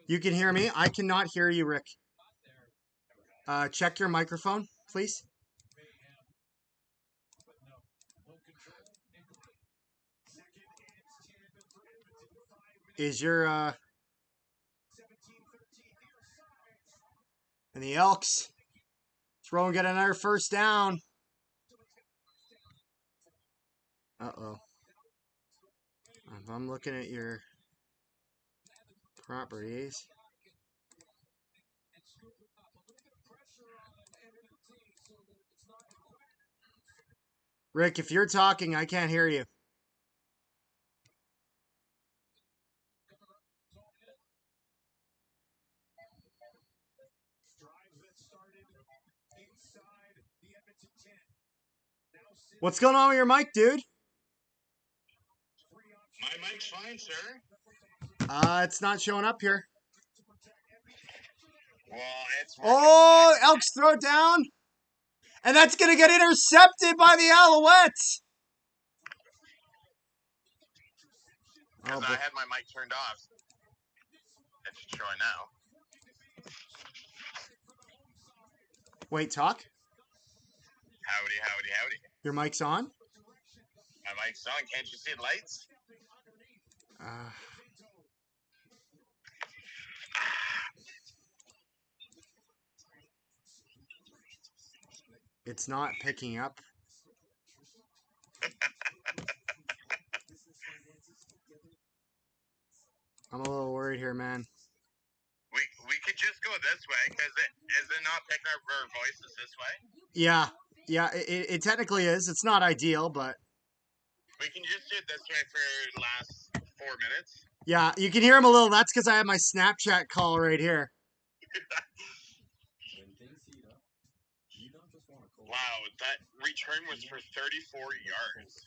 You can hear me? I cannot hear you, Rick. Check your microphone, please. Is your, And the Elks throw and get another first down. Uh-oh. If I'm looking at your properties. Rick, if you're talking, I can't hear you. What's going on with your mic, dude? My mic's fine, sir. It's not showing up here. Well, it's Oh, Elks throw it down. And that's going to get intercepted by the Alouettes. because I had my mic turned off. It's showing now. Wait, talk. Howdy, howdy, howdy. Your mic's on? My mic's on. Can't you see the lights? It's not picking up. I'm a little worried here, man. We could just go this way, because is it not picking up our voices this way? Yeah, it technically is. It's not ideal, but... We can just do it this way for the last 4 minutes. Yeah, you can hear him a little. That's because I have my Snapchat call right here. Wow, that return was for 34 yards.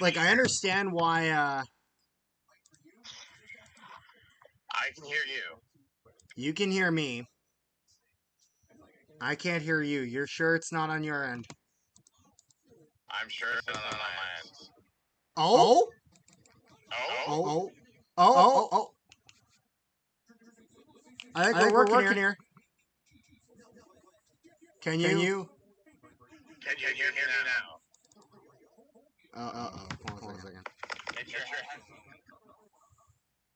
Like, I understand why, I can hear you. you can hear me. I can't hear you. You're sure it's not on your end? I'm sure it's not on my end. Oh? Oh? Oh. I think we're working here. Can you? Can you hear me now? Uh-oh. Hold on a second. It's your head.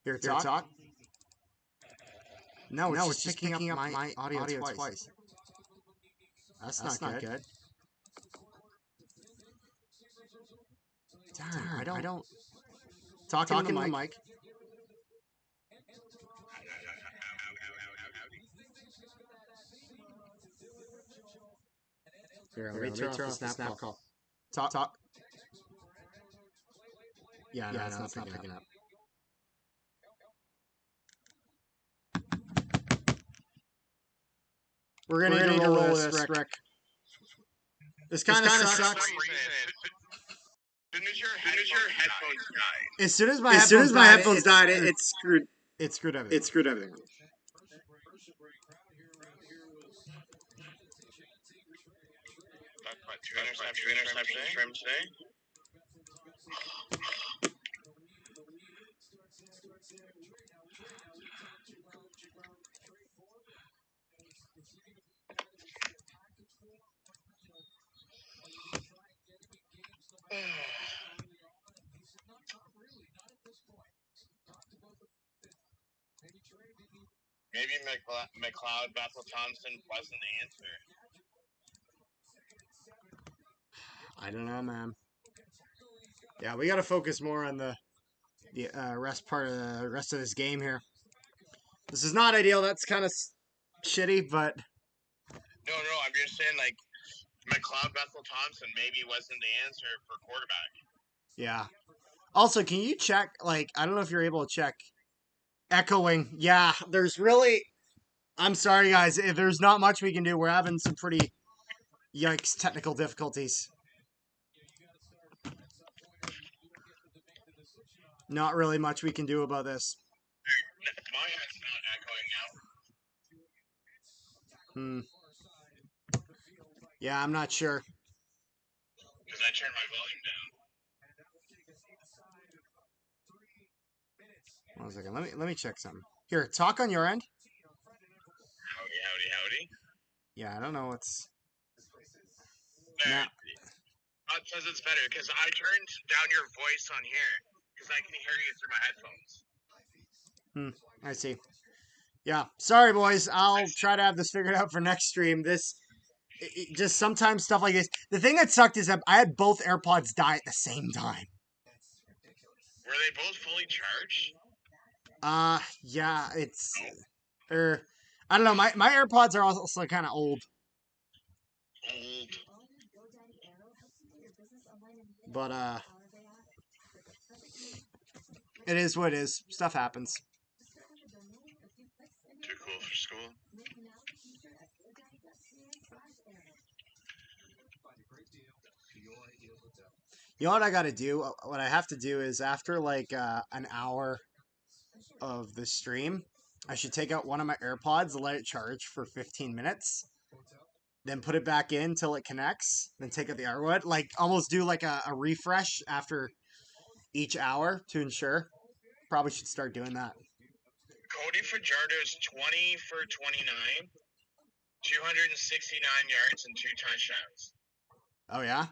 Here, talk. No, it's just picking up my audio twice. That's not good. Darn, I don't. Talking to the mic. Here, let me turn off the snap call. Talk. Yeah, no, it's not picking up. We're gonna need to roll this, Rick. This kind of sucks. As soon as your headphones died. As soon as my headphones died, it screwed. It screwed everything. It screwed everything. That's two interceptions from today. Maybe McLeod Bethel Thompson wasn't the answer. I don't know, man. Yeah, we got to focus more on the rest of this game here. This is not ideal. That's kind of shitty, but No, I'm just saying, like, McLeod Bethel Thompson maybe wasn't the answer for quarterback. yeah. Also, can you check, like, I don't know if you're able to check echoing. Yeah, there's really, I'm sorry, guys. If there's not much we can do, we're having some pretty, yikes, technical difficulties. Not really much we can do about this. My head's not echoing now. Yeah, I'm not sure. Because I turned my volume down. 1 second. Let me check something. Here, talk on your end. Howdy. Yeah, I don't know what's. There. Nah. It says it's better because I turned down your voice on here because I can hear you through my headphones. I see. Yeah, sorry, boys. I'll try to have this figured out for next stream. Just sometimes stuff like this. The thing that sucked is that I had both AirPods die at the same time. Were they both fully charged? Yeah, it's. I don't know. My AirPods are also kind of old. But it is what it is. Stuff happens. Too cool for school. You know what I got to do? What I have to do is after like an hour of the stream, I should take out one of my AirPods, let it charge for 15 minutes, then put it back in till it connects, then take out the AirPod. Like almost do like a refresh after each hour to ensure. Probably should start doing that. Cody Fajardo's 20 for 29, 269 yards and 2 touchdowns. Oh, yeah?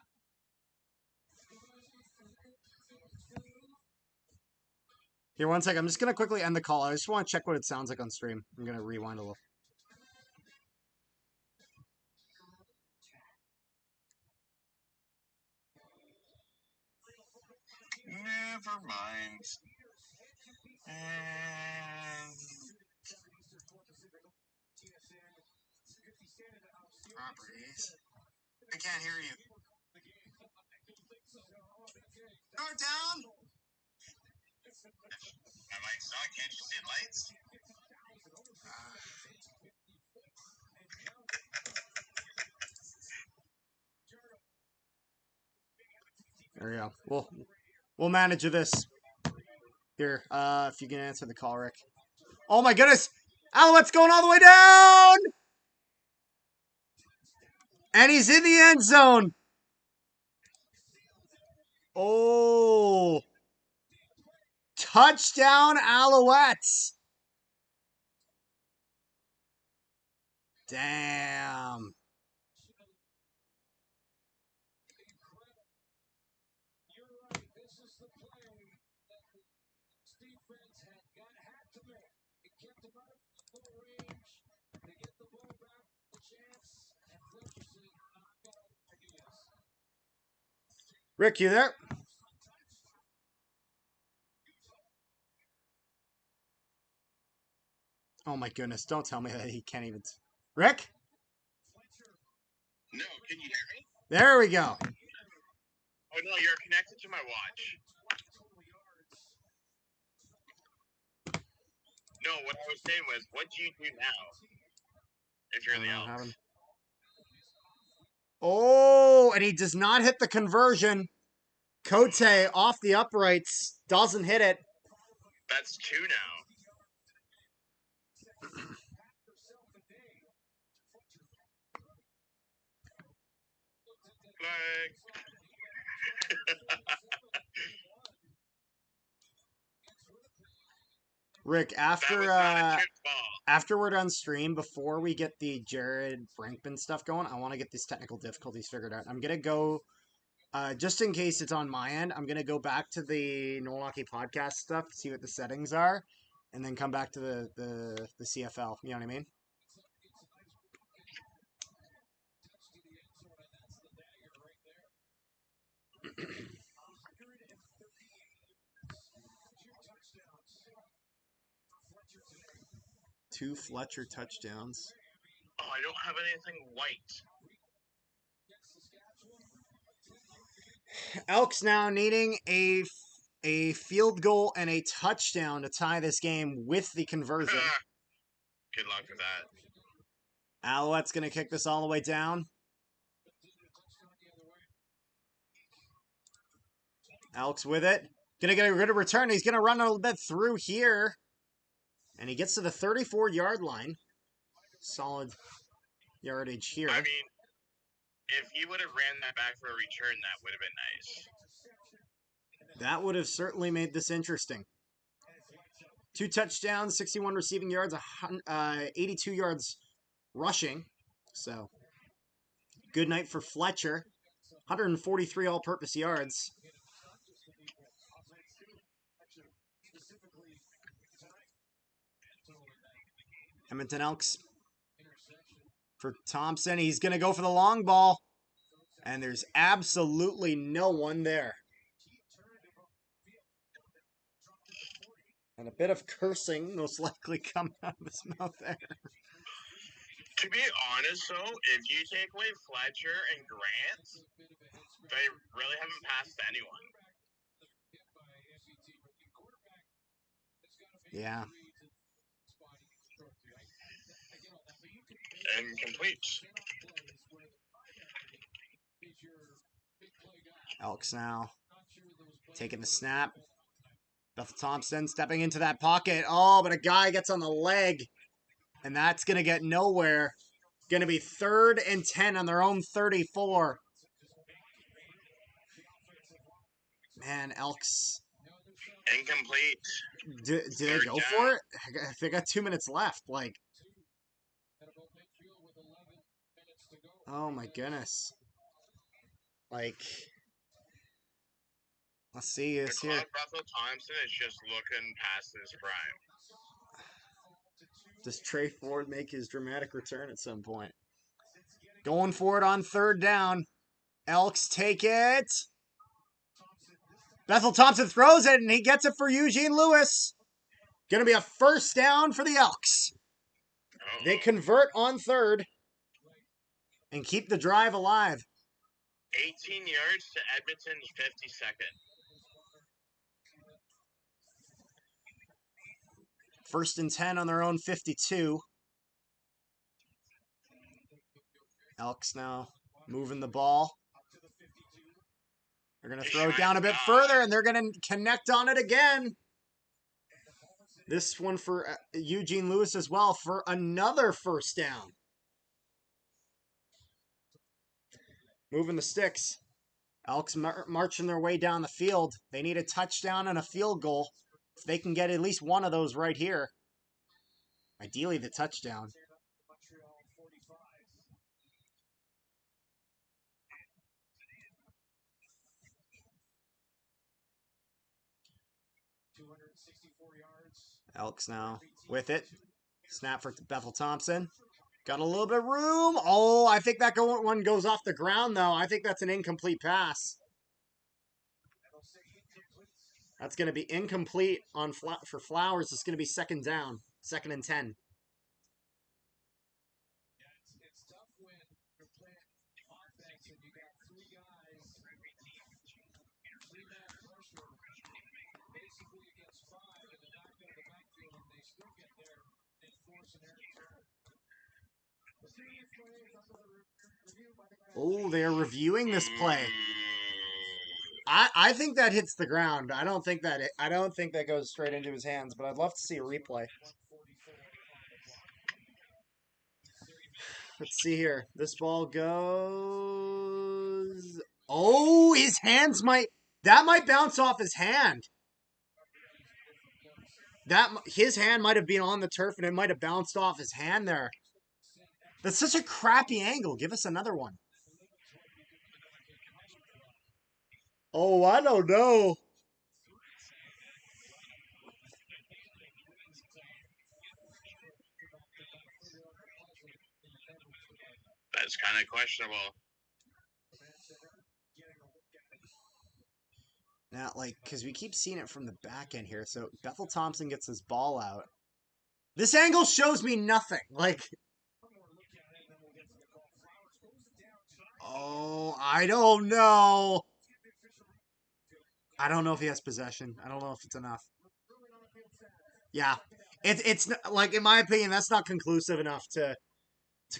Here, 1 second. I'm just going to quickly end the call. I just want to check what it sounds like on stream. I'm going to rewind a little. Never mind. Properties. I can't hear you. Go down. My mic's on. Can't you see the lights? There we go. We'll manage this. Here, if you can answer the call, Rick. Oh my goodness! Alouettes going all the way down! And he's in the end zone! Oh! Touchdown, Alouettes! Damn. Rick, you there? Oh my goodness, don't tell me that he can't even... Rick? No, can you hear me? There we go. Oh no, you're connected to my watch. No, what I was saying was, what do you do now? If you're in the Elks. Oh, and he does not hit the conversion. Cote off the uprights. Doesn't hit it. That's 2 now. Rick, after we're done stream, before we get the Jared Brinkman stuff going, I want to get these technical difficulties figured out. I'm gonna go, just in case it's on my end, I'm gonna go back to the No Hockey podcast stuff, see what the settings are, and then come back to the CFL. You know what I mean? Two Fletcher touchdowns. Oh, I don't have anything white. Elks now needing a field goal and a touchdown to tie this game with the conversion. Good luck with that. Alouette's going to kick this all the way down. Elks with it. Going to get a good return. He's going to run a little bit through here. And he gets to the 34-yard line. Solid yardage here. I mean, if he would have ran that back for a return, that would have been nice. That would have certainly made this interesting. 2 touchdowns, 61 receiving yards, 82 yards rushing. So, good night for Fletcher. 143 all-purpose yards. Edmonton Elks for Thompson. He's going to go for the long ball. And there's absolutely no one there. And a bit of cursing most likely coming out of his mouth there. To be honest, though, if you take away Fletcher and Grant, they really haven't passed anyone. Yeah. Incomplete. Elks now taking the snap. Bethel Thompson stepping into that pocket. Oh, but a guy gets on the leg. And that's going to get nowhere. Going to be 3rd and 10 on their own 34. Man, Elks. Incomplete. Did they go for it? They got 2 minutes left. Like, oh my goodness. Like, let's see this here. Bethel Thompson is just looking past his prime. Does Trey Ford make his dramatic return at some point? Going for it on 3rd down. Elks take it. Bethel Thompson throws it, and he gets it for Eugene Lewis. Going to be a 1st down for the Elks. They convert on 3rd and keep the drive alive. 18 yards to Edmonton's 52nd. 1st and 10 on their own 52. Elks now moving the ball. They're going to throw it down a bit further, and they're going to connect on it again. This one for Eugene Lewis as well for another 1st down. Moving the sticks. Elks marching their way down the field. They need a touchdown and a field goal. If they can get at least one of those right here. Ideally, the touchdown. Elks now with it. Snap for Bethel Thompson. Got a little bit of room. Oh, I think that one goes off the ground, though. I think that's an incomplete pass. That's going to be incomplete on for Flowers. It's going to be 2nd down. 2nd and 10. Oh, they're reviewing this play. I think that hits the ground. I don't think that goes straight into his hands, but I'd love to see a replay. Let's see here. This ball goes. Oh, his hands might bounce off his hand. His hand might have been on the turf and it might have bounced off his hand there. That's such a crappy angle. Give us another one. Oh, I don't know. That's kind of questionable. Now, like, because we keep seeing it from the back end here. So Bethel Thompson gets his ball out. This angle shows me nothing. Like, oh, I don't know. I don't know if he has possession. I don't know if it's enough. Yeah, it's like, in my opinion, that's not conclusive enough to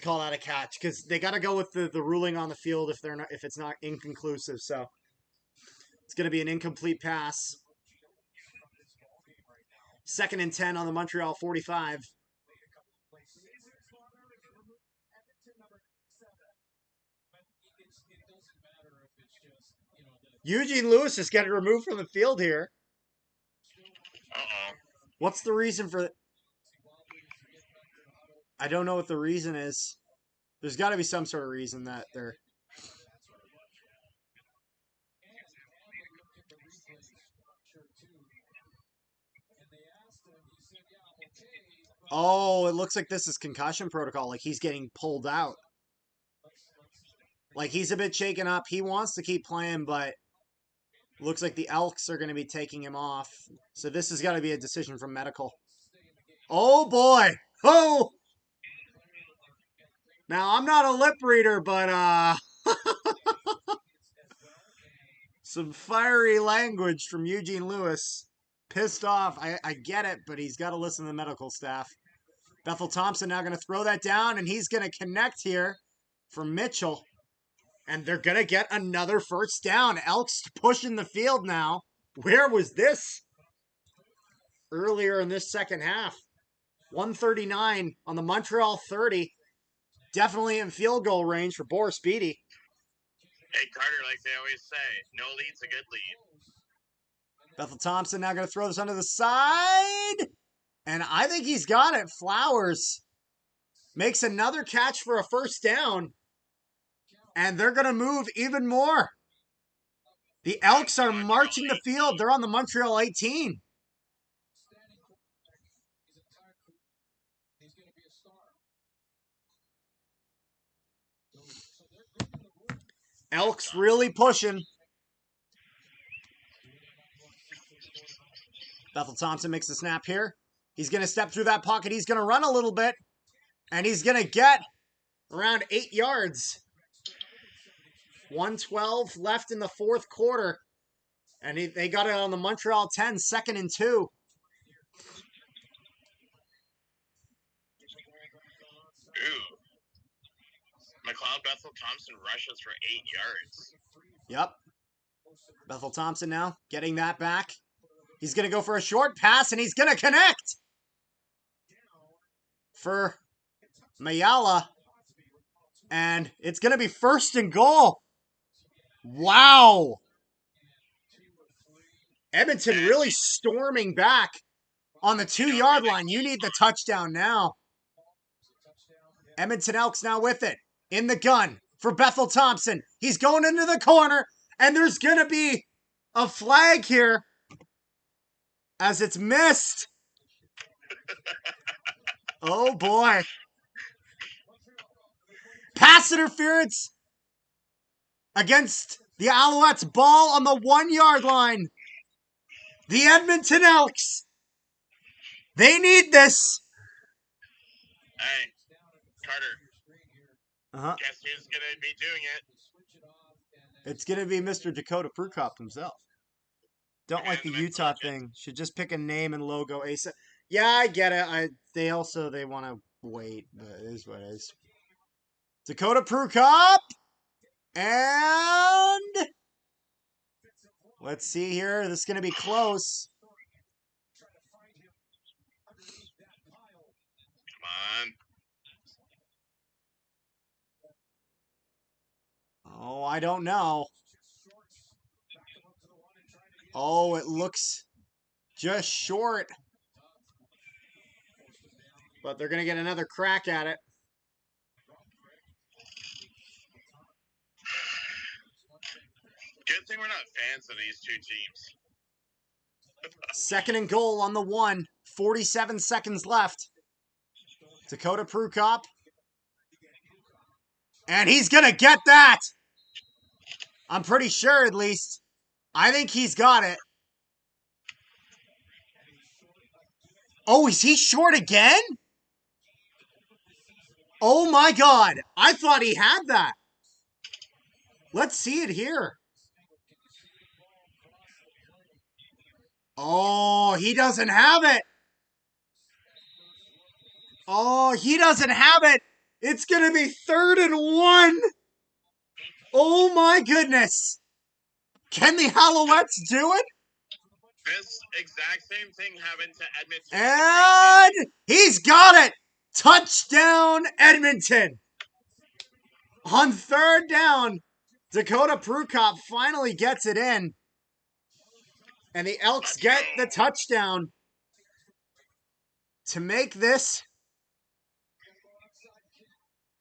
call that a catch, because they got to go with the ruling on the field if it's not inconclusive. So it's going to be an incomplete pass. 2nd and 10 on the Montreal 45. Eugene Lewis is getting removed from the field here. Uh-oh. What's the reason for... I don't know what the reason is. There's got to be some sort of reason that they're... Oh, it looks like this is concussion protocol. Like, he's getting pulled out. Like, he's a bit shaken up. He wants to keep playing, but looks like the Elks are going to be taking him off. So this has got to be a decision from medical. Oh, boy. Oh! Now, I'm not a lip reader, but, some fiery language from Eugene Lewis. Pissed off. I get it, but he's got to listen to the medical staff. Bethel Thompson now going to throw that down, and he's going to connect here for Mitchell. And they're going to get another first down. Elks pushing the field now. Where was this? Earlier in this second half. 139 on the Montreal 30. Definitely in field goal range for Boris Beatty. Hey, Carter, like they always say, no lead's a good lead. Bethel Thompson now going to throw this under the side. And I think he's got it. Flowers makes another catch for a first down. And they're going to move even more. The Elks are marching the field. They're on the Montreal 18. Elks really pushing. Bethel Thompson makes the snap here. He's going to step through that pocket. He's going to run a little bit. And he's going to get around 8 yards. 1:12 left in the fourth quarter. And they got it on the Montreal 10, 2nd and 2. Ooh. McLeod Bethel Thompson rushes for 8 yards. Yep. Bethel Thompson now getting that back. He's going to go for a short pass, and he's going to connect for Mayala. And it's going to be 1st and goal. Wow. Edmonton really storming back on the 2-yard line. You need the touchdown now. Edmonton Elks now with it. In the gun for Bethel Thompson. He's going into the corner, and there's going to be a flag here as it's missed. Oh, boy. Pass interference against the Alouettes. Ball on the 1-yard line. The Edmonton Elks. They need this. Hey, Carter. Uh-huh. Guess who's going to be doing it? It's going to be Mr. Dakota Prukop himself. Don't like the Utah thing. Should just pick a name and logo ASAP. Yeah, I get it. They want to wait, but it is what it is. Dakota Prukop. And let's see here. This is going to be close. Come on. Oh, I don't know. Oh, it looks just short. But they're going to get another crack at it. Good thing we're not fans of these two teams. 2nd and goal on the 1. 47 seconds left. Dakota Prukop And he's going to get that. I'm pretty sure, at least. I think he's got it. Oh, is he short again? Oh my God. I thought he had that. Let's see it here. Oh, he doesn't have it. Oh, he doesn't have it. It's going to be 3rd and 1. Oh my goodness. Can the Alouettes do it? This exact same thing happened to Edmonton. And he's got it. Touchdown, Edmonton. On 3rd down, Dakota Prukop finally gets it in. And the Elks get the touchdown to make this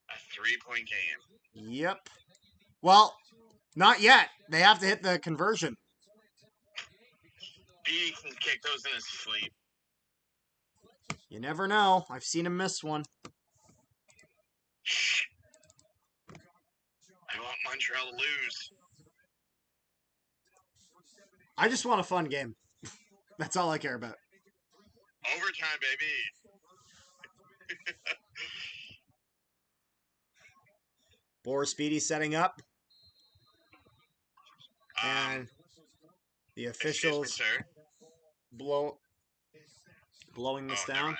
A 3-point game. Yep. Well, not yet. They have to hit the conversion. He can kick those in his sleep. You never know. I've seen him miss one. I want Montreal to lose. I just want a fun game. That's all I care about. Overtime, baby. Boris Speedy setting up. And the officials Excuse me, sir. blowing this never down. mind.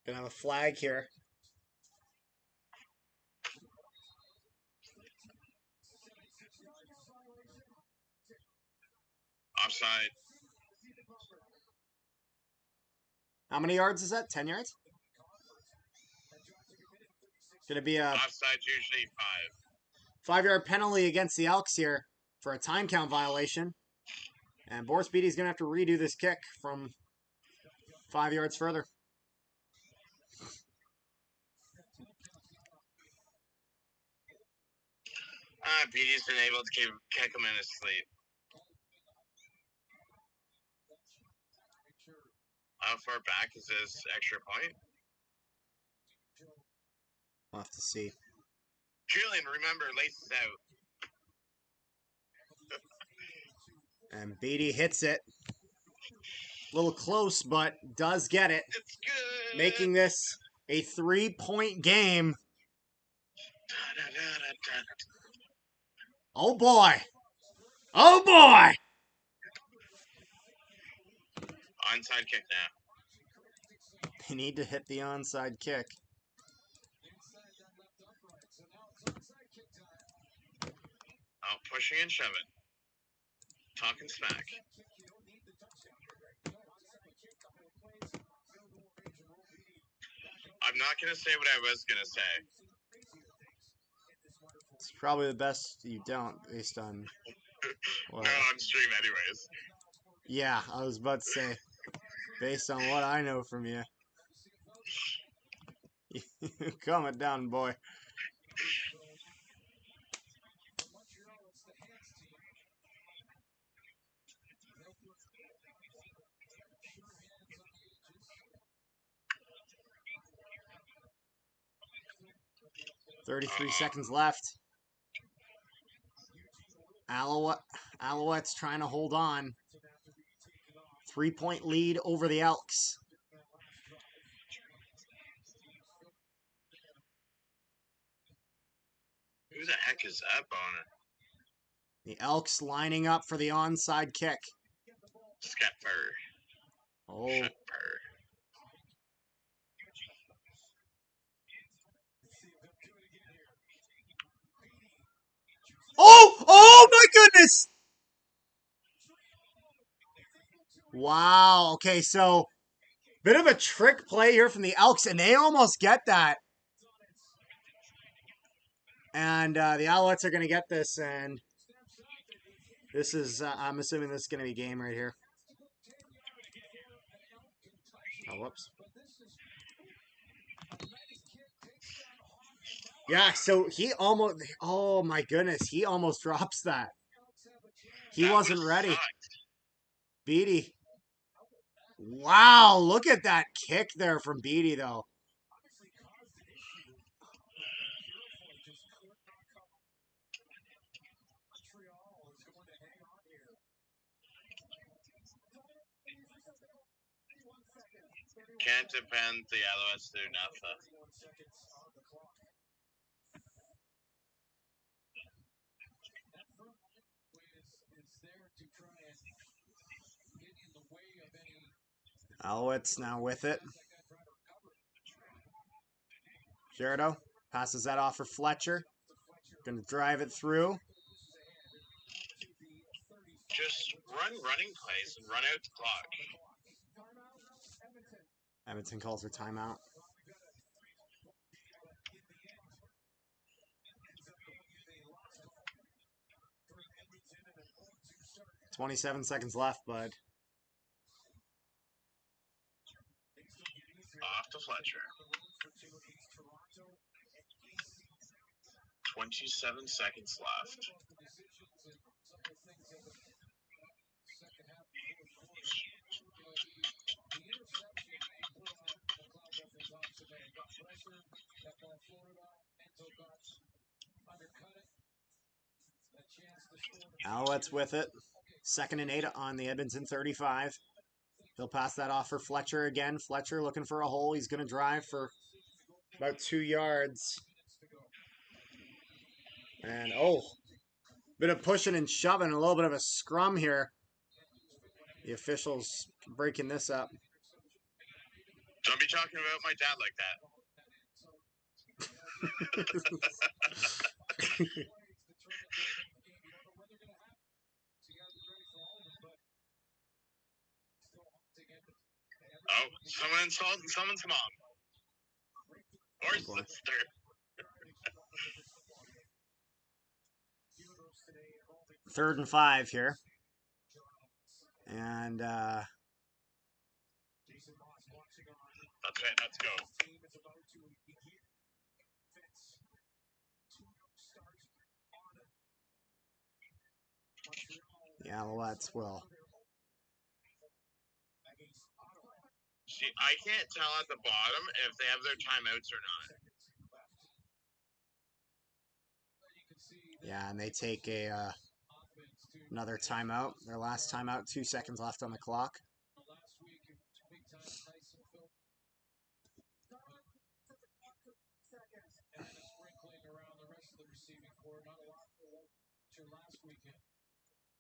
Gonna have a flag here. Offside. How many yards is that? 10 yards? Gonna be a Offside's usually 5. 5-yard penalty against the Elks here for a time count violation. And Boris Speedy's gonna have to redo this kick from 5 yards further. Beatty's been able to kick him in his sleep. How far back is this extra point? We'll have to see. Julian, remember, laces out. And Beatty hits it. A little close, but does get it. It's good. Making this a 3-point game. Oh boy. Oh boy. Onside kick now. They need to hit the onside kick. Oh, pushing and shoving. Talking smack. I'm not going to say what I was going to say. It's probably the best you don't, based on... No, on stream anyways. Yeah, I was about to say, based on what I know from you. Calm it down, boy. $33 seconds left. Alouettes trying to hold on. 3-point lead over the Elks. Who the heck is that boner? The Elks lining up for the onside kick. Skepper. Oh, Shepper. oh my goodness! Wow, okay, so bit of a trick play here from the Elks, and they almost get that. And the Alouettes are going to get this, and this is, I'm assuming this is going to be game right here. Oh, whoops. Yeah, so he almost, oh my goodness, he almost drops that. He That wasn't would've ready. sucked. Beatty. Wow, look at that kick there from Beatty, though. Can't depend the Alouettes do nothing. Alouettes now with it. Gerardo passes that off for Fletcher. Going to drive it through. Just run running plays and run out the clock. Edmonton calls for timeout. $27 seconds left, bud. Off to Fletcher. 27 seconds left. Alouettes with it. 2nd and 8 on the Edmonton 35. He'll pass that off for Fletcher again. Fletcher looking for a hole. He's going to drive for about 2 yards. And, bit of pushing and shoving. A little bit of a scrum here. The officials breaking this up. Don't be talking about my dad like that. Oh, someone insulted someone's mom. Or sister. Third and 5 here. And, That's it, let's go. the Alouettes will. See, I can't tell at the bottom if they have their timeouts or not. Yeah, and they take another timeout. Their last timeout, 2 seconds left on the clock.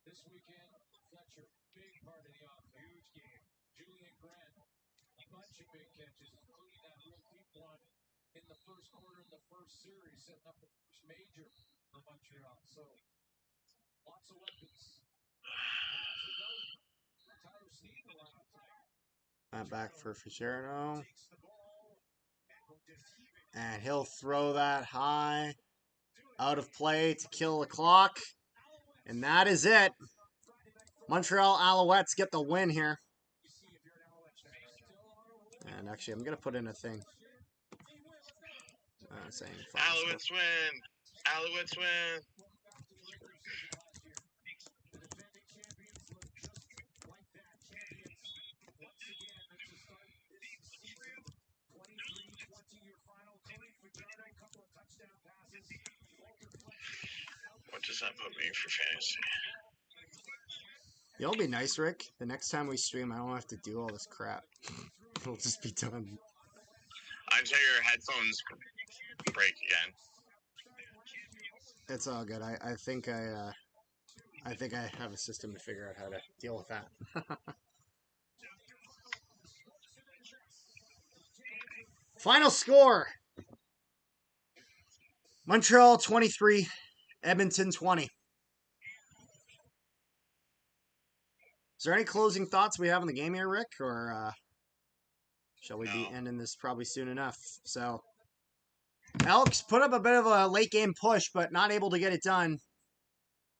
This weekend, Fletcher, big part of the huge game. Julian Grant, a bunch of big catches, including that real deep one in the first quarter of the first series, setting up the first major for Montreal. So, lots of weapons. That back for Ficherno. And he'll throw that high. Out of play to kill the clock. And that is it. Montreal Alouettes get the win here. And actually, I'm going to put in a thing. Saying Alouettes win. Alouettes win. What does that put me for fantasy? It'll be nice, Rick. The next time we stream, I don't have to do all this crap. It'll just be done. Until your headphones break again. It's all good. I think I have a system to figure out how to deal with that. Final score. Montreal 23, Edmonton 20. Is there any closing thoughts we have on the game here, Rick? Or shall we be ending this probably soon enough? So, Elks put up a bit of a late game push, but not able to get it done.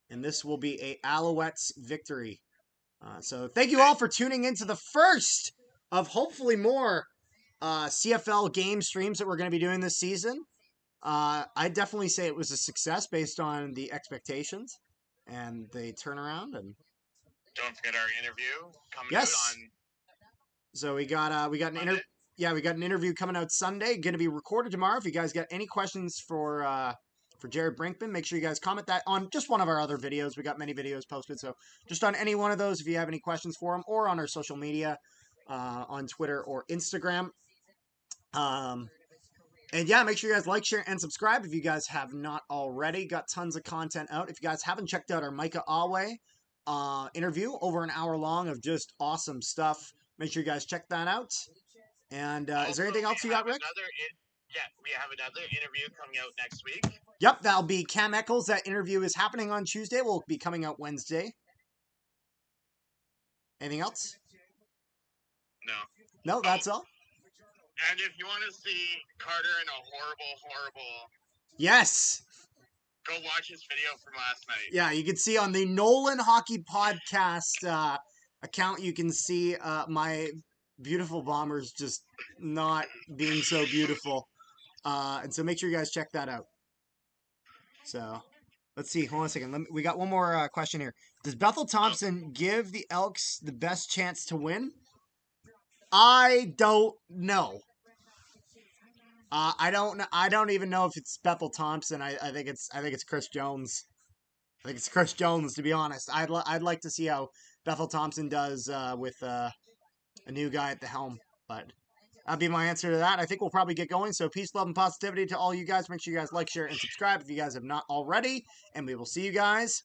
And this will be a Alouettes victory. So thank you all for tuning into the first of hopefully more CFL game streams that we're going to be doing this season. I'd definitely say it was a success based on the expectations. and they turn around and Don't forget our interview coming Yes. out on so we got an Monday. interview. Yeah, we got an interview coming out Sunday. Going to be recorded tomorrow. If you guys got any questions for Jared Brinkman, make sure you guys comment that on just one of our other videos. We got many videos posted, so just on any one of those, if you have any questions for him, or on our social media, on Twitter or Instagram. And yeah, make sure you guys like, share, and subscribe if you guys have not already. Got tons of content out. If you guys haven't checked out our Micah Alway interview, over an hour long of just awesome stuff, make sure you guys check that out. And is there anything else you got, Rick? We have another interview coming out next week. Yep, that'll be Cam Eccles. That interview is happening on Tuesday. Will be coming out Wednesday. Anything else? No. No, that's all. And if you want to see Carter in a horrible, Yes. go watch his video from last night. Yeah, you can see on the Nolan Hockey Podcast account, you can see my beautiful Bombers just not being so beautiful. And so make sure you guys check that out. So let's see. Hold on a second. We got one more question here. Does Bethel Thompson give the Elks the best chance to win? I don't know. I don't even know if it's Bethel Thompson. I think it's Chris Jones. I think it's Chris Jones, to be honest. I'd like to see how Bethel Thompson does with a new guy at the helm. But that'd be my answer to that. I think we'll probably get going. So peace, love, and positivity to all you guys. Make sure you guys like, share, and subscribe if you guys have not already. And we will see you guys